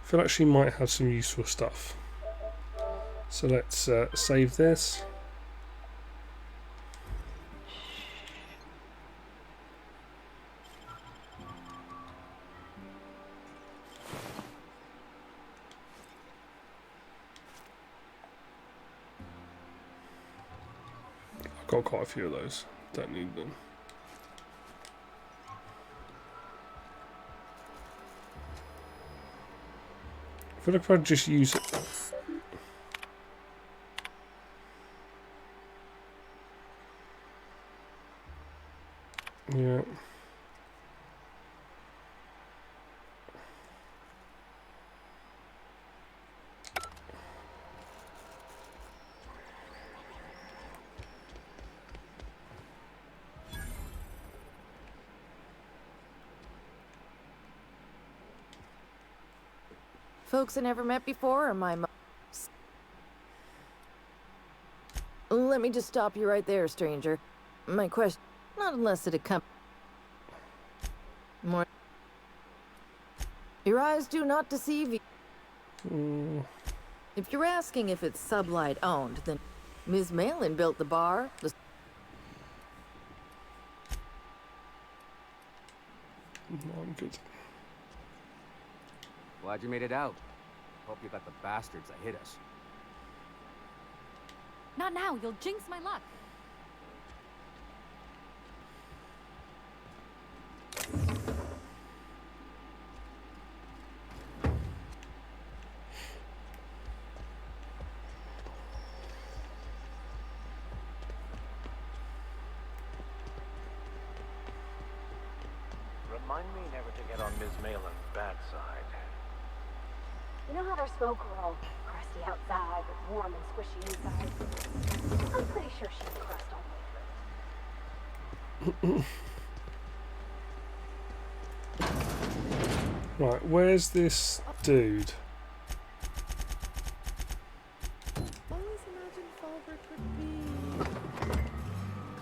I feel like she might have some useful stuff. So let's save this. I've got quite a few of those. Don't need them. I feel like if I just use it. Yeah. Folks I never met before, or my Let me just stop you right there, stranger. My question, not unless it accompanies more. Your eyes do not deceive you. If you're asking if it's Sublight owned, then Ms. Malin built the bar. I'm good. Glad you made it out. Hope you got the bastards that hit us. Not now, you'll jinx my luck. Remind me never to get on Ms. Malin's bad side. You know how their smoke are all crusty outside, but warm and squishy inside? I'm pretty sure she's crust all the way through. Right, where's this dude? Always imagined Fallbrook would be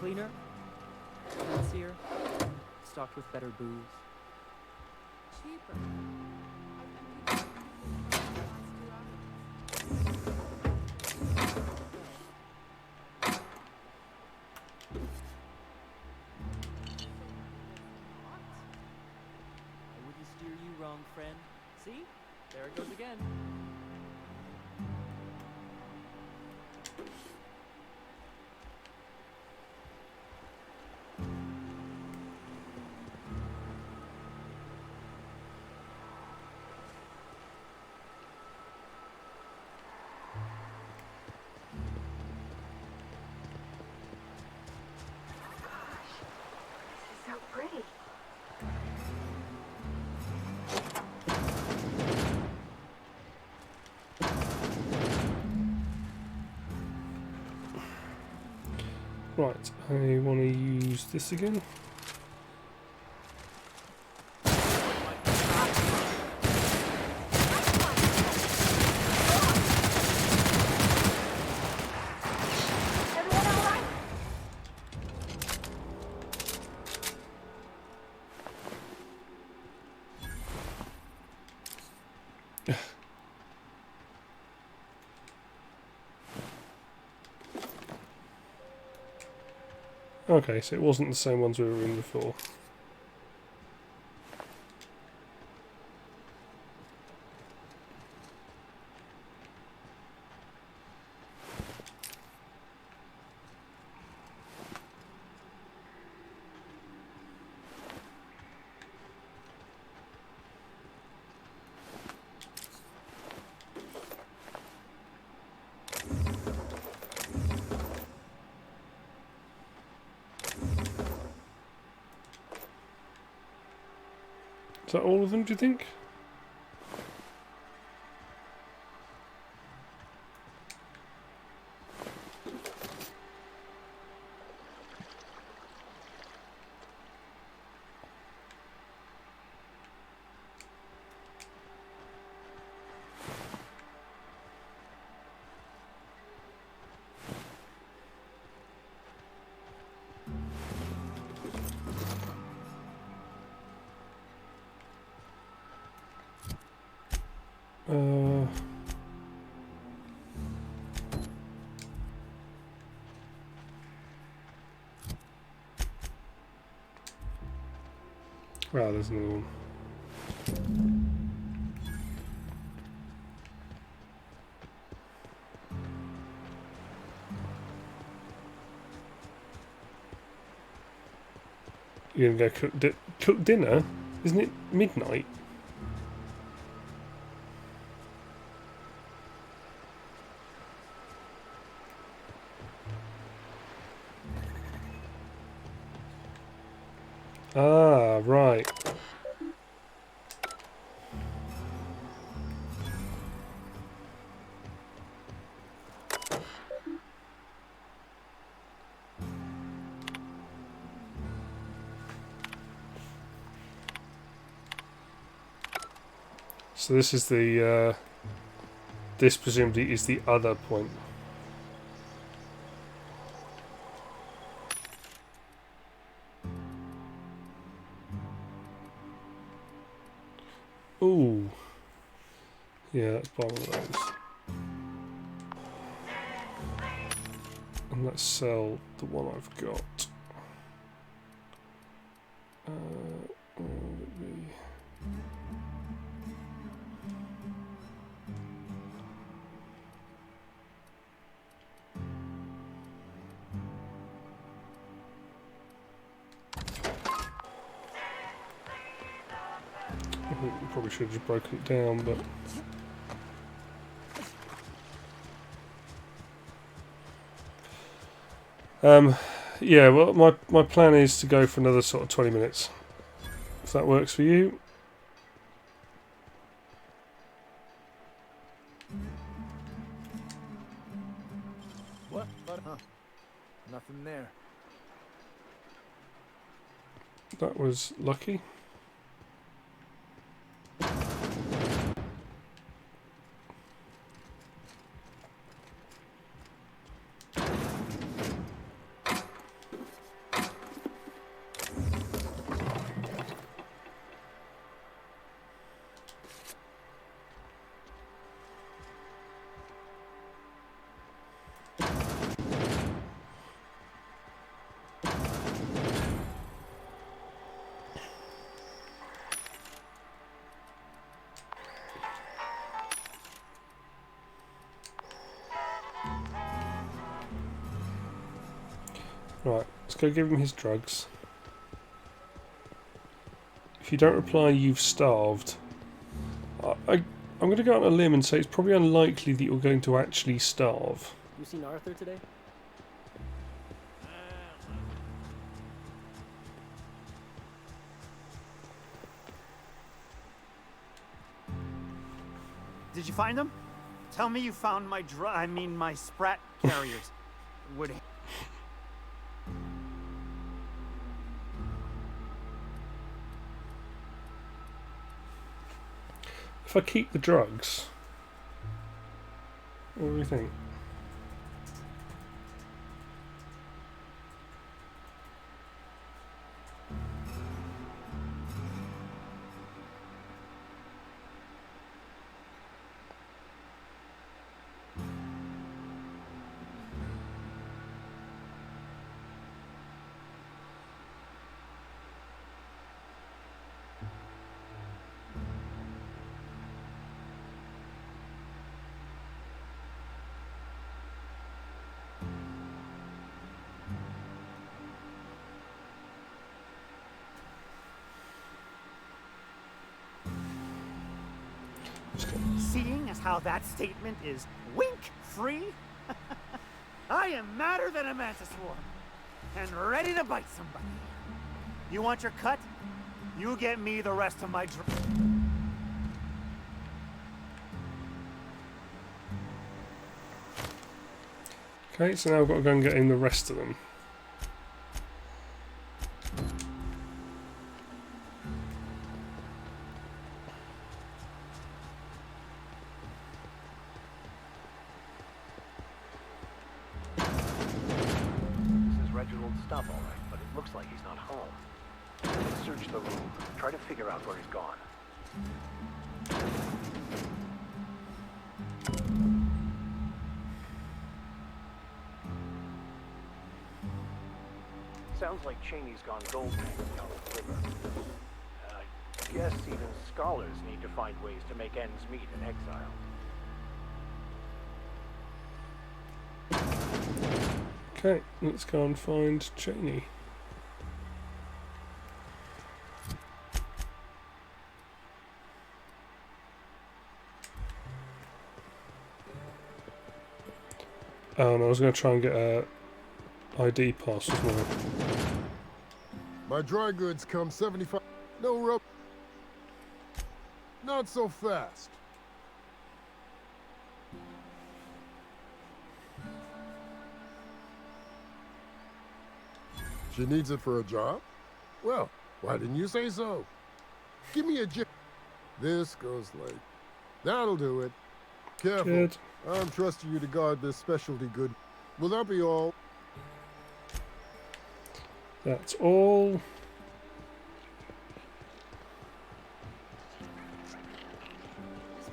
cleaner, fancier, stocked with better booze. Cheaper. Wrong, friend. See? There it goes again. So pretty. Right, I want to use this again. Okay, so it wasn't the same ones we were in before. Is that all of them, do you think? Wow, there's another one. You're gonna go cook dinner? Isn't it midnight? Ah, right. So this is the, this presumably is the other point. Ooh. Yeah, let's buy one of those. And let's sell the one I've got. Where would it be? I think we probably should have just broken it down, but yeah, well, my plan is to go for another sort of 20 minutes. If that works for you. What? Huh. Nothing there. That was lucky. Right, let's go give him his drugs. If you don't reply, you've starved. I'm going to go out on a limb and say it's probably unlikely that you're going to actually starve. You seen Arthur today? Did you find them? Tell me you found my my sprat carriers. Would If I keep the drugs, what do you think? Seeing as how that statement is wink-free, I am madder than a mantis swarm, and ready to bite somebody. You want your cut? You get me the rest of my Okay, so now I've got to go and get in the rest of them. Stuff, all right, but it looks like he's not home. Let's search the room. Try to figure out where he's gone. Sounds like Cheney's gone gold digging down the river. I guess even scholars need to find ways to make ends meet in exile. Okay, let's go and find Cheney. Oh, and I was going to try and get a ID pass as well. My dry goods come 75. No rub. Not so fast. She needs it for a job? Well, why didn't you say so? Give me a jip. This goes like That'll do it. Careful. Good. I'm trusting you to guard this specialty good. Will that be all? That's all.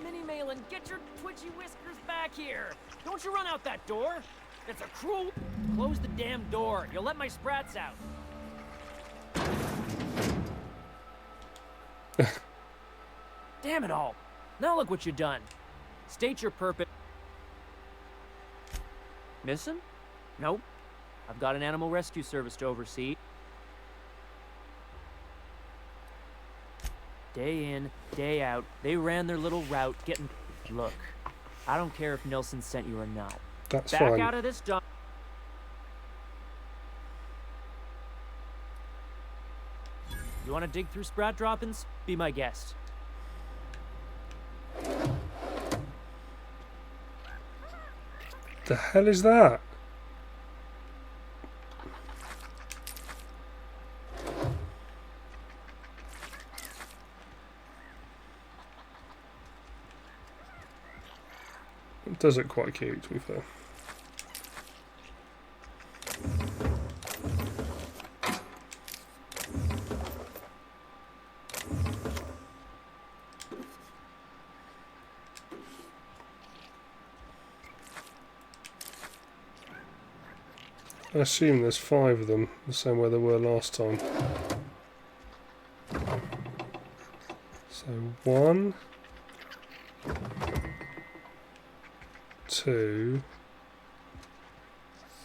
Minnie Malin, get your twitchy whiskers back here! Don't you run out that door! It's a cruel... Close the damn door. You'll let my sprats out. Damn it all. Now look what you've done. State your purpose. Missing? Nope. I've got an animal rescue service to oversee. Day in, day out, they ran their little route getting... Look, I don't care if Nilsson sent you or not. That's Back fine. out of this dump. You want to dig through sprat droppings? Be my guest. The hell is that? It does look quite cute, to be fair. I assume there's 5 of them, the same way there were last time. So 1, 2,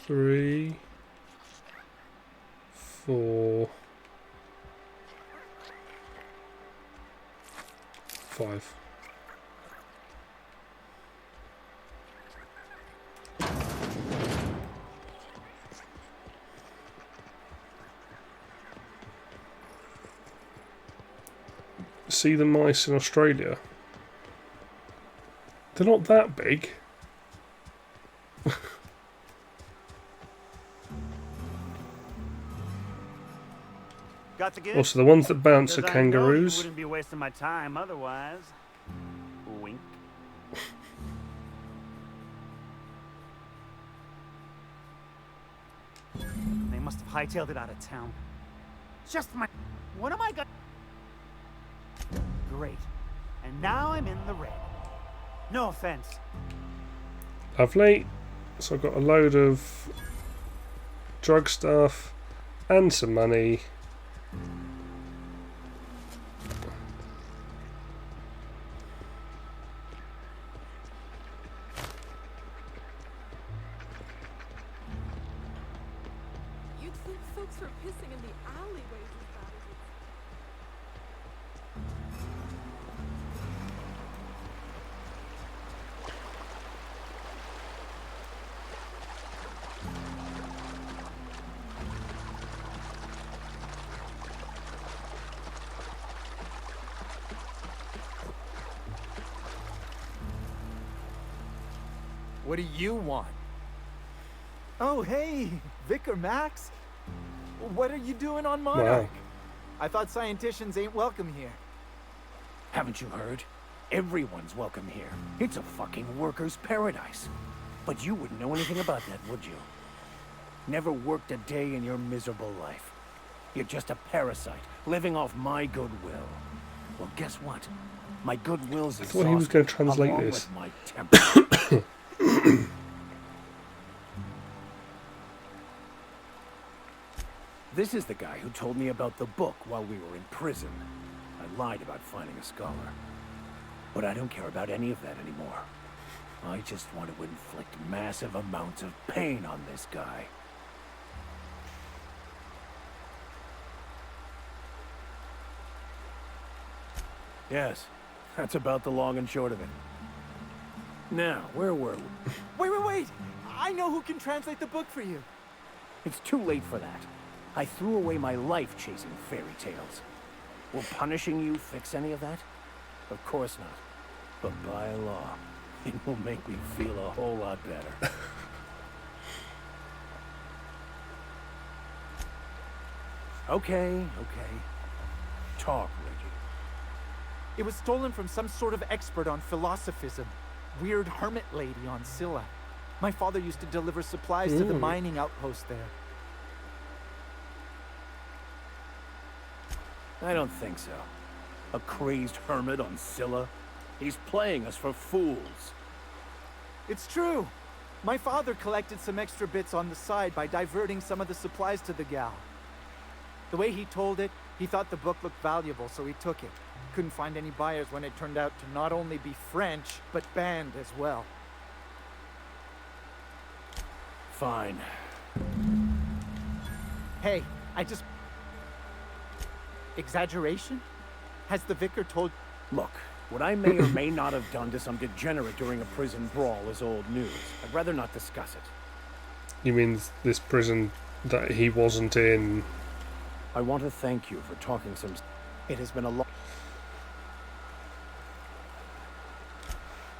3, 4, 5. See the mice in Australia? They're not that big. Got to get Also, the ones that bounce are 'Cause I know you kangaroos. wouldn't be wasting my time otherwise. Wink. They must have hightailed it out of town. Just my... What am I gonna... Great. And now I'm in the red. No offense. Lovely. So I've got a load of drug stuff and some money. You'd think folks were pissing in the alleyways as bad as it. What do you want? Oh, hey, Vicar Max. What are you doing on Monarch? Wow. I thought scienticians ain't welcome here. Haven't you heard? Everyone's welcome here. It's a fucking worker's paradise. But you wouldn't know anything about that, would you? Never worked a day in your miserable life. You're just a parasite, living off my goodwill. Well, guess what? My goodwill's I thought he was going to translate along this. with my temper. This is the guy who told me about the book while we were in prison. I lied about finding a scholar. But I don't care about any of that anymore. I just want to inflict massive amounts of pain on this guy. Yes, that's about the long and short of it. Now, where were we? Wait! I know who can translate the book for you. It's too late for that. I threw away my life chasing fairy tales. Will punishing you fix any of that? Of course not. But by law, it will make me feel a whole lot better. Okay. Talk, Reggie. It was stolen from some sort of expert on philosophism. Weird hermit lady on Scylla. My father used to deliver supplies to the mining outpost there. I don't think so. A crazed hermit on Scylla? He's playing us for fools. It's true. My father collected some extra bits on the side by diverting some of the supplies to the gal. The way he told it, he thought the book looked valuable, so he took it. Couldn't find any buyers when it turned out to not only be French, but banned as well. Fine. Hey, I just... Exaggeration? Has the vicar told... Look, what I may or may not have done to some degenerate during a prison brawl is old news. I'd rather not discuss it. You mean this prison that he wasn't in? I want to thank you for talking some... It has been a long...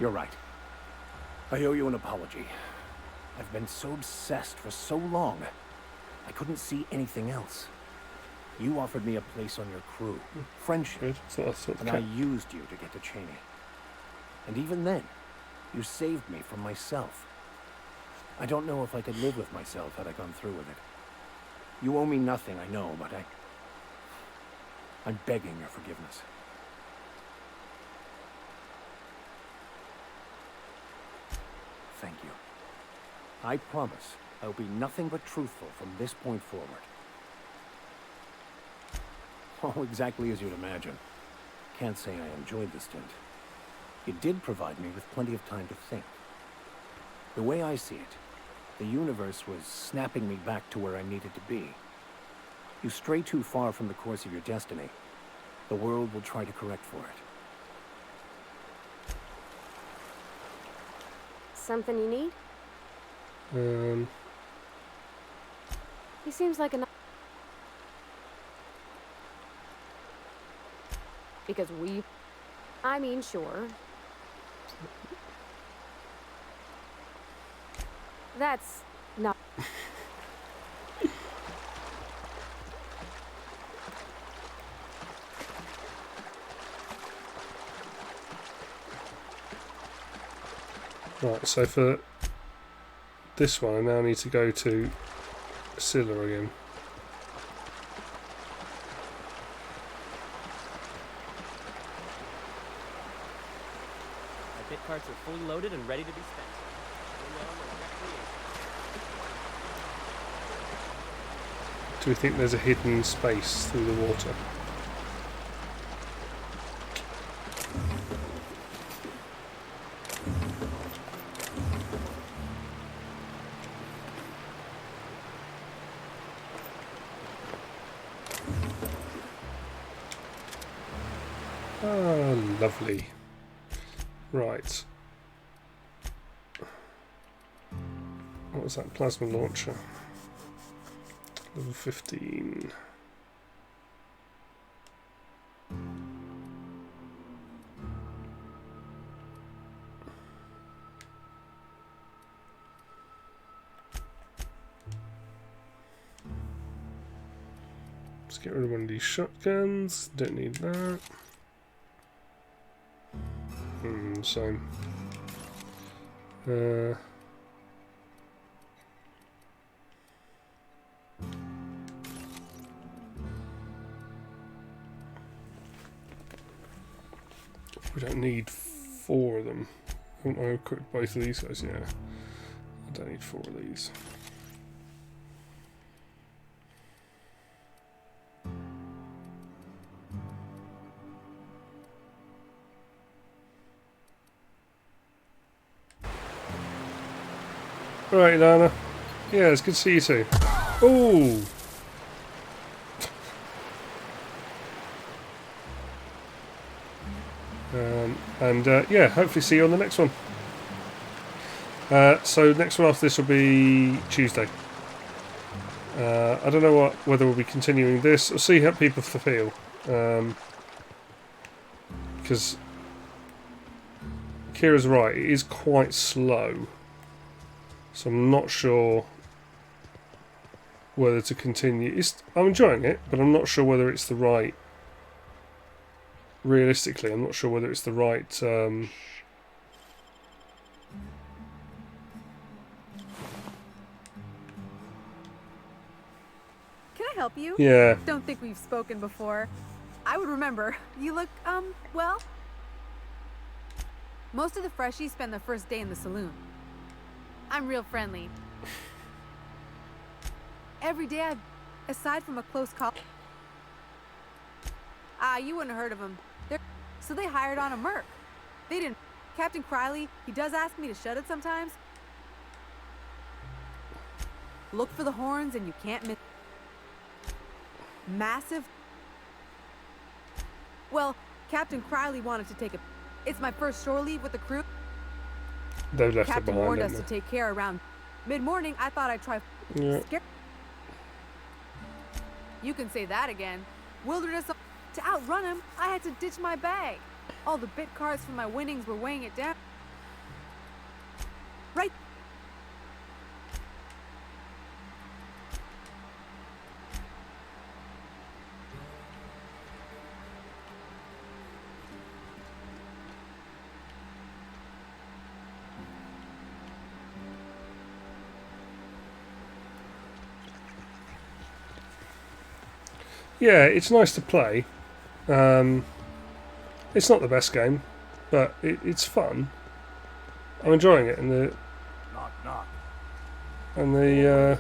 You're right. I owe you an apology. I've been so obsessed for so long, I couldn't see anything else. You offered me a place on your crew, friendship, and I used you to get to Cheney. And even then, you saved me from myself. I don't know if I could live with myself had I gone through with it. You owe me nothing, I know, but I'm begging your forgiveness. Thank you. I promise I'll be nothing but truthful from this point forward. Oh, exactly as you'd imagine. Can't say I enjoyed the stint. It did provide me with plenty of time to think. The way I see it, the universe was snapping me back to where I needed to be. You stray too far from the course of your destiny, the world will try to correct for it. Something you need? He seems like a... Because we... I mean, sure. That's not... Right, so for this one, I now need to go to Scylla again. Our bit carts are fully loaded and ready to be spent. Do we think there's a hidden space through the water? Ah, lovely. Right. What was that? Plasma launcher. Level 15. Let's get rid of one of these shotguns. Don't need that. Same. We don't need 4 of them. Haven't I equipped both of these guys? Yeah. I don't need 4 of these. Right, Lana. Yeah, it's good to see you too. Ooh! Yeah, hopefully see you on the next one. So next one after this will be Tuesday. I don't know whether we'll be continuing this or see how people feel. Because Kira's right, it is quite slow. So I'm not sure whether to continue. I'm enjoying it, but I'm not sure whether it's the right realistically, I'm not sure whether it's the right. Can I help you? Yeah. Don't think we've spoken before. I would remember. You look, well. Most of the freshies spend their first day in the saloon. I'm real friendly. Every day aside from a close call. You wouldn't have heard of them. So they hired on a merc. They didn't. Captain Criley, he does ask me to shut it sometimes. Look for the horns and you can't miss. Massive. Well, Captain Criley wanted to take a. It's my first shore leave with the crew. They left Captain it behind. warned us to take care around mid-morning. I thought I'd try. Yeah. You can say that again. Wilderness. To outrun him, I had to ditch my bag. All the bit cards from my winnings were weighing it down. Right. Yeah, it's nice to play. It's not the best game, but it's fun. I'm enjoying it, and the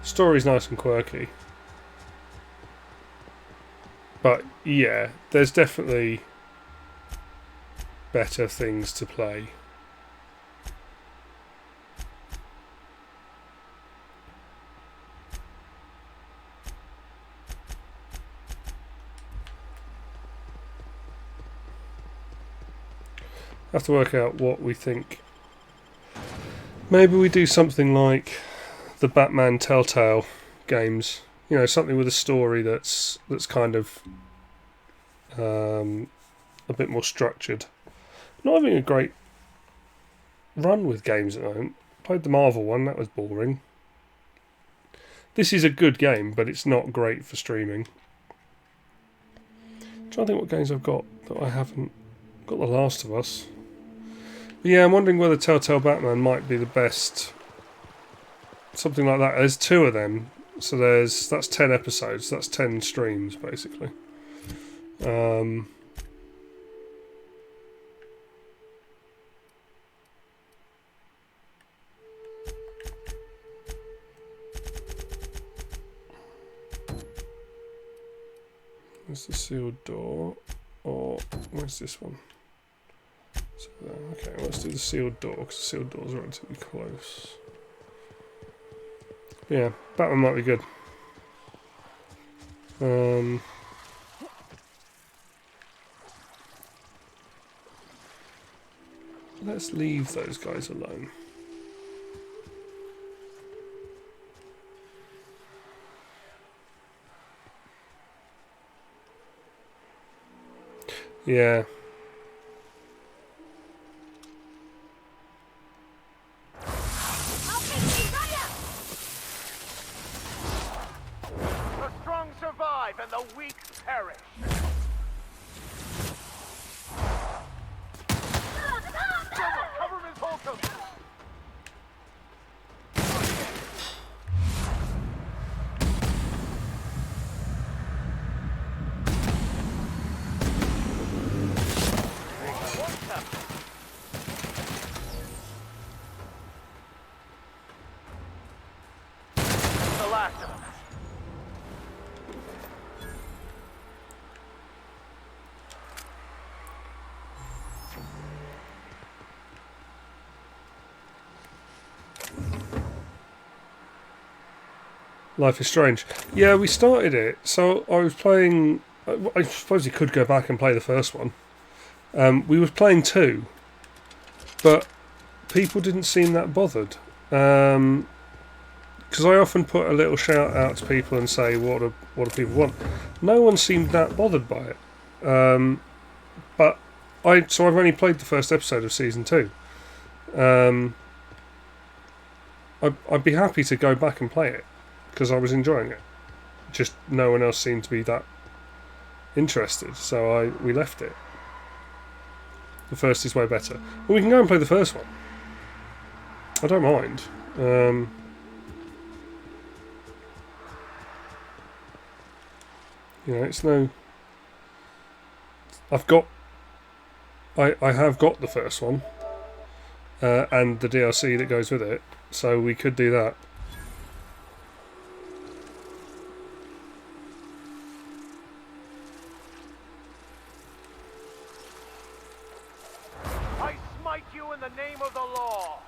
story's nice and quirky. But yeah, there's definitely better things to play. Have to work out what we think. Maybe we do something like the Batman Telltale games. You know, something with a story that's kind of a bit more structured. Not having a great run with games at the moment. Played the Marvel one, that was boring. This is a good game, but it's not great for streaming. I'm trying to think what games I've got that I haven't got. The Last of Us. Yeah, I'm wondering whether Telltale Batman might be the best. Something like that. There's 2 of them, so that's 10 episodes. That's 10 streams, basically. There's the sealed door, or where's this one? So, okay, let's do the sealed door, because the sealed door's relatively close. Yeah, Batman might be good. Let's leave those guys alone. Yeah. Survive and the weak perish. Cover Ms. Holcomb. The last of them. Life is Strange. Yeah, we started it. So I was playing. I suppose you could go back and play the first one. We were playing 2, but people didn't seem that bothered. Because I often put a little shout out to people and say, what do people want? No one seemed that bothered by it. But I've only played the first episode of season 2. I'd be happy to go back and play it, because I was enjoying it. Just no one else seemed to be that interested, so we left it. The first is way better. Well, we can go and play the first one. I don't mind. You know, it's no... I have got the first one. And the DLC that goes with it. So we could do that. I smite you in the name of the law.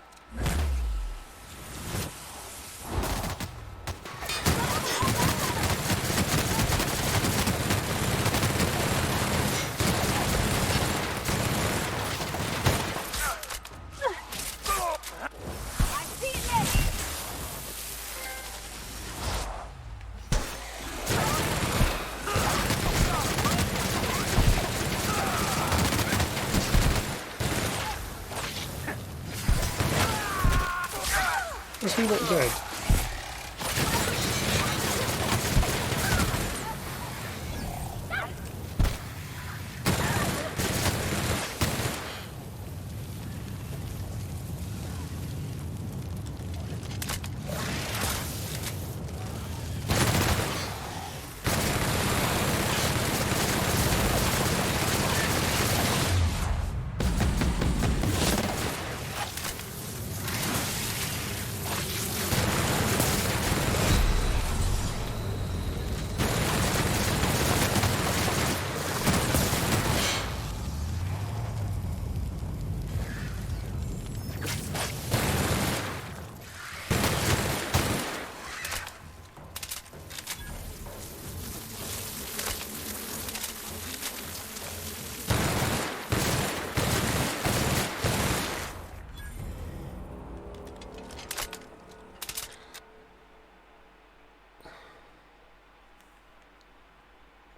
Is he not dead?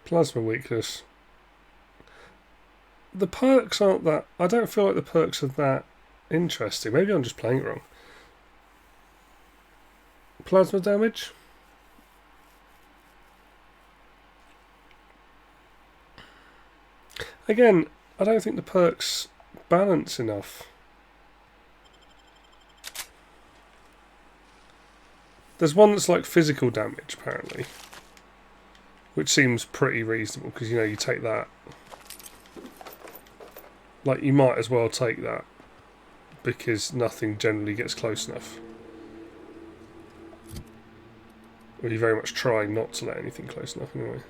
Plasma weakness. The perks aren't that... I don't feel like the perks are that interesting. Maybe I'm just playing it wrong. Plasma damage. Again, I don't think the perks balance enough. There's one that's like physical damage, apparently. Which seems pretty reasonable, because, you know, you take that. Like, you might as well take that. Because nothing generally gets close enough. Or you're very much trying not to let anything close enough, anyway.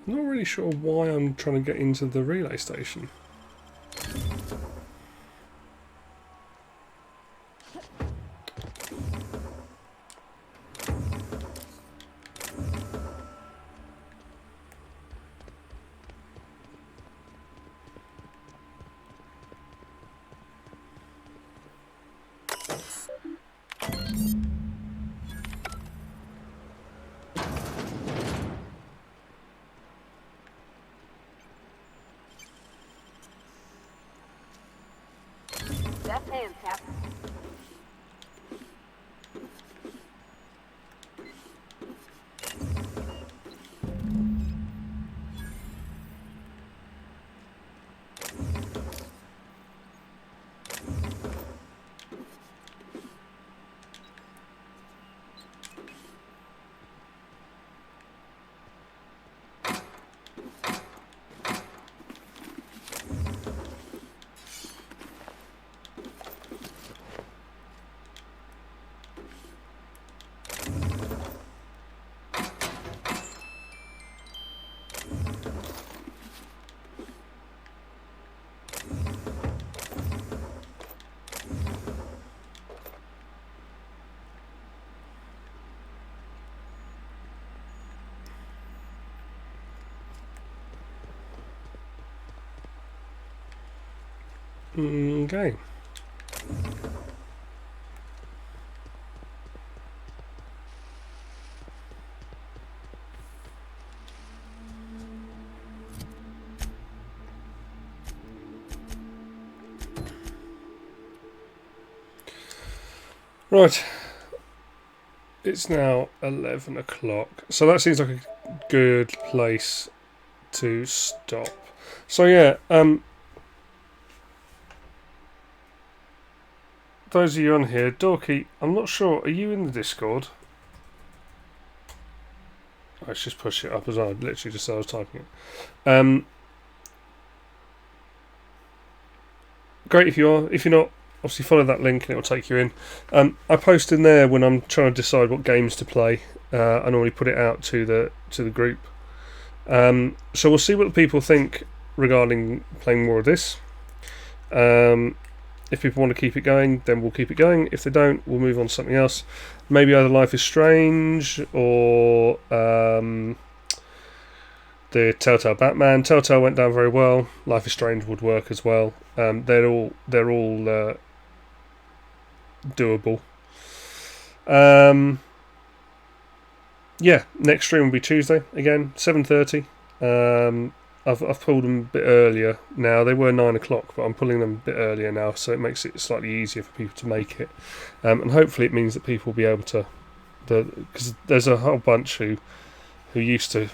I'm not really sure why I'm trying to get into the relay station. Left hand, Captain. Okay. Right. It's now 11 o'clock. So that seems like a good place to stop. So yeah, those of you on here, Dorky, I'm not sure, are you in the Discord? Let's just push it up as well, literally just as I was typing it. Great if you are. If you're not, obviously follow that link and it will take you in. I post in there when I'm trying to decide what games to play. I normally put it out to the group. So we'll see what the people think regarding playing more of this. If people want to keep it going, then we'll keep it going. If they don't, we'll move on to something else. Maybe either Life is Strange or the Telltale Batman. Telltale went down very well. Life is Strange would work as well. They're all doable. Yeah, next stream will be Tuesday again, 7:30. I've pulled them a bit earlier now. They were 9 o'clock, but I'm pulling them a bit earlier now, so it makes it slightly easier for people to make it. And hopefully it means that people will be able to, because there's a whole bunch who used to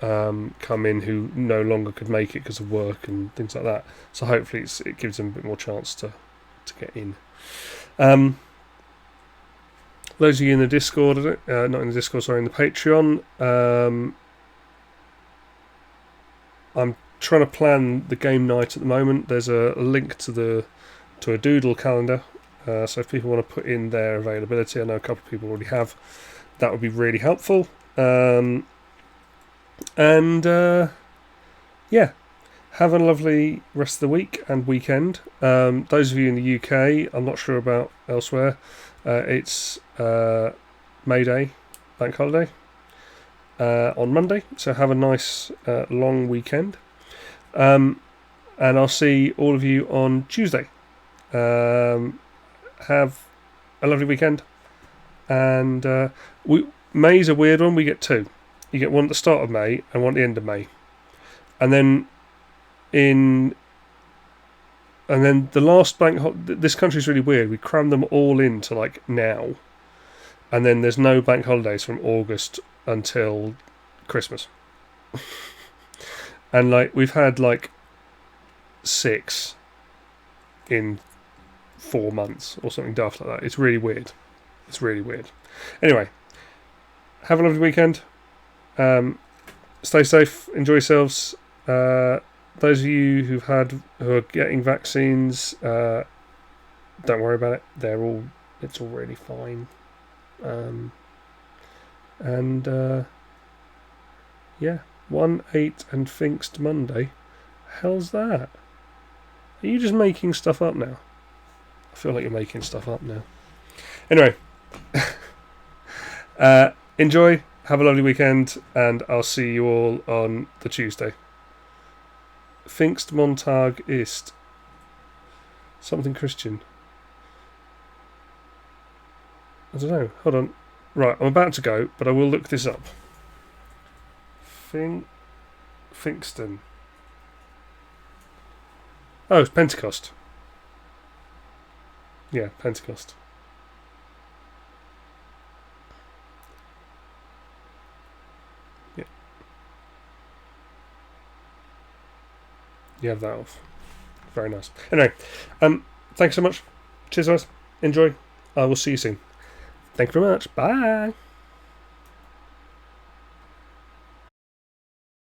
come in who no longer could make it because of work and things like that. So hopefully it gives them a bit more chance to get in. Those of you in the Discord, not in the Discord, sorry, in the Patreon, I'm trying to plan the game night at the moment. There's a link to a Doodle calendar, so if people want to put in their availability, I know a couple of people already have, that would be really helpful. Yeah, have a lovely rest of the week and weekend. Those of you in the UK, I'm not sure about elsewhere, it's May Day, bank holiday, on Monday, so have a nice long weekend, and I'll see all of you on Tuesday. Have a lovely weekend, and May's a weird one. We get two. You get one at the start of May and one at the end of May, and then the last bank holiday. This country's really weird. We cram them all into like now, and then there's no bank holidays from August until Christmas. And like we've had like 6 in 4 months or something daft like that. It's really weird. Anyway, have a lovely weekend. Stay safe, enjoy yourselves. Those of you who are getting vaccines, don't worry about it. It's all really fine. Yeah, 1/8 and Pfingst Monday. Hell's that? Are you just making stuff up now? I feel like you're making stuff up now. Anyway, enjoy, have a lovely weekend, and I'll see you all on the Tuesday. Pfingstmontag ist. Something Christian. I don't know. Hold on. Right, I'm about to go, but I will look this up. Pfingston. Oh, it's Pentecost. Yeah, Pentecost. Yeah. You have that off. Very nice. Anyway, thanks so much. Cheers, guys. Enjoy. I will see you soon. Thank you very much. Bye.